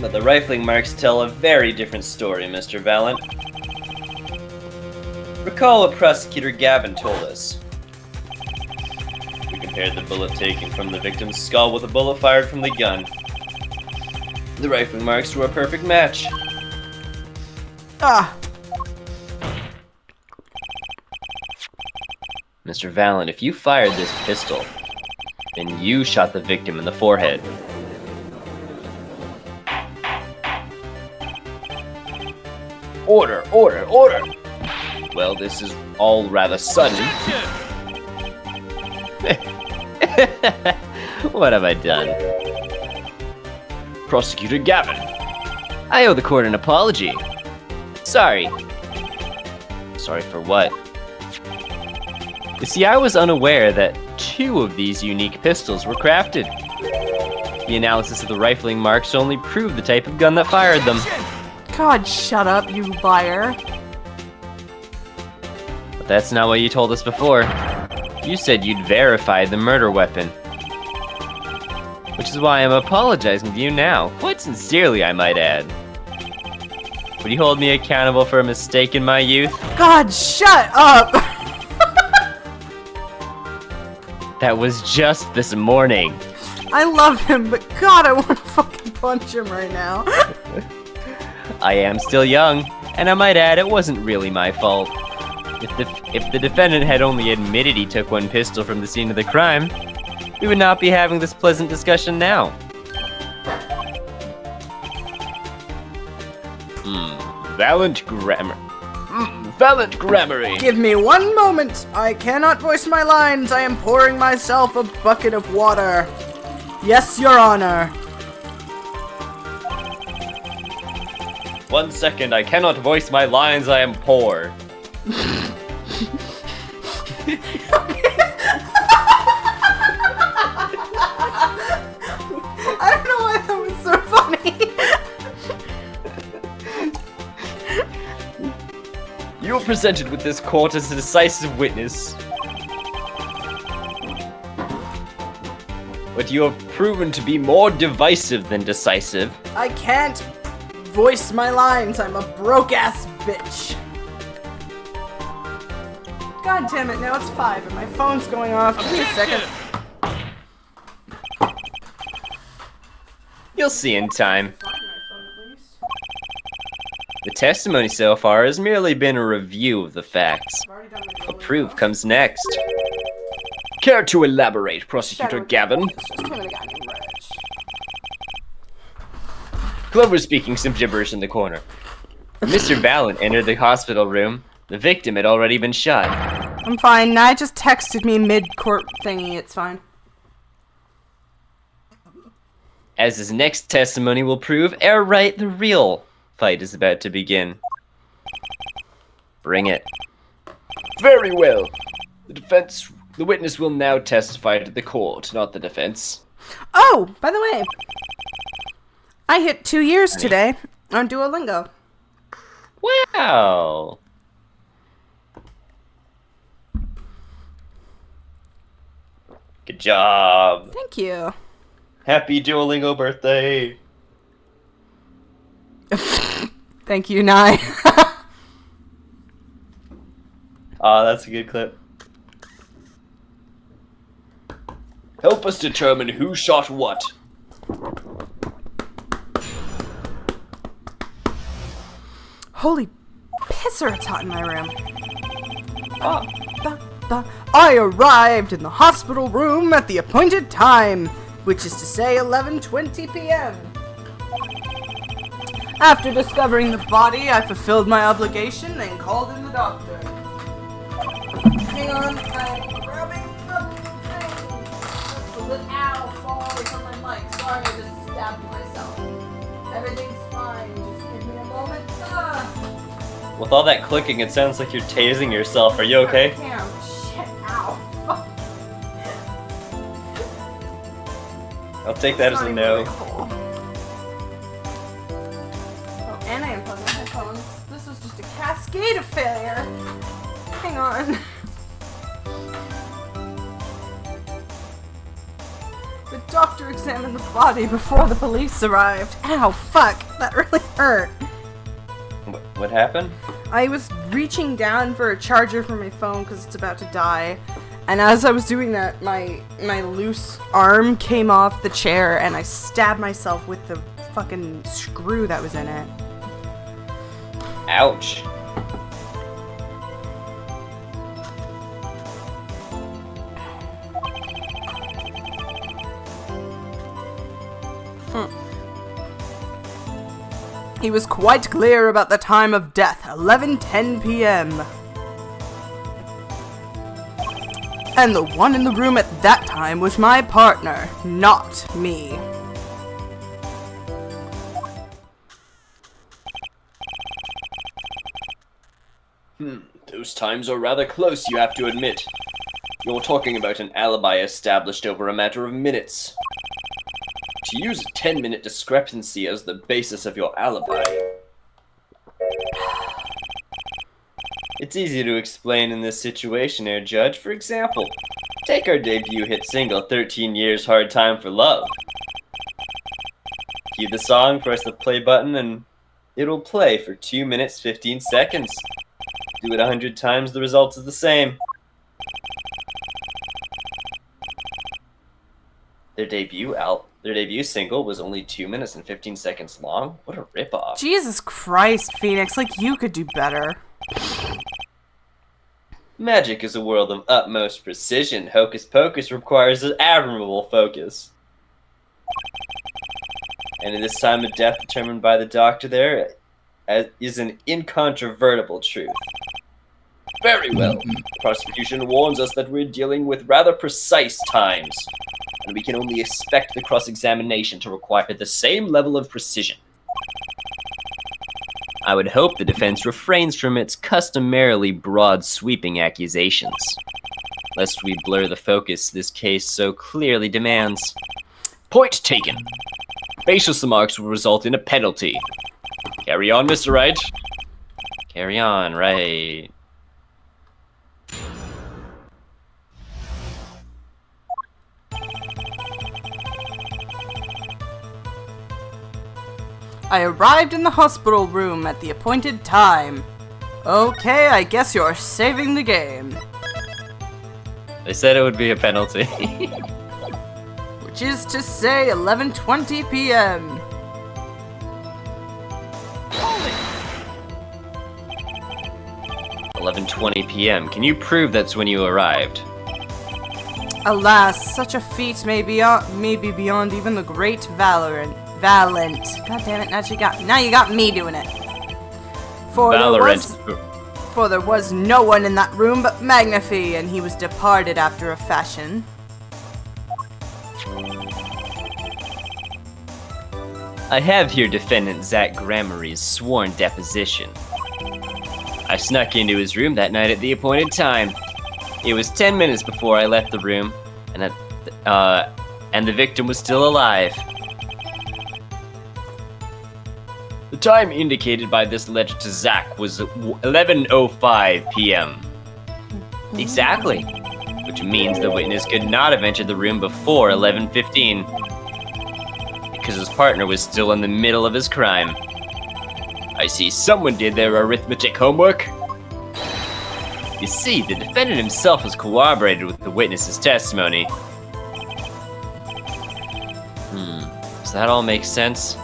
But the rifling marks tell a very different story, Mr. Valent. Recall what Prosecutor Gavin told us. We compared the bullet taken from the victim's skull with a bullet fired from the gun. The rifling marks were a perfect match. Ah. Mr. Valent, if you fired this pistol, then you shot the victim in the forehead. Order, order, order! Well, this is all rather sudden. What have I done? Prosecutor Gavin, I owe the court an apology. Sorry. Sorry for what? You see, I was unaware that 2 of these unique pistols were crafted. The analysis of the rifling marks only proved the type of gun that fired them. God, shut up, you liar. But that's not what you told us before. You said you'd verified the murder weapon. Which is why I'm apologizing to you now. Quite sincerely, I might add. Would you hold me accountable for a mistake in my youth? God, shut up! That was just this morning. I love him, but God, I want to fucking punch him right now. I am still young, and I might add it wasn't really my fault. If the defendant had only admitted he took 1 pistol from the scene of the crime, we would not be having this pleasant discussion now. Valent Gramery. Give me 1 moment. I cannot voice my lines. I am pouring myself a bucket of water. Yes, Your Honor. 1 second, I cannot voice my lines, I am poor. I don't know why that was so funny. You are presented with this court as a decisive witness. But you have proven to be more divisive than decisive. I can't voice my lines. I'm a broke-ass bitch. God damn it, now it's 5 and my phone's going off. Give me a second. You'll see in time. The testimony so far has merely been a review of the facts. The proof comes next. Care to elaborate, Prosecutor Gavin? Just give it a goddamn break. Clover speaking some gibberish in the corner. When Mr. Valen entered the hospital room, the victim had already been shot. I'm fine. Nye just texted me mid-court thingy. It's fine. As his next testimony will prove, right, the real fight is about to begin. Bring it. Very well. The witness will now testify to the court, not the defense. Oh, by the way, I hit 2 years today on Duolingo. Wow. Good job. Thank you. Happy Duolingo birthday. Thank you, Nye. Ah, that's a good clip. Help us determine who shot what. Holy pisser, it's hot in my room. Ah, I arrived in the hospital room at the appointed time, which is to say 11:20 p.m. After discovering the body, I fulfilled my obligation and called in the doctor. Hang on, I'm grabbing the thing. Ow, fall away from my mic. Sorry, I just stabbed myself. Everything's fine. Just give me a moment. with all that clicking, it sounds like you're tasing yourself. Are you okay? Damn, shit, ow. I'll take that as a no. Oh, and I unplugged my headphones. This was just a cascade of failure. Hang on. The doctor examined the body before the police arrived. Ow, fuck. That really hurt. What happened? I was reaching down for a charger for my phone because it's about to die. And as I was doing that, my loose arm came off the chair and I stabbed myself with the fucking screw that was in it. Ouch. He was quite clear about the time of death, 11:10 p.m. And the one in the room at that time was my partner, not me. Those times are rather close, you have to admit. You're talking about an alibi established over a matter of minutes. To use a 10-minute discrepancy as the basis of your alibi. It's easy to explain in this situation, Air Judge. For example, take our debut hit single, 13 Years Hard Time for Love. Cue the song, press the play button, and it'll play for 2 minutes 15 seconds. Do it 100 times, the result is the same. Their debut single was only 2 minutes and 15 seconds long. What a ripoff. Jesus Christ, Phoenix, like you could do better. Magic is a world of utmost precision. Hocus Pocus requires an admirable focus. And in this time of death determined by the doctor there is an incontrovertible truth. Very well. The prosecution warns us that we're dealing with rather precise times, and we can only expect the cross-examination to require the same level of precision. I would hope the defense refrains from its customarily broad sweeping accusations, lest we blur the focus this case so clearly demands. Point taken. Facial remarks will result in a penalty. Carry on, Mr. Wright. Carry on, right. I arrived in the hospital room at the appointed time. Okay, I guess you're saving the game. They said it would be a penalty. Which is to say 11:20 p.m. 11:20 p.m. Can you prove that's when you arrived? Alas, such a feat may be beyond even the great Valent. God damn it, now you got me doing it. Valorant. For there was no one in that room but Magnify, and he was departed after a fashion. I have here defendant Zach Gramarye's sworn deposition. I snuck into his room that night at the appointed time. It was 10 minutes before I left the room, and the victim was still alive. The time indicated by this letter to Zach was 11:05 p.m. Exactly, which means the witness could not have entered the room before 11:15, because his partner was still in the middle of his crime. I see someone did their arithmetic homework. You see, the defendant himself has corroborated with the witness's testimony. Does that all make sense?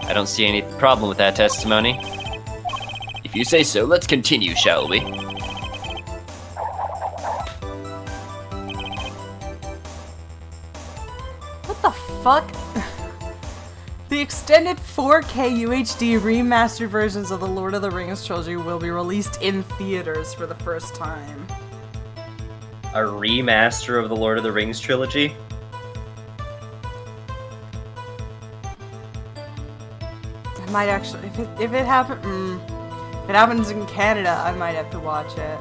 I don't see any problem with that testimony. If you say so, let's continue, shall we? What the fuck? The extended 4K UHD remastered versions of the Lord of the Rings trilogy will be released in theaters for the first time. A remaster of the Lord of the Rings trilogy? I might actually, if it happens in Canada, I might have to watch it.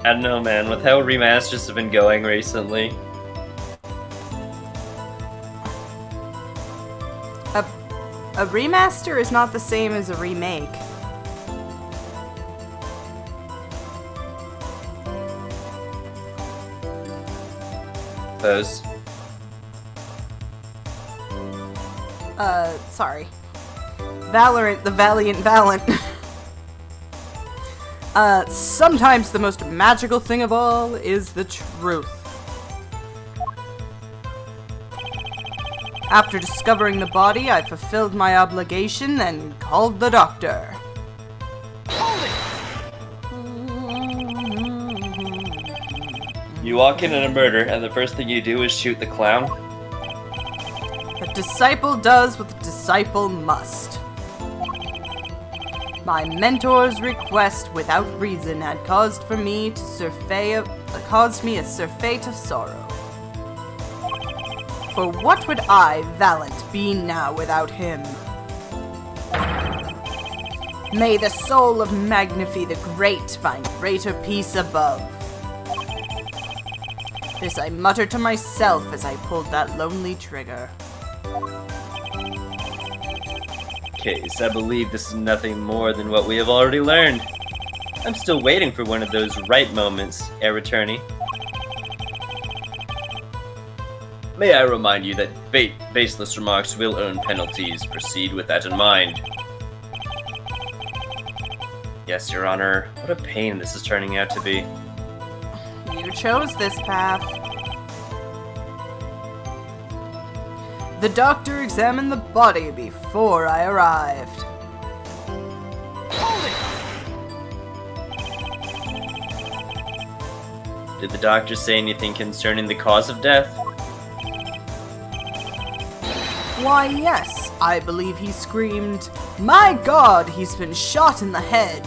I don't know, man. With how remasters have been going recently. A remaster is not the same as a remake. Those. Sorry. Valorant, the Valiant Valent. Sometimes the most magical thing of all is the truth. After discovering the body, I fulfilled my obligation and called the doctor. You walk in on a murder, and the first thing you do is shoot the clown? A disciple does what the disciple must. My mentor's request without reason had caused me a surfeit of sorrow. For what would I, Valent, be now without him? May the soul of Magnify the Great find greater peace above. This I muttered to myself as I pulled that lonely trigger. Case, I believe this is nothing more than what we have already learned. I'm still waiting for one of those right moments, Heir Attorney. May I remind you that baseless remarks will earn penalties. Proceed with that in mind. Yes, Your Honor. What a pain this is turning out to be. You chose this path. The doctor examined the body before I arrived. Did the doctor say anything concerning the cause of death? Why, yes, I believe he screamed, "My God, he's been shot in the head."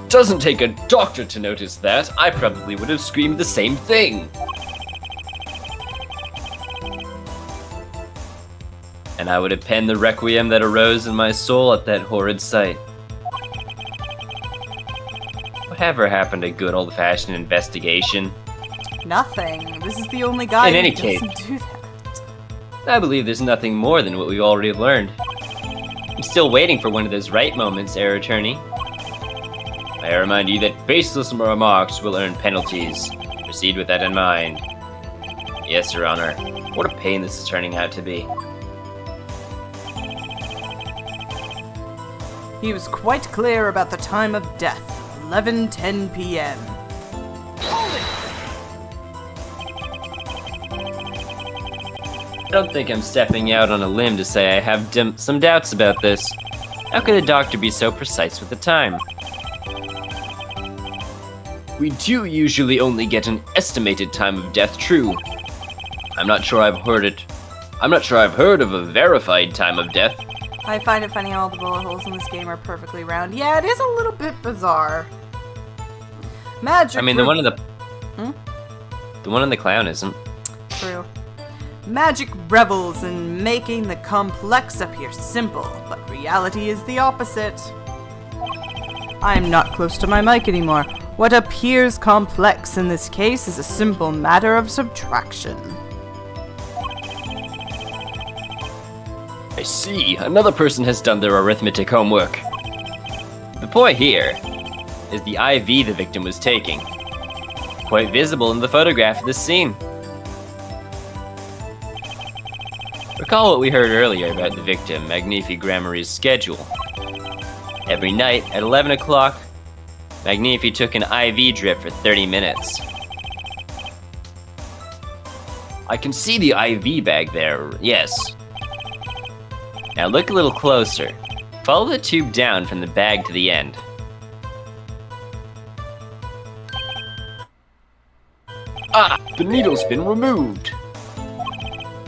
Doesn't take a doctor to notice that. I probably would have screamed the same thing. And I would have penned the requiem that arose in my soul at that horrid sight. Whatever happened to good old-fashioned investigation? Nothing. This is the only guy In any who case. doesn't do that. I believe there's nothing more than what we've already learned. I'm still waiting for one of those right moments, Heir Attorney. I remind you that baseless remarks will earn penalties. Proceed with that in mind. Yes, Your Honor. What a pain this is turning out to be. He was quite clear about the time of death, 11:10 p.m. I don't think I'm stepping out on a limb to say I have some doubts about this. How could a doctor be so precise with the time? We do usually only get an estimated time of death true. I'm not sure I've heard of a verified time of death. I find it funny how all the bullet holes in this game are perfectly round. Yeah, it is a little bit bizarre. Magic. I mean, the one in the Hmm? the one in the clown isn't. True. Magic revels in making the complex appear simple, but reality is the opposite. I'm not close to my mic anymore. What appears complex in this case is a simple matter of subtraction. I see, another person has done their arithmetic homework. The point here is the IV the victim was taking. Quite visible in the photograph of this scene. Recall what we heard earlier about the victim, Magnifi Gramarye's schedule. Every night at 11 o'clock, Magnifi took an IV drip for 30 minutes. I can see the IV bag there, yes. Now look a little closer. Follow the tube down from the bag to the end. Ah, the needle's been removed.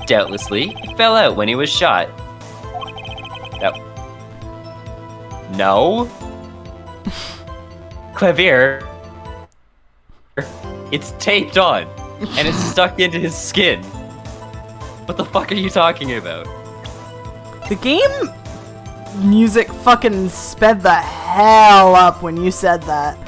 Doubtlessly, it fell out when he was shot. No? Clavier. It's taped on, and it's stuck into his skin. What the fuck are you talking about? The game music fucking sped the hell up when you said that.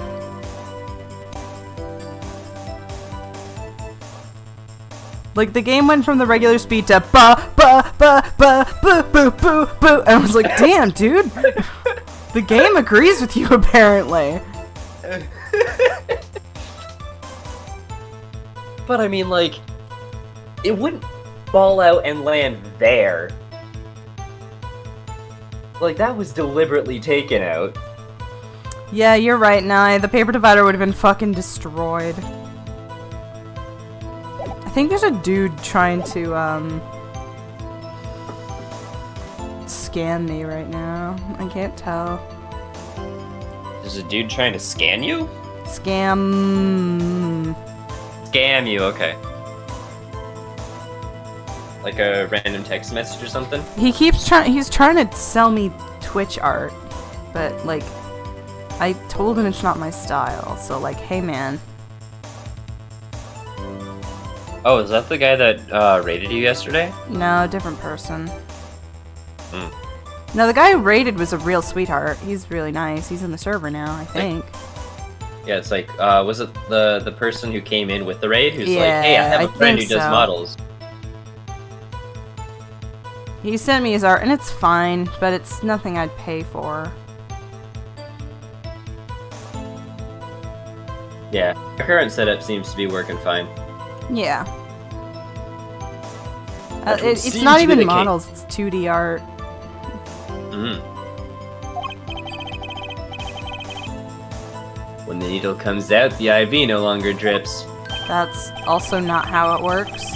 Like, the game went from the regular speed to ba ba ba ba boo boo boo boo, and I was like, damn, dude. The game agrees with you, apparently. But I mean, like, it wouldn't fall out and land there. Like, that was deliberately taken out. Yeah, you're right, Nye. The paper divider would have been fucking destroyed. I think there's a dude trying to, scan me right now. I can't tell. There's a dude trying to scan you? Scam. Scam you, okay. Like a random text message or something? He's trying to sell me Twitch art, but, like, I told him it's not my style, so, like, hey, man. Oh, is that the guy that raided you yesterday? No, different person. Hmm. No, the guy who raided was a real sweetheart. He's really nice. He's in the server now, I think. Yeah, it's like, was it the person who came in with the raid who's Yeah, like, hey, I have a I friend who think does so. models. He sent me his art, and it's fine, but it's nothing I'd pay for. Yeah, our current setup seems to be working fine. Yeah. That would It's seem not to be even the models, it's 2D art. Mm. When the needle comes out, the IV no longer drips. That's also not how it works.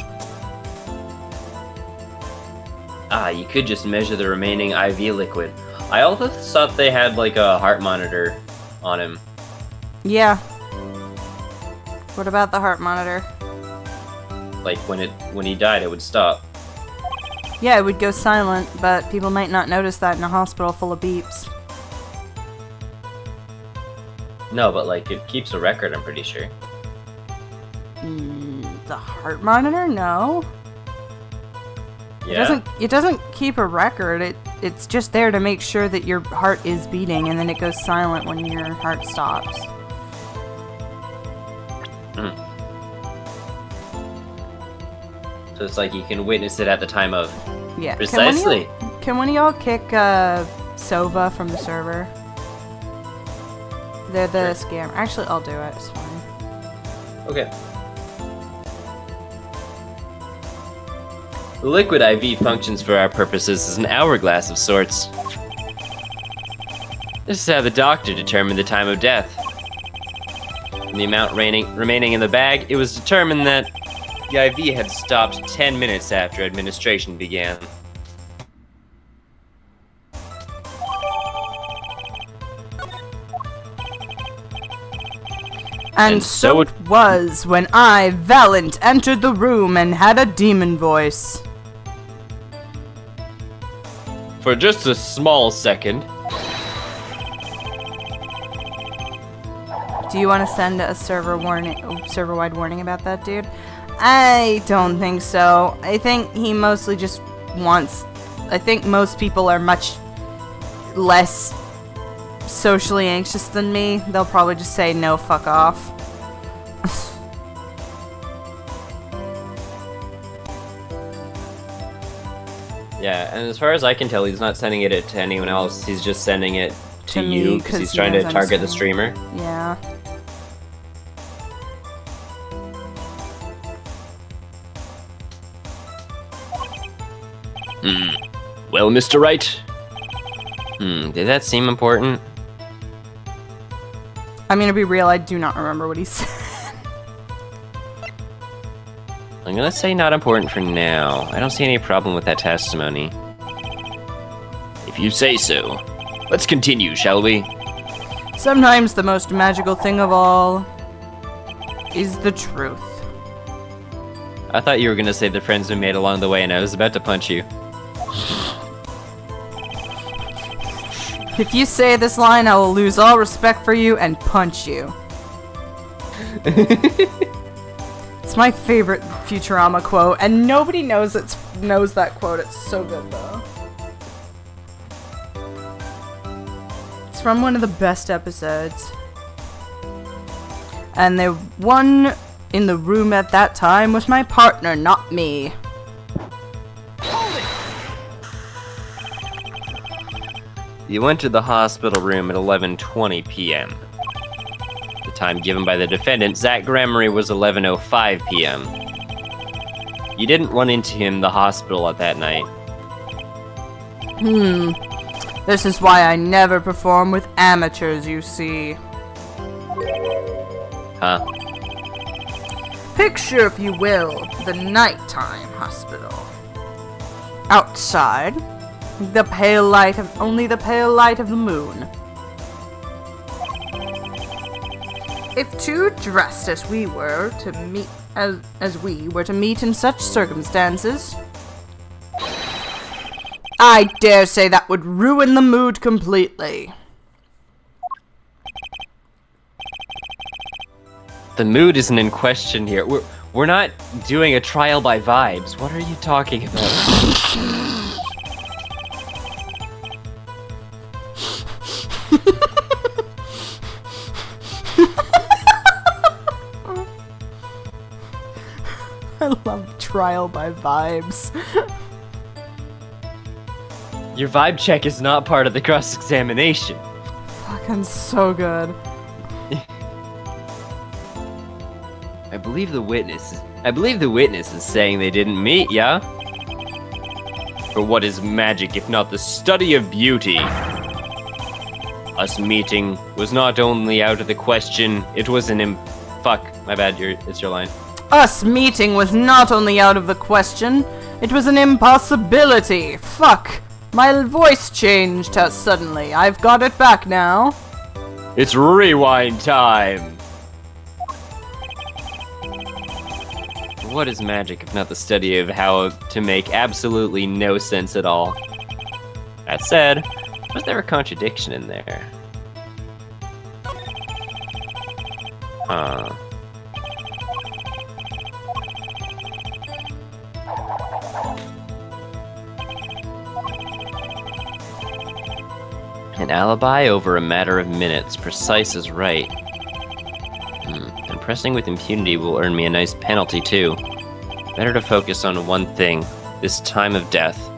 Ah, you could just measure the remaining IV liquid. I also thought they had like a heart monitor on him. Yeah. What about the heart monitor? Like when he died, it would stop. Yeah, it would go silent, but people might not notice that in a hospital full of beeps. No, but like it keeps a record, I'm pretty sure. The heart monitor? No. Yeah. It doesn't keep a record. It's just there to make sure that your heart is beating, and then it goes silent when your heart stops. So it's like you can witness it at the time of. Yeah. Precisely. Can one of y'all kick Sova from the server? They're the scammer. Actually, I'll do it. It's fine. Okay. The liquid IV functions for our purposes as an hourglass of sorts. This is how the doctor determined the time of death. In the amount remaining in the bag, it was determined that the IV had stopped 10 minutes after administration began. And so it was when I, Valent, entered the room and had a demon voice. For just a small second. Do you want to send a server-wide warning about that, dude? I don't think so. I think he mostly just wants... I think most people are much less socially anxious than me. They'll probably just say, no, fuck off. Yeah, and as far as I can tell, he's not sending it to anyone else. He's just sending it to To you me, because he's 'cause he trying to knows I'm target the streaming. streamer. Yeah. Well, Mr. Wright, Did that seem important? I'm gonna be real, I do not remember what he said. I'm gonna say not important for now. I don't see any problem with that testimony. if you say so. Let's continue, shall we? Sometimes the most magical thing of all is the truth. I thought you were gonna say the friends we made along the way, and I was about to punch you. If you say this line, I will lose all respect for you and punch you. It's my favorite Futurama quote, and nobody knows that quote. It's so good, though. It's from one of the best episodes. And the one in the room at that time was my partner, not me. You entered the hospital room at 11:20 p.m. The time given by the defendant, Zach Gramery, was 11:05 p.m. You didn't run into him in the hospital at that night. This is why I never perform with amateurs, you see. Huh? Picture, if you will, the nighttime hospital. Outside, the pale light of the moon. If two dressed as we were to meet as we were to meet in such circumstances, I dare say that would ruin the mood completely. The mood isn't in question here. We're not doing a trial by vibes. What are you talking about? I love trial by vibes. Your vibe check is not part of the cross-examination. Fucking so good. I believe the witness is saying they didn't meet, yeah? For what is magic if not the study of beauty? Us meeting was not only out of the question, it was an fuck, my bad, it's your line. Us meeting was not only out of the question, it was an impossibility. Fuck. My voice changed suddenly. I've got it back now. It's rewind time! What is magic if not the study of how to make absolutely no sense at all? That said, was there a contradiction in there? Huh. An alibi over a matter of minutes, precise is right. And pressing with impunity will earn me a nice penalty too. Better to focus on one thing, this time of death.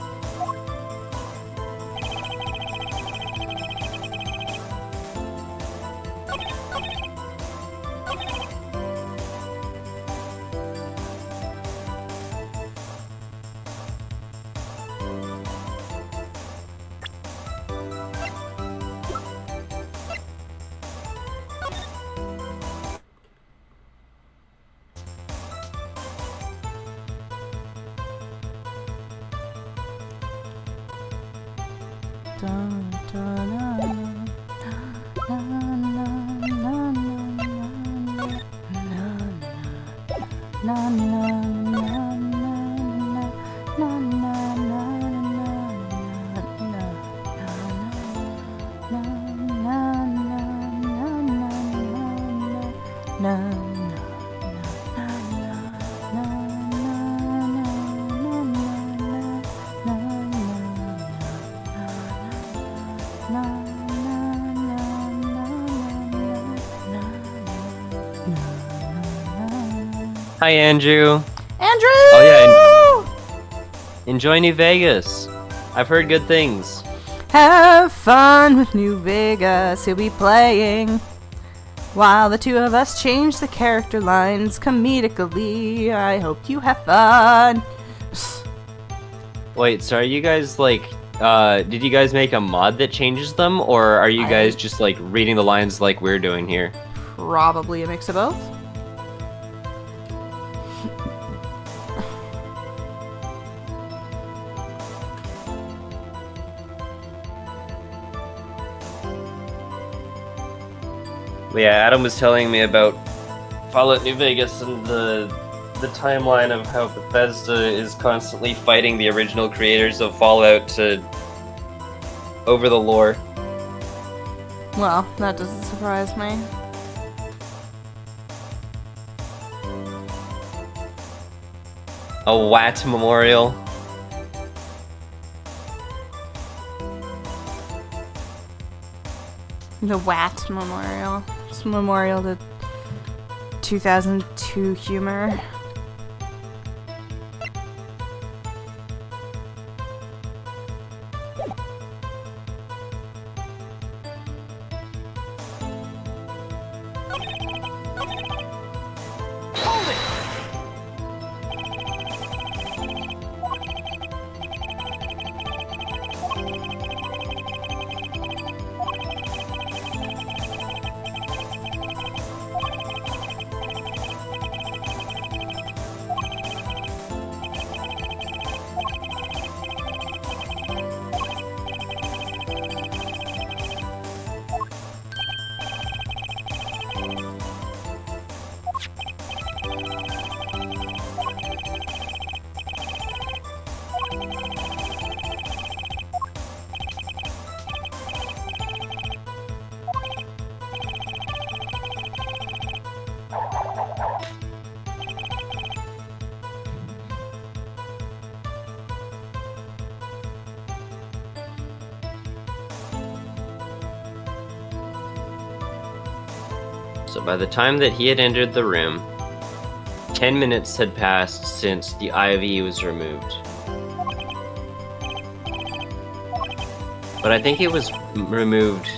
na na na na na Hi, Andrew. Andrew! Oh, yeah. Enjoy New Vegas. I've heard good things. Have fun with New Vegas. He'll be playing while the two of us change the character lines comedically. I hope you have fun. Wait, so are you guys like, did you guys make a mod that changes them, or are you guys just like reading the lines like we're doing here? Probably a mix of both. Yeah, Adam was telling me about Fallout New Vegas and the timeline of how Bethesda is constantly fighting the original creators of Fallout over the lore. Well, that doesn't surprise me. A Watt Memorial. The Watt Memorial. It's a memorial to 2002 humor. So by the time that he had entered the room, 10 minutes had passed since the IV was removed. But I think it was removed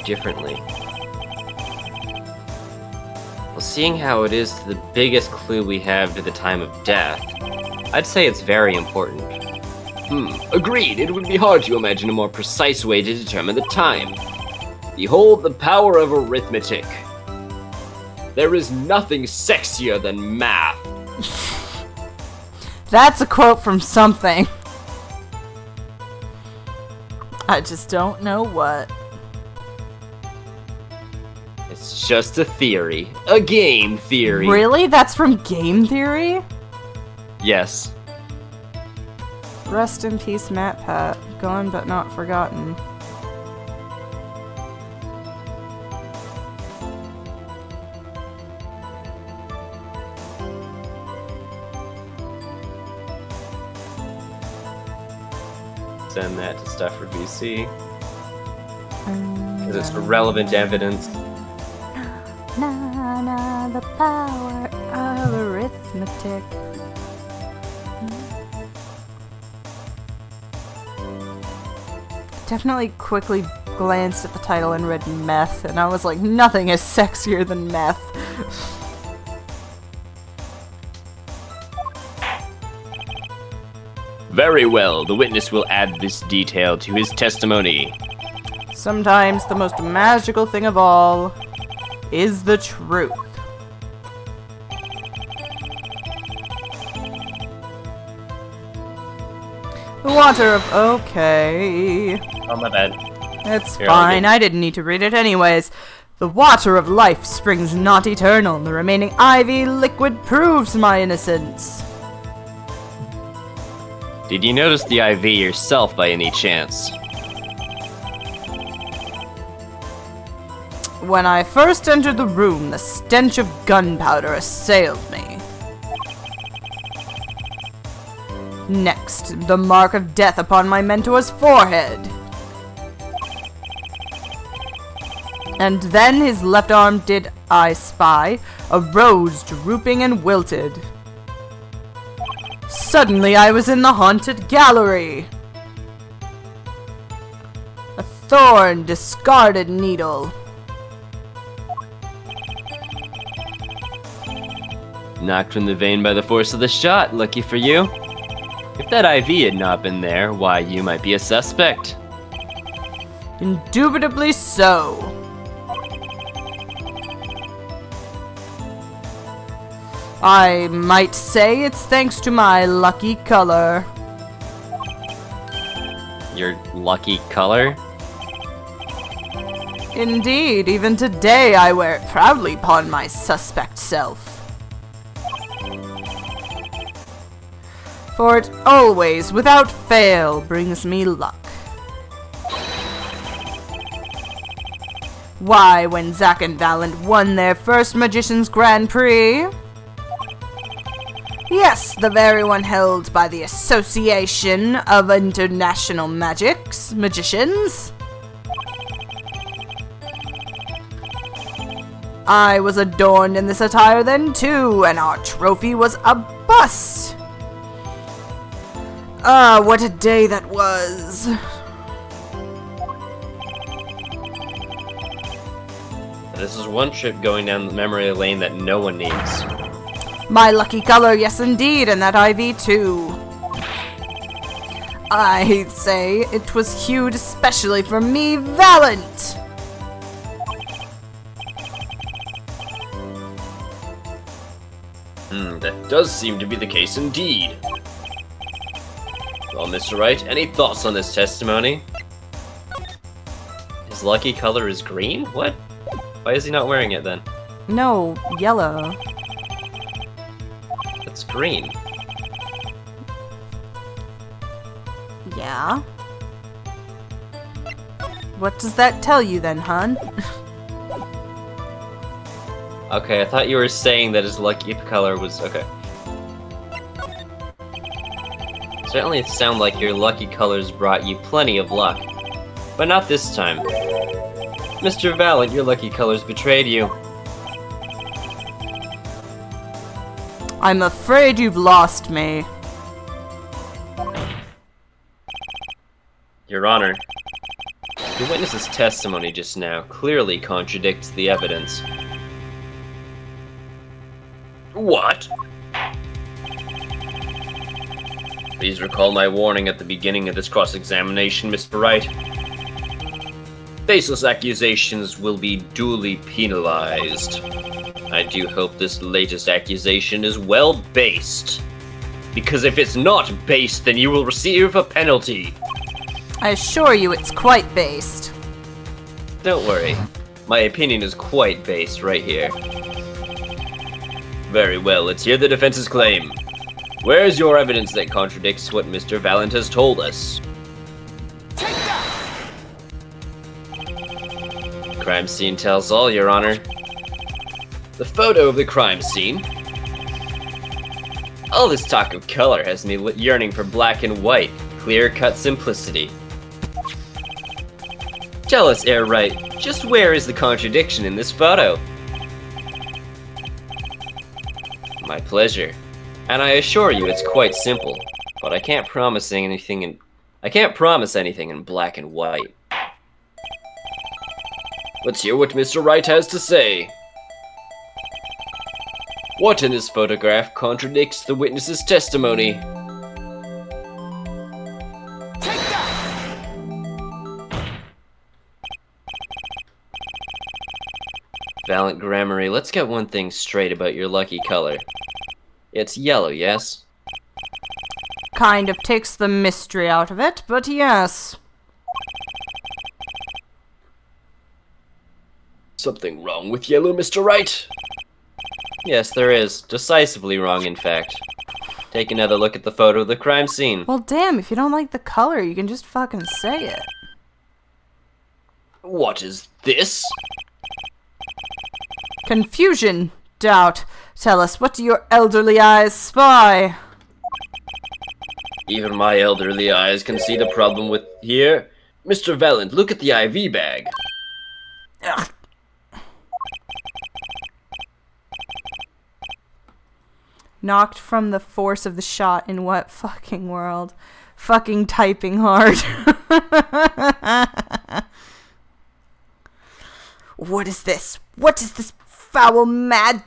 differently. Well, seeing how it is the biggest clue we have to the time of death, I'd say it's very important. Agreed. It would be hard to imagine a more precise way to determine the time. Behold the power of arithmetic. There is nothing sexier than math. That's a quote from something. I just don't know what. It's just a theory. A game theory. Really? That's from Game Theory? Yes. Rest in peace, Matt Pat. Gone but not forgotten. Send that to Stafford BC. Because it's relevant evidence. Na na, the power of arithmetic. Definitely quickly glanced at the title and read meth, and I was like, nothing is sexier than meth. Very well, the witness will add this detail to his testimony. Sometimes the most magical thing of all is the truth. The water of... Okay. Oh, my bad. It's Here, I'll fine. I didn't need to read it anyways. The water of life springs not eternal. The remaining ivy liquid proves my innocence. Did you notice the IV yourself by any chance? When I first entered the room, the stench of gunpowder assailed me. Next, the mark of death upon my mentor's forehead. And then his left arm did I spy, a rose drooping and wilted. Suddenly I was in the haunted gallery. A thorn, discarded needle. Knocked from the vein by the force of the shot, lucky for you. If that IV had not been there, why, you might be a suspect. Indubitably so. I might say it's thanks to my lucky color. Your lucky color? Indeed, even today I wear it proudly upon my suspect self. For it always, without fail, brings me luck. Why, when Zack and Valent won their first Magician's Grand Prix? Yes, the very one held by the Association of International Magicians. I was adorned in this attire then too, and our trophy was a bust. Ah, what a day that was. This is one trip going down the memory lane that no one needs. My lucky color, yes indeed, and that IV too. I'd say it was hued especially for me, Valent. That does seem to be the case indeed. Well, Mr. Wright, any thoughts on this testimony? His lucky color is green? What? Why is he not wearing it then? No, yellow. It's green. Yeah? What does that tell you then, hon? Okay, I thought you were saying that his lucky color was... okay. Certainly it sounded like your lucky colors brought you plenty of luck. But not this time. Mr. Valent, your lucky colors betrayed you. I'm afraid you've lost me. Your Honor, the witness's testimony just now clearly contradicts the evidence. What? Please recall my warning at the beginning of this cross-examination, Mr. Wright. Baseless accusations will be duly penalized. I do hope this latest accusation is well-based. Because if it's not based, then you will receive a penalty. I assure you it's quite based. Don't worry. My opinion is quite based right here. Very well, let's hear the defense's claim. Where is your evidence that contradicts what Mr. Valent has told us? Crime scene tells all, Your Honor. The photo of the crime scene. All this talk of color has me yearning for black and white, clear-cut simplicity. Tell us, Air Wright, just where is the contradiction in this photo? My pleasure. And I assure you it's quite simple, but I can't promise anything in black and white. Let's hear what Mr. Wright has to say. What in this photograph contradicts the witness's testimony? Valent Gramarye, let's get one thing straight about your lucky color. It's yellow, yes? Kind of takes the mystery out of it, but yes. something wrong with yellow, Mr. Wright? Yes, there is. Decisively wrong, in fact. Take another look at the photo of the crime scene. Well, damn, if you don't like the color, you can just fucking say it. What is this? Confusion, doubt. Tell us, what do your elderly eyes spy? Even my elderly eyes can see the problem with here. Mr. Valant, look at the IV bag. Ugh. Knocked from the force of the shot in what fucking world? Fucking typing hard. What is this? What is this foul magic?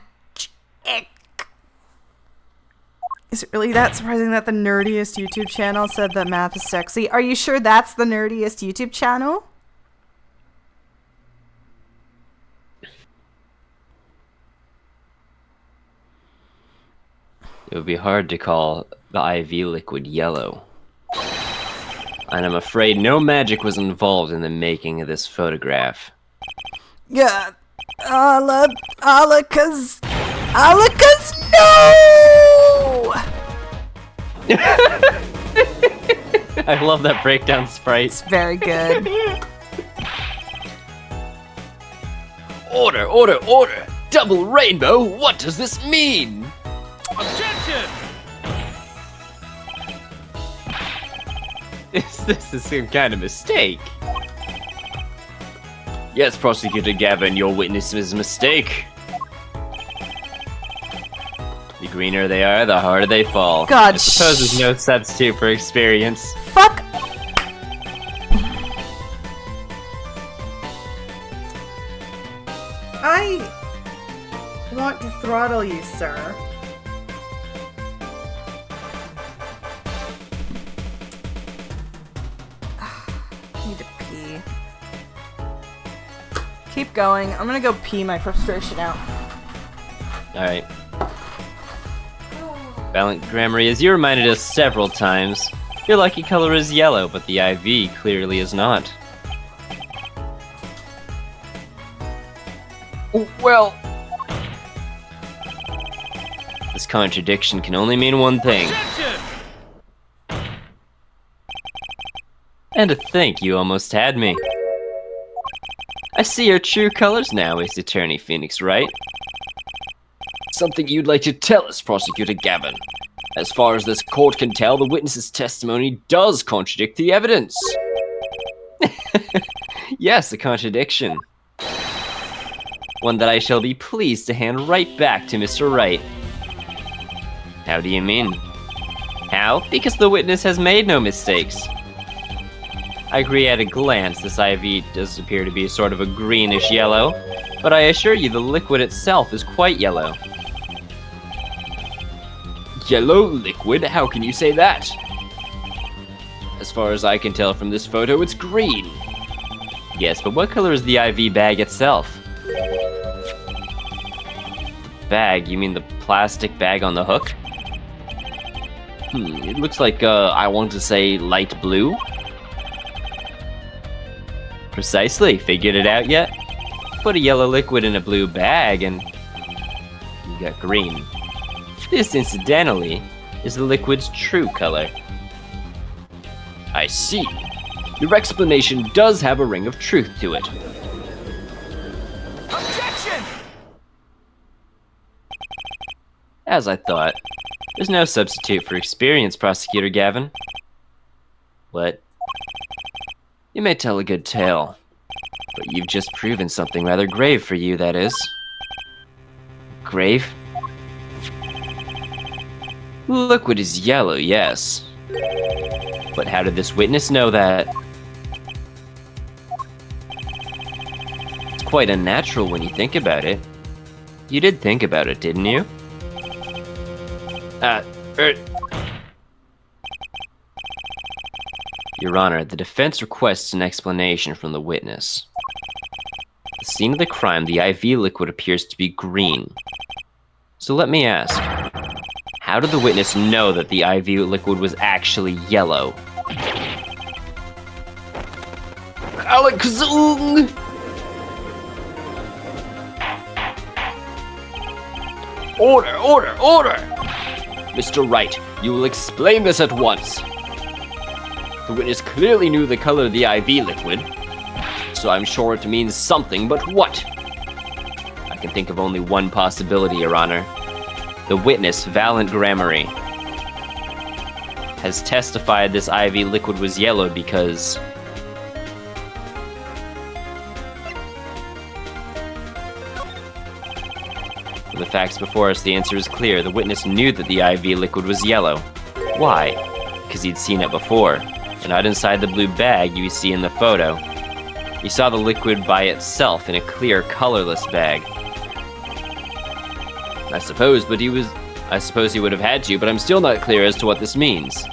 Is it really that surprising that the nerdiest YouTube channel said that math is sexy? Are you sure that's the nerdiest YouTube channel? It would be hard to call the IV liquid yellow. And I'm afraid no magic was involved in the making of this photograph. Yeah. Alaka's no! I love that breakdown sprite. It's very good. Order, order, order! Double rainbow, what does this mean? This is some kind of mistake. Yes, Prosecutor Gavin, your witness is a mistake. The greener they are, the harder they fall. God, I suppose there's no substitute for experience. Fuck! I want to throttle you, sir. Need to pee. Keep going. I'm gonna go pee my frustration out. Alright. Valant Grammary, as you reminded us several times, your lucky color is yellow, but the IV clearly is not. Well, This contradiction can only mean one thing. And to think you almost had me. I see your true colors now, Ace Attorney Phoenix Wright. something you'd like to tell us, Prosecutor Gavin. As far as this court can tell, the witness's testimony does contradict the evidence. Yes, a contradiction. One that I shall be pleased to hand right back to Mr. Wright. How do you mean? How? Because the witness has made no mistakes. I agree at a glance this IV does appear to be sort of a greenish yellow, but I assure you the liquid itself is quite yellow. Yellow liquid? How can you say that? As far as I can tell from this photo, it's green. Yes, but what color is the IV bag itself? The bag? You mean the plastic bag on the hook? It looks like, I want to say light blue. Precisely. Figured it out yet? Put a yellow liquid in a blue bag and you got green. This, incidentally, is the liquid's true color. I see. Your explanation does have a ring of truth to it. Objection! As I thought, there's no substitute for experience, Prosecutor Gavin. What? You may tell a good tale, but you've just proven something rather grave for you, that is. Grave? Liquid is yellow, yes. But how did this witness know that? It's quite unnatural when you think about it. You did think about it, didn't you? Your Honor, the defense requests an explanation from the witness. At the scene of the crime, the IV liquid appears to be green. So let me ask, how did the witness know that the IV liquid was actually yellow? Alakazoo! Order, order, order! Mr. Wright, you will explain this at once. The witness clearly knew the color of the IV liquid, so I'm sure it means something, but what? I can think of only one possibility, Your Honor. The witness, Valent Gramarye, has testified this IV liquid was yellow because... From the facts before us, the answer is clear. The witness knew that the IV liquid was yellow. Why? Because he'd seen it before. And not inside the blue bag you see in the photo. He saw the liquid by itself in a clear, colorless bag. I suppose he would have had to, but I'm still not clear as to what this means.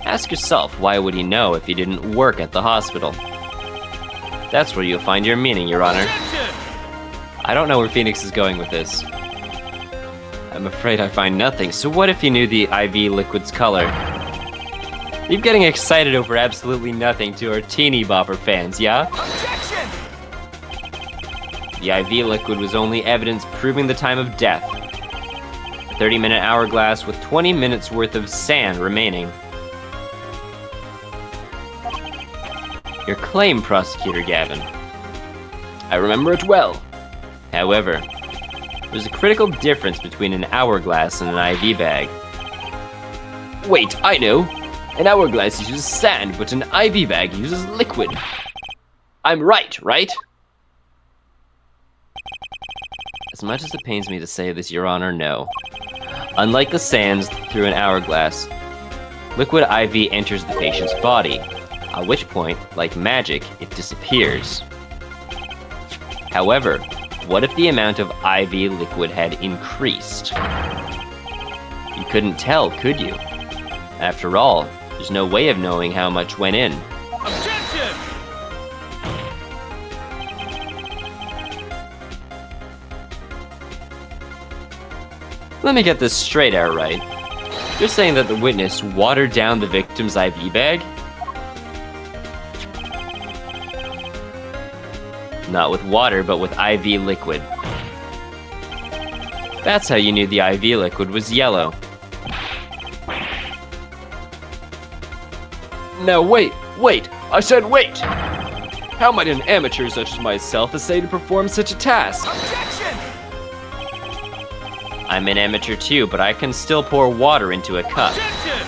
Ask yourself, why would he know if he didn't work at the hospital? That's where you'll find your meaning, Your Honor. I don't know where Phoenix is going with this. I'm afraid I find nothing, so what if he knew the IV liquid's color? You're getting excited over absolutely nothing to our teeny bopper fans, yeah? Objection! The IV liquid was only evidence proving the time of death. A 30-minute hourglass with 20 minutes worth of sand remaining. Your claim, Prosecutor Gavin. I remember it well. However, there's a critical difference between an hourglass and an IV bag. Wait, I know! An hourglass uses sand, but an IV bag uses liquid. I'm right, right? As much as it pains me to say this, Your Honor, no. Unlike the sands through an hourglass, liquid IV enters the patient's body, at which point, like magic, it disappears. However, what if the amount of IV liquid had increased? You couldn't tell, could you? After all, there's no way of knowing how much went in. Objection! Let me get this straight, Wright. You're saying that the witness watered down the victim's IV bag? Not with water, but with IV liquid. That's how you knew the IV liquid was yellow. Now wait! I said wait! How might an amateur such as myself essay to perform such a task? Objection! I'm an amateur too, but I can still pour water into a cup. Objection!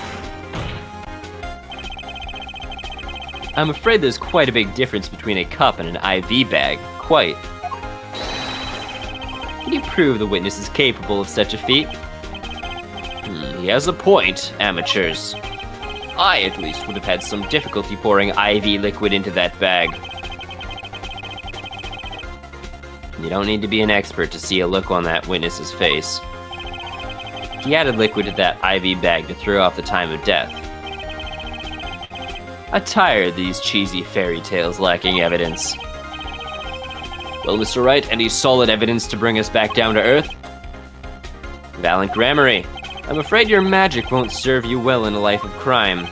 I'm afraid there's quite a big difference between a cup and an IV bag. Quite. Can you prove the witness is capable of such a feat? He has a point, amateurs. I, at least, would have had some difficulty pouring IV liquid into that bag. You don't need to be an expert to see a look on that witness's face. He added liquid to that IV bag to throw off the time of death. I'm tired of these cheesy fairy tales lacking evidence. Well, Mr. Wright, any solid evidence to bring us back down to earth? Valent Gramarye, I'm afraid your magic won't serve you well in a life of crime.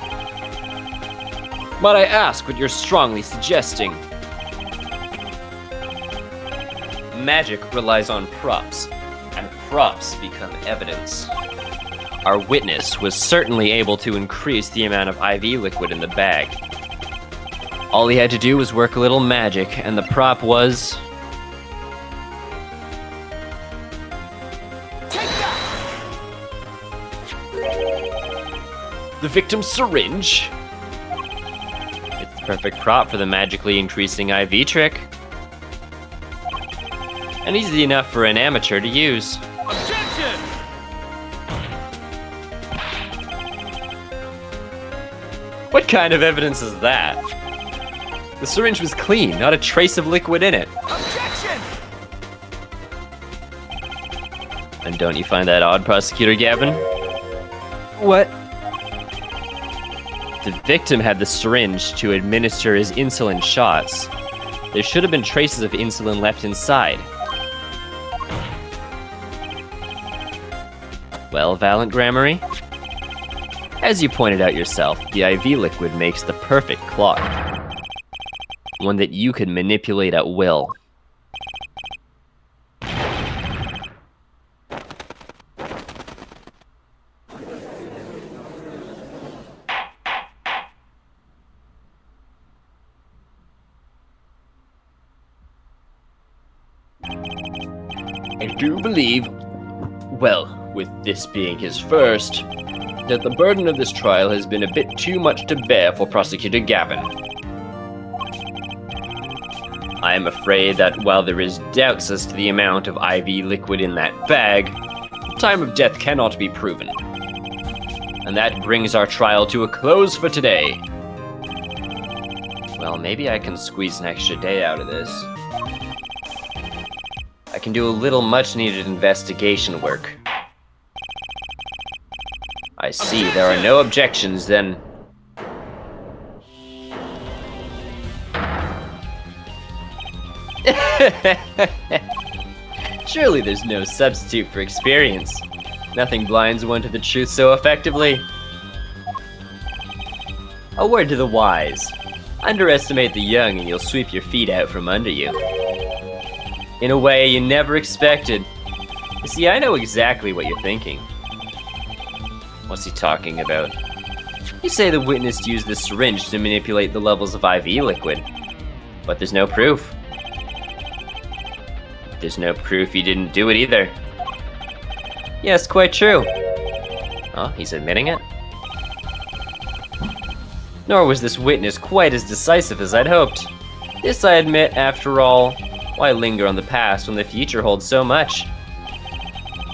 But I ask what you're strongly suggesting. Magic relies on props, and props become evidence. Our witness was certainly able to increase the amount of IV liquid in the bag. All he had to do was work a little magic, and the prop was... the victim's syringe. It's the perfect prop for the magically increasing IV trick. And easy enough for an amateur to use. Objection! What kind of evidence is that? The syringe was clean, not a trace of liquid in it. Objection! And don't you find that odd, Prosecutor Gavin? What? The victim had the syringe to administer his insulin shots. There should have been traces of insulin left inside. Well, Valent Gramarye? As you pointed out yourself, the IV liquid makes the perfect clock. One that you can manipulate at will. do believe, well, with this being his first, that the burden of this trial has been a bit too much to bear for Prosecutor Gavin. I am afraid that while there is doubts as to the amount of IV liquid in that bag, the time of death cannot be proven. And that brings our trial to a close for today. Well, maybe I can squeeze an extra day out of this. I can do a little much-needed investigation work. I see, there are no objections, then. Surely there's no substitute for experience. Nothing blinds one to the truth so effectively. A word to the wise. Underestimate the young and you'll sweep your feet out from under you. In a way you never expected. You see, I know exactly what you're thinking. What's he talking about? You say the witness used the syringe to manipulate the levels of IV liquid. But there's no proof. There's no proof he didn't do it either. Yes, quite true. Oh, he's admitting it? Nor was this witness quite as decisive as I'd hoped. This I admit, after all, why linger on the past when the future holds so much?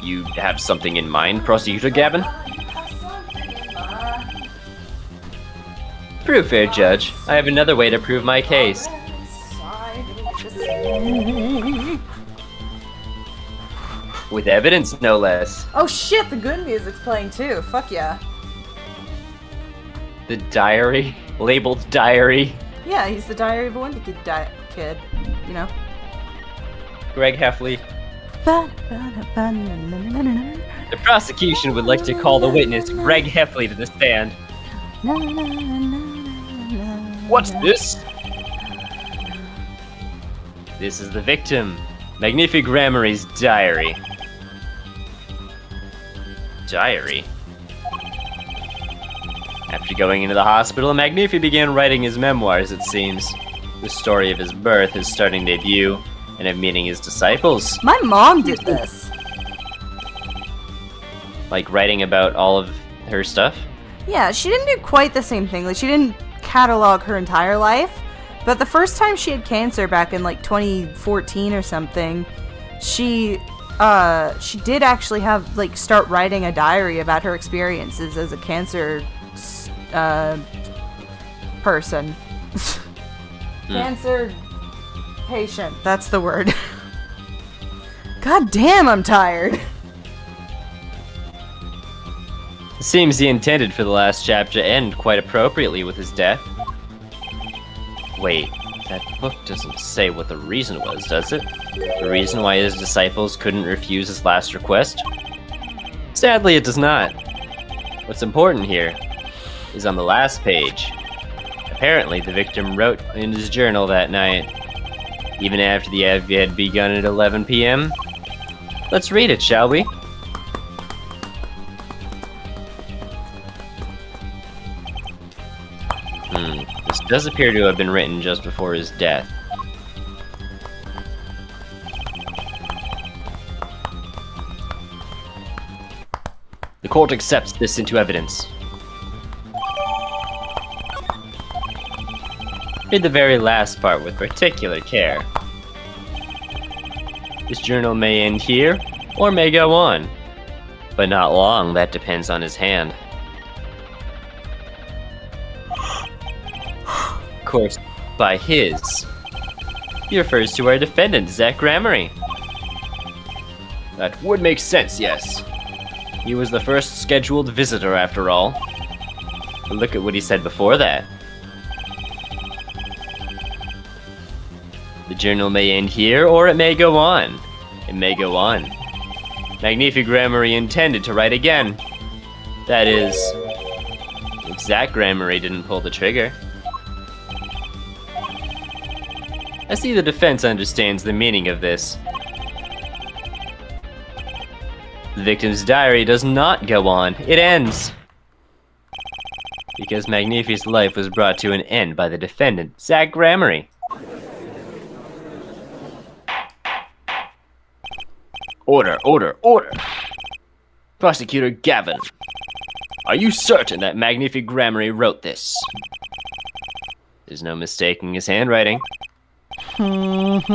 You have something in mind, Prosecutor Gavin? Prove fair, Judge. I have another way to prove my case. With evidence, no less. Oh shit, the good music's playing too. Fuck yeah. The diary? Labeled diary? Yeah, he's the Diary of a Wimpy Kid, you know? Greg Heffley. The prosecution would like to call the witness, Greg Heffley, to the stand. What's this? This is the victim, Magnific Gramarye's diary. Diary? After going into the hospital, Magnifi began writing his memoirs, it seems. The story of his birth, his starting debut, and of meeting his disciples. My mom did this. Like writing about all of her stuff? Yeah, she didn't do quite the same thing. Like, she didn't catalog her entire life, but the first time she had cancer back in like 2014 or something, she did actually have start writing a diary about her experiences as a cancer person. Cancer patient. That's the word. God damn, I'm tired. It seems he intended for the last chapter to end quite appropriately with his death. Wait, that book doesn't say what the reason was, does it? The reason why his disciples couldn't refuse his last request? Sadly, it does not. What's important here is on the last page. Apparently, the victim wrote in his journal that night, even after the AV had begun at 11 p.m. Let's read it, shall we? This does appear to have been written just before his death. The court accepts this into evidence. Read the very last part with particular care. This journal may end here, or may go on. But not long, that depends on his hand. Of course, by his, he refers to our defendant, Zach Gramarye. That would make sense, yes. He was the first scheduled visitor, after all. But look at what he said before that. The journal may end here, or it may go on. It may go on. Magnific Gramarye intended to write again. That is, if Zach Gramarye didn't pull the trigger. I see the defense understands the meaning of this. The victim's diary does not go on, it ends. Because Magnifi's life was brought to an end by the defendant, Zach Gramarye. Order, order, order! Prosecutor Gavin, are you certain that Magnific Grammary wrote this? There's no mistaking his handwriting. Well,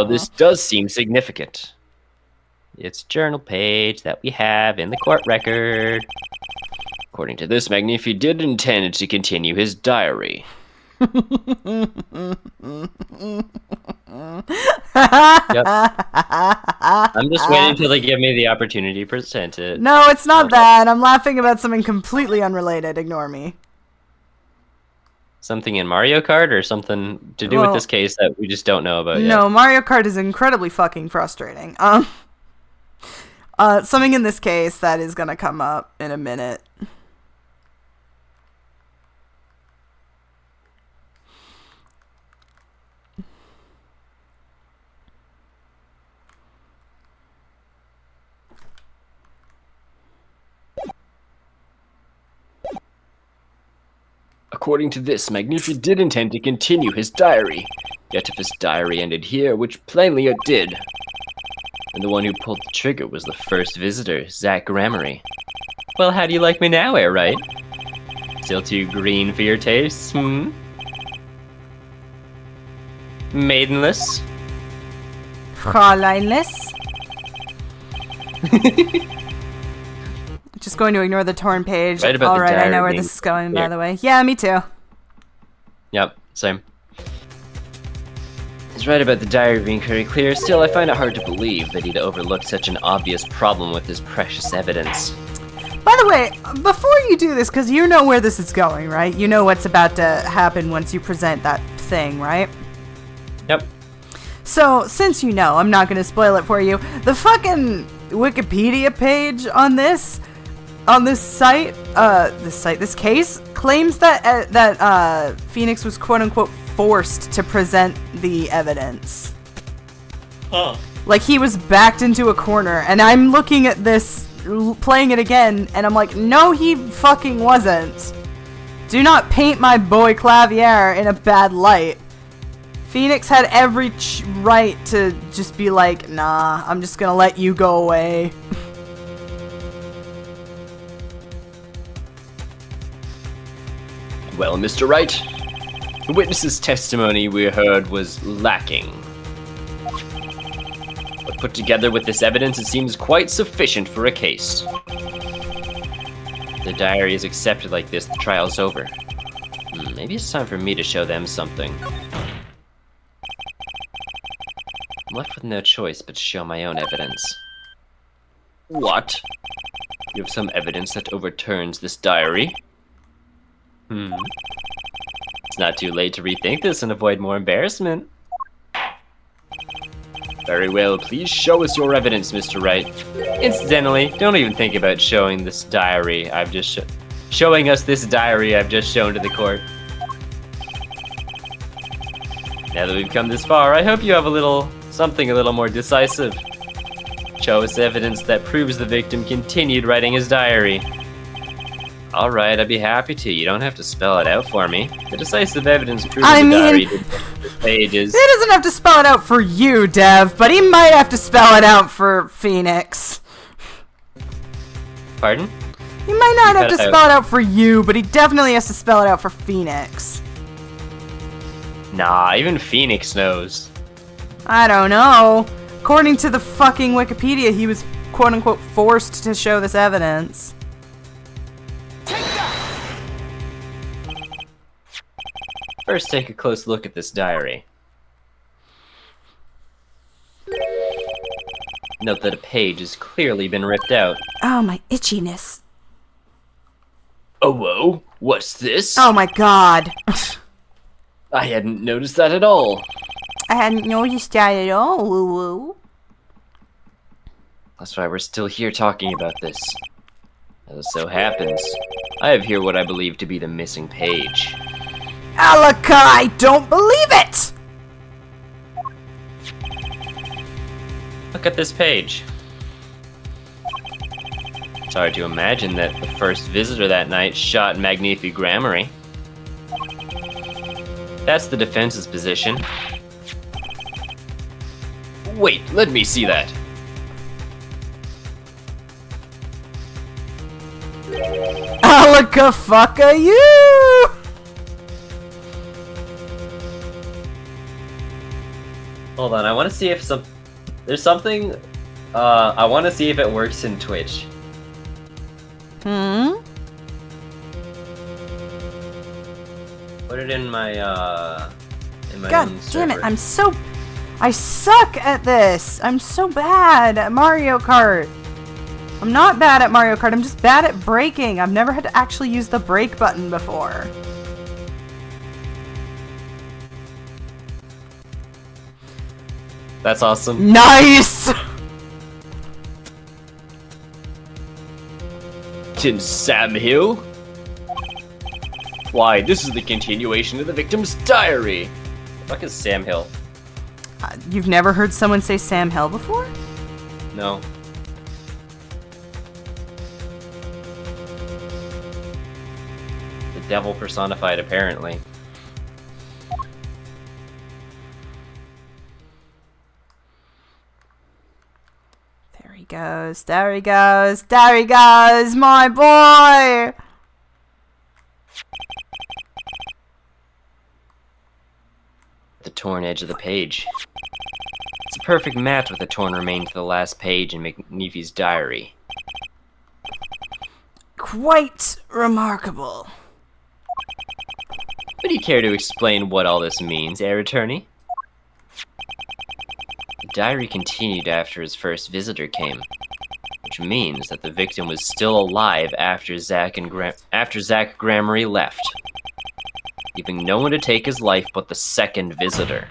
this does seem significant. It's a journal page that we have in the court record. According to this, Magnifi did intend to continue his diary. Yep. I'm just waiting till they give me the opportunity to present it. No, it's not that. I'm laughing about something completely unrelated. Ignore me. Something in Mario Kart or something to do with this case that we just don't know about yet? No, Mario Kart is incredibly fucking frustrating. Something in this case that is gonna come up in a minute. According to this, Magnifi did intend to continue his diary. Yet if his diary ended here, which plainly it did, and the one who pulled the trigger was the first visitor, Zach Grammary. Well, how do you like me now, Airite? Still too green for your tastes, hmm? Maidenless? Fräuleinless. Just going to ignore the torn page. Right about the Alright, I know diary where being this is going, by clear. the way. Yeah, me too. Yep, same. He's right about the diary being very clear. Still, I find it hard to believe that he'd overlooked such an obvious problem with his precious evidence. By the way, before you do this, because you know where this is going, right? You know what's about to happen once you present that thing, right? Yep. So, since you know, I'm not going to spoil it for you. The fucking Wikipedia page on this case claims that Phoenix was quote-unquote forced to present the evidence. Huh. Like, he was backed into a corner, and I'm looking at this, playing it again, and I'm like, no, he fucking wasn't. Do not paint my boy Clavier in a bad light. Phoenix had every right to just be like, nah, I'm just gonna let you go away. Well, Mr. Wright, the witness's testimony we heard was lacking. But put together with this evidence, it seems quite sufficient for a case. The diary is accepted like this, the trial's over. Maybe it's time for me to show them something. I'm left with no choice but to show my own evidence. What? You have some evidence that overturns this diary? It's not too late to rethink this and avoid more embarrassment. Very well, please show us your evidence, Mr. Wright. Incidentally, don't even think about showing this diary I've just showing us this diary I've just shown to the court. Now that we've come this far, I hope you have something a little more decisive. Show us evidence that proves the victim continued writing his diary. Alright, I'd be happy to. You don't have to spell it out for me. The decisive evidence proving the diary did the pages. He doesn't have to spell it out for you, Dev, but he might have to spell it out for Phoenix. Pardon? He might not have to spell it out for you, but he definitely has to spell it out for Phoenix. Nah, even Phoenix knows. I don't know. According to the fucking Wikipedia, he was quote-unquote forced to show this evidence. First, take a close look at this diary. Note that a page has clearly been ripped out. Oh, my itchiness. Oh, whoa, what's this? Oh my god. I hadn't noticed that at all. I hadn't noticed that at all, woo-woo. That's why we're still here talking about this. As it so happens, I have here what I believe to be the missing page. Alaka, I don't believe it! Look at this page. It's hard to imagine that the first visitor that night shot Magnifi Grammary. That's the defense's position. Wait, let me see that. Alaka-fucka you! Hold on, I want to see if there's something. I want to see if it works in Twitch. Hmm? Put it in my God own damn it, server. I suck at this! I'm so bad at Mario Kart! I'm not bad at Mario Kart, I'm just bad at braking. I've never had to actually use the brake button before. That's awesome. Nice! Tin Sam Hill? Why, this is the continuation of the victim's diary. The fuck is Sam Hill? You've never heard someone say Sam Hill before? No. The devil personified, apparently. There he goes, there he goes, there he goes, my boy! The torn edge of the page. It's a perfect match with the torn remain to the last page in McNeefy's diary. Quite remarkable. Would you care to explain what all this means, Heir Attorney? The diary continued after his first visitor came, which means that the victim was still alive after Zach Gramarye left, leaving no one to take his life but the second visitor.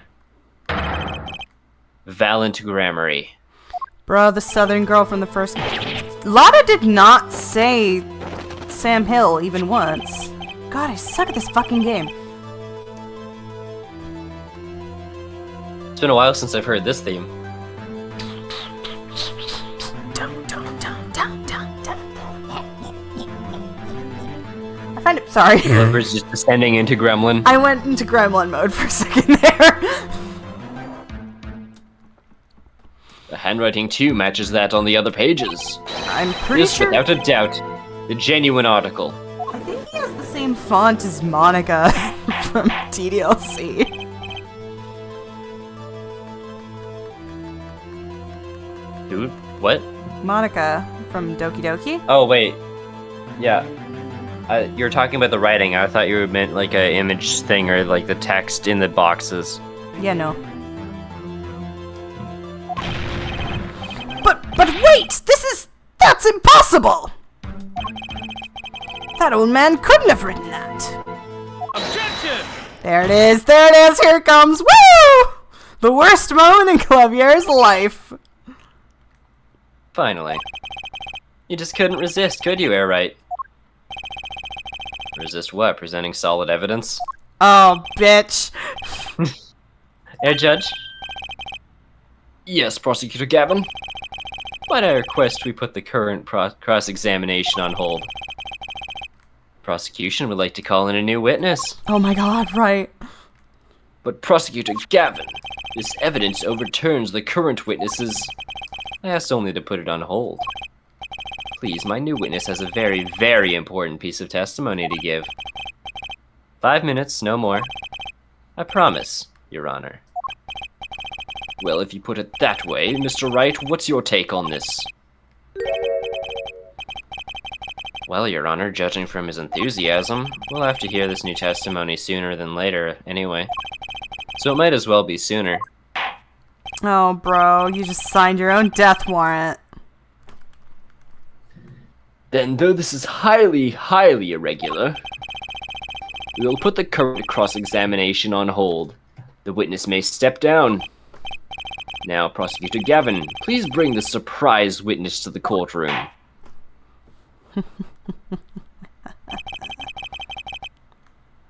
Valent Gramarye. Bro, the southern girl from the first... Lotta did not say Sam Hill even once. God, I suck at this fucking game. It's been a while since I've heard this theme. I find it... Sorry. Whoever's just descending into Gremlin. I went into gremlin mode for a second there. The handwriting too matches that on the other pages. I'm pretty This, sure... without a doubt, the genuine article. I think he has the same font as Monica from TDLC. Dude, what? Monica from Doki Doki? Oh, wait. Yeah. You were talking about the writing. I thought you meant like a image thing or like the text in the boxes. Yeah, no. But wait! That's impossible! That old man couldn't have written that. Objection! There it is, here it comes, woo! The worst moment in Clavier's life. Finally. You just couldn't resist, could you, Airwright? Resist what? Presenting solid evidence? Oh, bitch. Air Judge? Yes, Prosecutor Gavin. Might I request we put the current cross-examination on hold? Prosecution would like to call in a new witness. Oh my god, right. But Prosecutor Gavin, this evidence overturns the current witnesses. I asked only to put it on hold. Please, my new witness has a very, very important piece of testimony to give. 5 minutes, no more. I promise, Your Honor. Well, if you put it that way, Mr. Wright, what's your take on this? Well, Your Honor, judging from his enthusiasm, we'll have to hear this new testimony sooner than later, anyway. So it might as well be sooner. Oh, bro, you just signed your own death warrant. Then, though this is highly, highly irregular, we'll put the current cross-examination on hold. The witness may step down. Now, Prosecutor Gavin, please bring the surprise witness to the courtroom.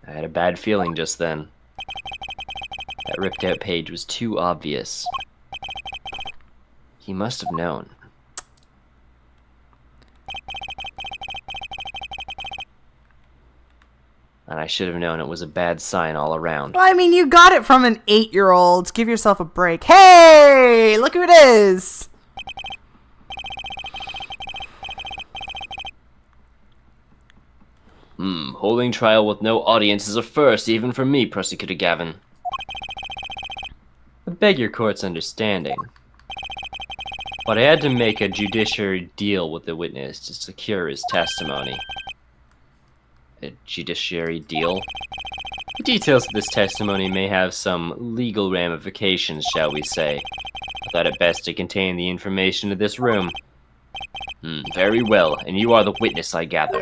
I had a bad feeling just then. That ripped out page was too obvious. He must have known. and I should have known it was a bad sign all around. Well, I mean, you got it from an 8-year-old. Give yourself a break. Hey, look who it is. Holding trial with no audience is a first, even for me, Prosecutor Gavin. I beg your court's understanding. But I had to make a judiciary deal with the witness to secure his testimony. A judiciary deal? The details of this testimony may have some legal ramifications, shall we say. I thought it best to contain the information of this room. Very well, and you are the witness, I gather.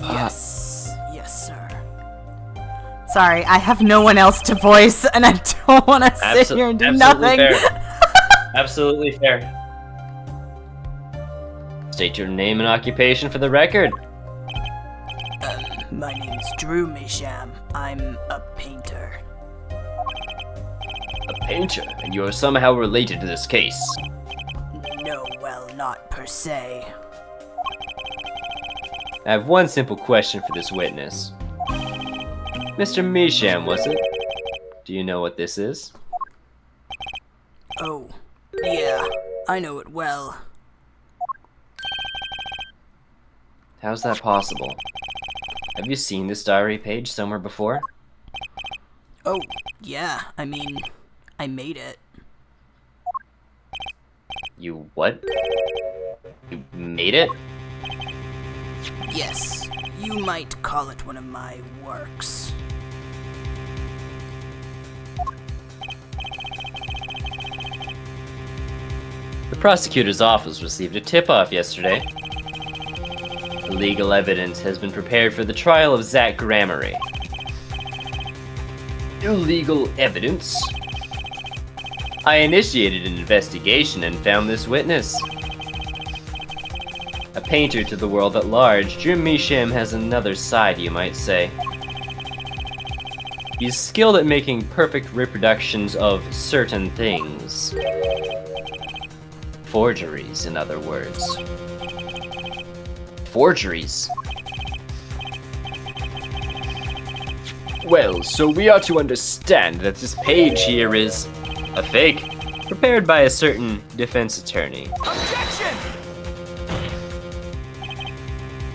Yes. Yes, sir. Sorry, I have no one else to voice, and I don't want to sit here and do nothing. Fair. Absolutely fair. State your name and occupation for the record. My name's Drew Misham. I'm a painter. A painter, and you are somehow related to this case. No, well, not per se. I have one simple question for this witness. Mr. Misham, was it? Do you know what this is? Oh, yeah, I know it well. How's that possible? Have you seen this diary page somewhere before? Oh, yeah, I mean, I made it. You what? You made it? Yes, you might call it one of my works. The prosecutor's office received a tip-off yesterday. Legal evidence has been prepared for the trial of Zach Gramarye. Illegal evidence? I initiated an investigation and found this witness. A painter to the world at large, Drew Misham has another side, you might say. He's skilled at making perfect reproductions of certain things. Forgeries, in other words. Forgeries? Well, so we are to understand that this page here is a fake, prepared by a certain defense attorney. Objection!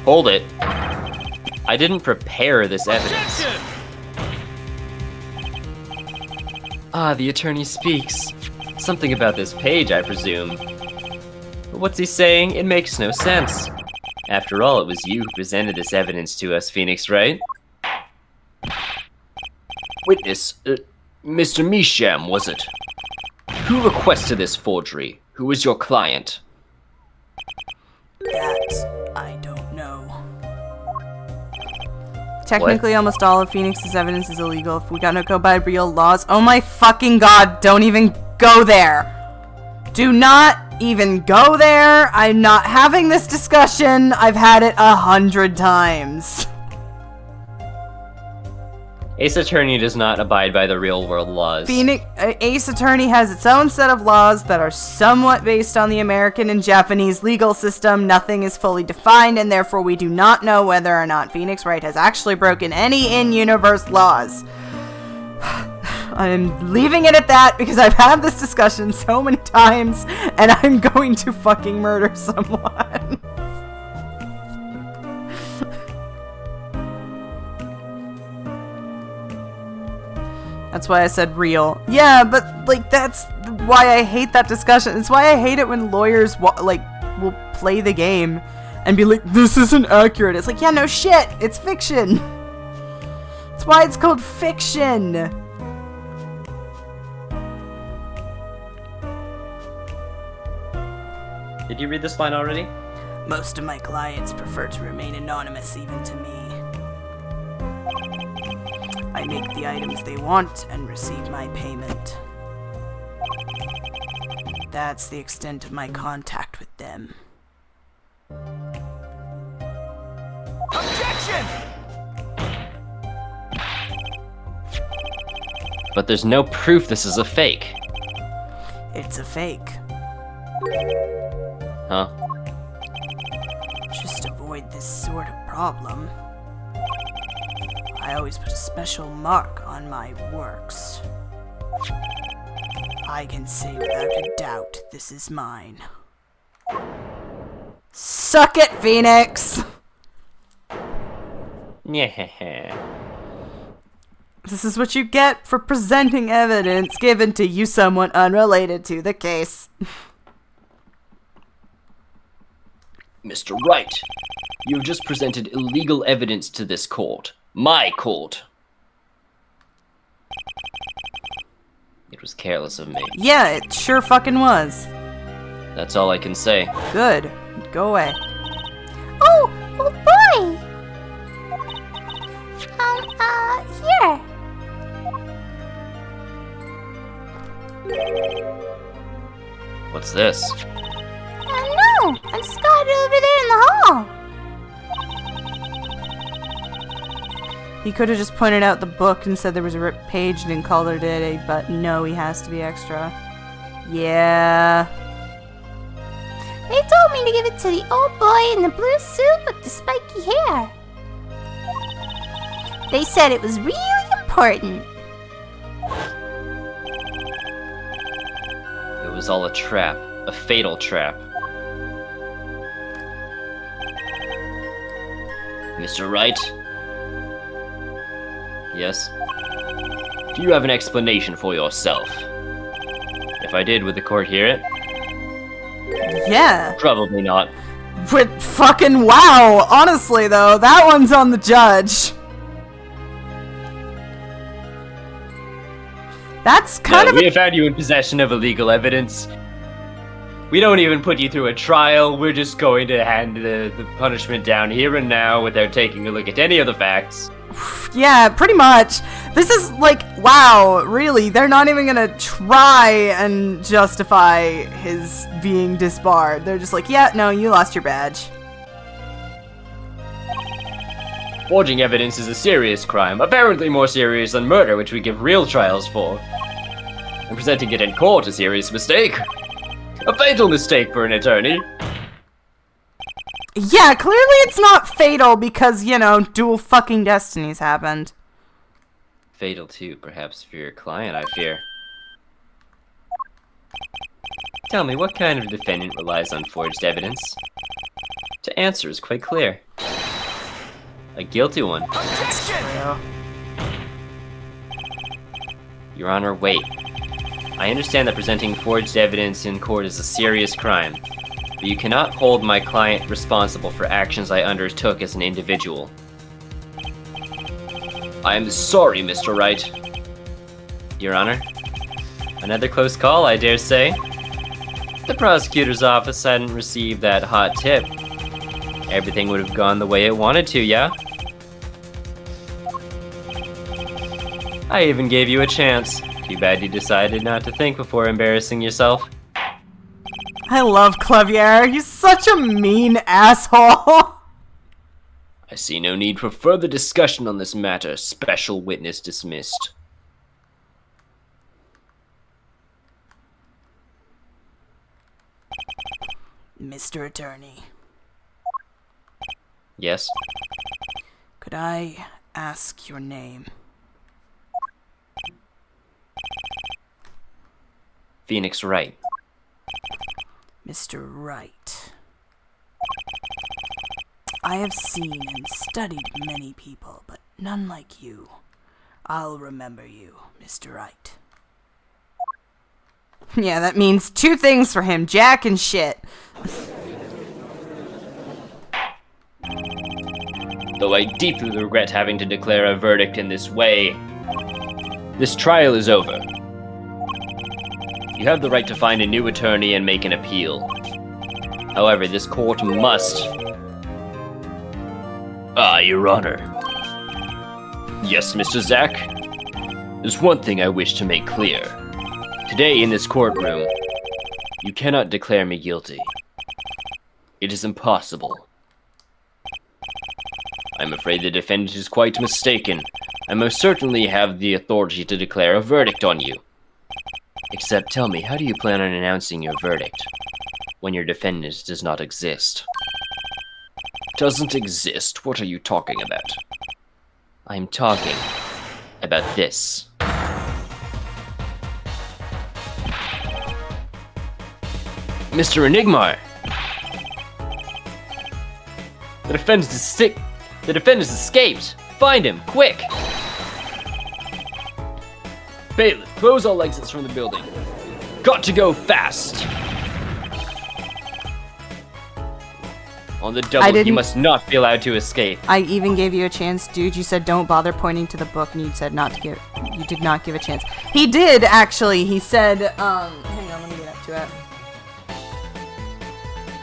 Hold it. I didn't prepare this evidence. Ah, the attorney speaks. Something about this page, I presume. But what's he saying? It makes no sense. After all, it was you who presented this evidence to us, Phoenix, right? Witness, Mr. Misham, was it? Who requested this forgery? Who was your client? That, I don't know. Technically, almost all of Phoenix's evidence is illegal if we gotta go by real laws. Oh my fucking god, don't even go there! Do not even go there! I'm not having this discussion! I've had it 100 times. Ace Attorney does not abide by the real world laws. Ace Attorney has its own set of laws that are somewhat based on the American and Japanese legal system. Nothing is fully defined, and therefore we do not know whether or not Phoenix Wright has actually broken any in-universe laws. I'm leaving it at that because I've had this discussion so many times, and I'm going to fucking murder someone. That's why I said real. Yeah, but, like, that's why I hate that discussion. It's why I hate it when lawyers, will play the game and be like, this isn't accurate. It's like, yeah, no shit. It's fiction. That's why it's called fiction. Did you read this line already? Most of my clients prefer to remain anonymous, even to me. I make the items they want and receive my payment. That's the extent of my contact with them. Objection! But there's no proof this is a fake. It's a fake. Huh? avoid this sort of problem. I always put a special mark on my works. I can say without a doubt this is mine. Suck it, Phoenix! Yeah. This is what you get for presenting evidence given to you someone unrelated to the case. Mr. Wright, you have just presented illegal evidence to this court. My court. It was careless of me. Yeah, it sure fucking was. That's all I can say. Good. Go away. Oh, oh boy! Here. What's this? No, I just got it over there in the hall. He could have just pointed out the book and said there was a ripped page and called it a day, but no, he has to be extra. Yeah. They told me to give it to the old boy in the blue suit with the spiky hair. They said it was really important. It was all a trap. A fatal trap. Mr. Wright? Yes? Do you have an explanation for yourself? If I did, would the court hear it? Yeah. Probably not. But fucking wow. Honestly, though, that one's on the judge. That's kind of we have found you in possession of illegal evidence. We don't even put you through a trial. We're just going to hand the punishment down here and now without taking a look at any of the facts. Yeah, pretty much. This is like, wow, really? They're not even gonna try and justify his being disbarred. They're just like, yeah, no, you lost your badge. Forging evidence is a serious crime, apparently more serious than murder, which we give real trials for. And presenting it in court a serious mistake. A fatal mistake for an attorney. Yeah, clearly it's not fatal because, you know, dual fucking destinies happened. Fatal too, perhaps for your client, I fear. Tell me, what kind of defendant relies on forged evidence? To answer is quite clear. A guilty one. Your Honor, wait. I understand that presenting forged evidence in court is a serious crime, but you cannot hold my client responsible for actions I undertook as an individual. I am sorry, Mr. Wright. Your Honor, another close call, I dare say. If the prosecutor's office hadn't received that hot tip, everything would have gone the way it wanted to, yeah? I even gave you a chance. Too bad you decided not to think before embarrassing yourself. I love Clavier. He's such a mean asshole. I see no need for further discussion on this matter. Special witness dismissed. Mr. Attorney, Yes? could I ask your name? Phoenix Wright. Mr. Wright. I have seen and studied many people, but none like you. I'll remember you, Mr. Wright. Yeah, that means two things for him, Jack and shit. Though I deeply regret having to declare a verdict in this way, this trial is over. You have the right to find a new attorney and make an appeal. However, this court must... Your Honor. Yes, Mr. Zack? There's one thing I wish to make clear. Today in this courtroom, you cannot declare me guilty. It is impossible. I'm afraid the defendant is quite mistaken. I most certainly have the authority to declare a verdict on you. Except tell me, how do you plan on announcing your verdict when your defendant does not exist? doesn't exist. What are you talking about? I'm talking about this. Mr. Enigmar! The defendant's escaped! Find him, quick! Bailiff, close all exits from the building. Got to go fast! On the double, he didn't- must not be allowed to escape. I even gave you a chance, dude. You said don't bother pointing to the book, and you said not to give. You did not give a chance. He did actually. He said, hang on, let me get up to it.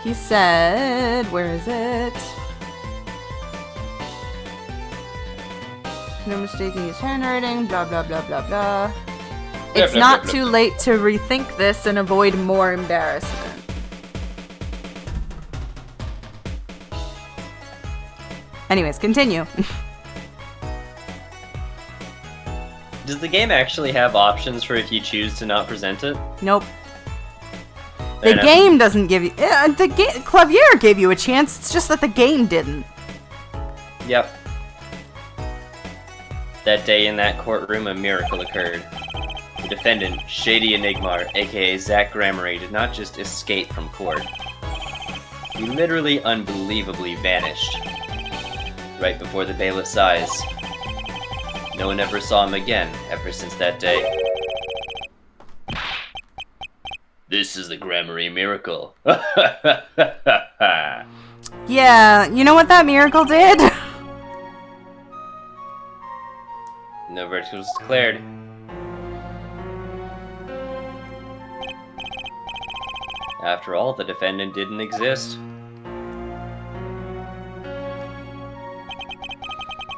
He said, where is it? No mistaking his handwriting. Blah blah blah blah blah. It's blah, not blah, too late to rethink this and avoid more embarrassment. Anyways, continue. Does the game actually have options for if you choose to not present it? Nope. Fair The enough. game doesn't give you. Clavier gave you a chance. It's just that the game didn't. Yep. That day in that courtroom, a miracle occurred. The defendant, Shady Enigmar, aka Zach Gramarye, did not just escape from court. He literally unbelievably vanished. Right before the bailiff's eyes. No one ever saw him again ever since that day. This is the Gramarye miracle. Yeah, you know what that miracle did? No verdict was declared. After all, the defendant didn't exist.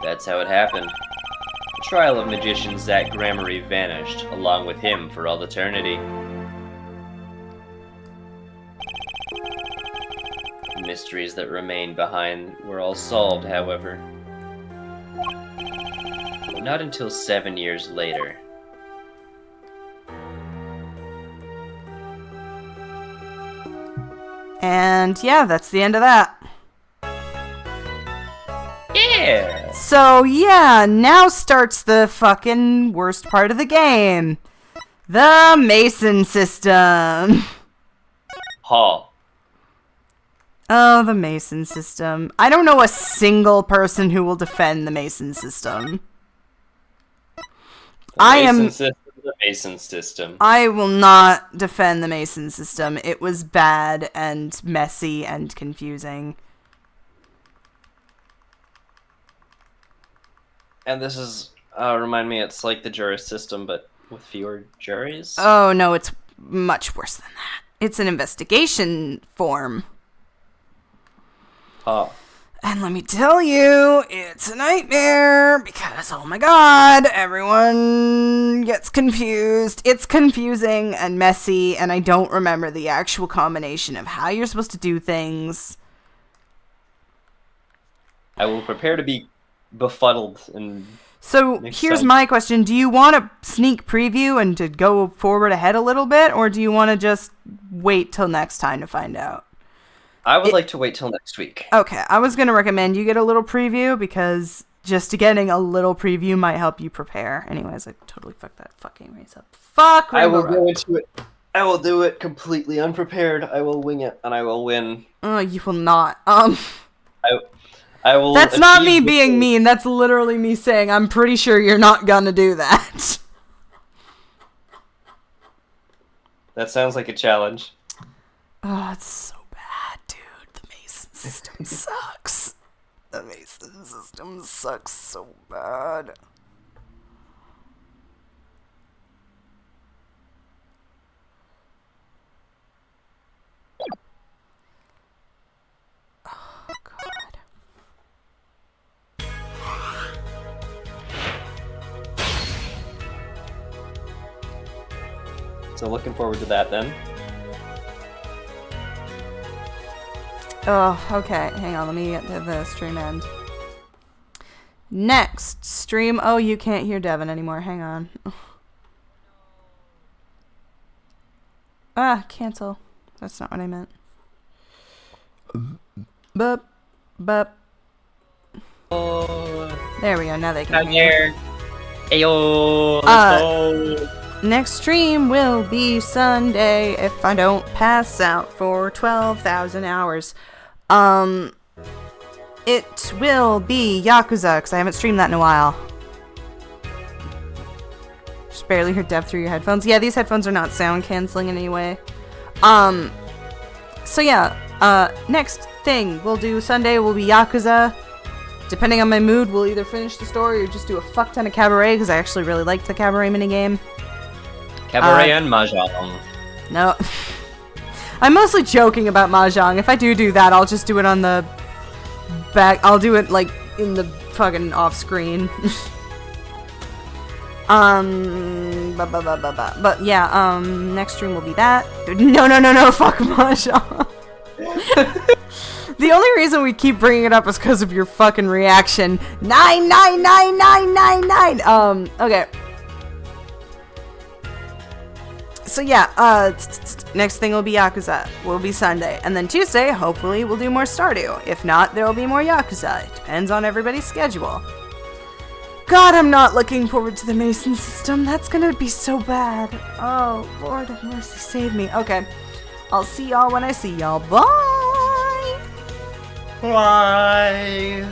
That's how it happened. The trial of magician Zach Gramarye vanished, along with him for all eternity. The mysteries that remained behind were all solved, however. But not until 7 years later. And yeah, that's the end of that. Yeah! So yeah, now starts the fucking worst part of the game. The Mason system. Hall. Oh, the Mason system. I don't know a single person who will defend the Mason system. The Mason system. I will not defend the Mason system. It was bad and messy and confusing. And this is, remind me, it's like the jury system, but with fewer juries? Oh no, it's much worse than that. It's an investigation form. Oh. And let me tell you, it's a nightmare because, oh my god, everyone gets confused. It's confusing and messy, and I don't remember the actual combination of how you're supposed to do things. I will prepare to be befuddled and... So, Makes here's sense. my question. Do you want a sneak preview and to go forward ahead a little bit, or do you want to just wait till next time to find out? I would like to wait till next week. Okay, I was going to recommend you get a little preview because just getting a little preview might help you prepare. Anyways, I totally fucked that fucking race up. Fuck I will Rainbow go Road. into it. I will do it completely unprepared. I will wing it, and I will win. You will not. I will. That's not me achieve the being goal. mean. That's literally me saying I'm pretty sure you're not gonna do that. That sounds like a challenge. Oh, it's so bad, dude. The Mason system sucks. The Mason system sucks so bad. Oh, God. So looking forward to that then. Oh, okay. Hang on. Let me get to the stream end. Next stream. Oh, you can't hear Devin anymore. Hang on. Cancel. That's not what I meant. But But Oh, there we go. Now they can I'm hear. here. Ayo, let's go. Next stream will be Sunday if I don't pass out for 12,000 hours. It will be Yakuza, because I haven't streamed that in a while. Just barely heard Dev through your headphones. Yeah, these headphones are not sound canceling in any way. So yeah, next thing we'll do Sunday will be Yakuza. Depending on my mood, we'll either finish the story or just do a fuck ton of Cabaret, because I actually really liked the Cabaret minigame. Cabaret and Mahjong. No. I'm mostly joking about Mahjong. If I do that, I'll just do it on the back. I'll do it, like, in the fucking off-screen. But yeah, next stream will be that. No, fuck Mahjong. The only reason we keep bringing it up is because of your fucking reaction. 9999999. Okay. So yeah, next thing will be Yakuza. Will be Sunday. And then Tuesday, hopefully, we'll do more Stardew. If not, there will be more Yakuza. It depends on everybody's schedule. God, I'm not looking forward to the Mason system. That's gonna be so bad. Oh, Lord have mercy, save me. Okay. I'll see y'all when I see y'all. Bye! Bye.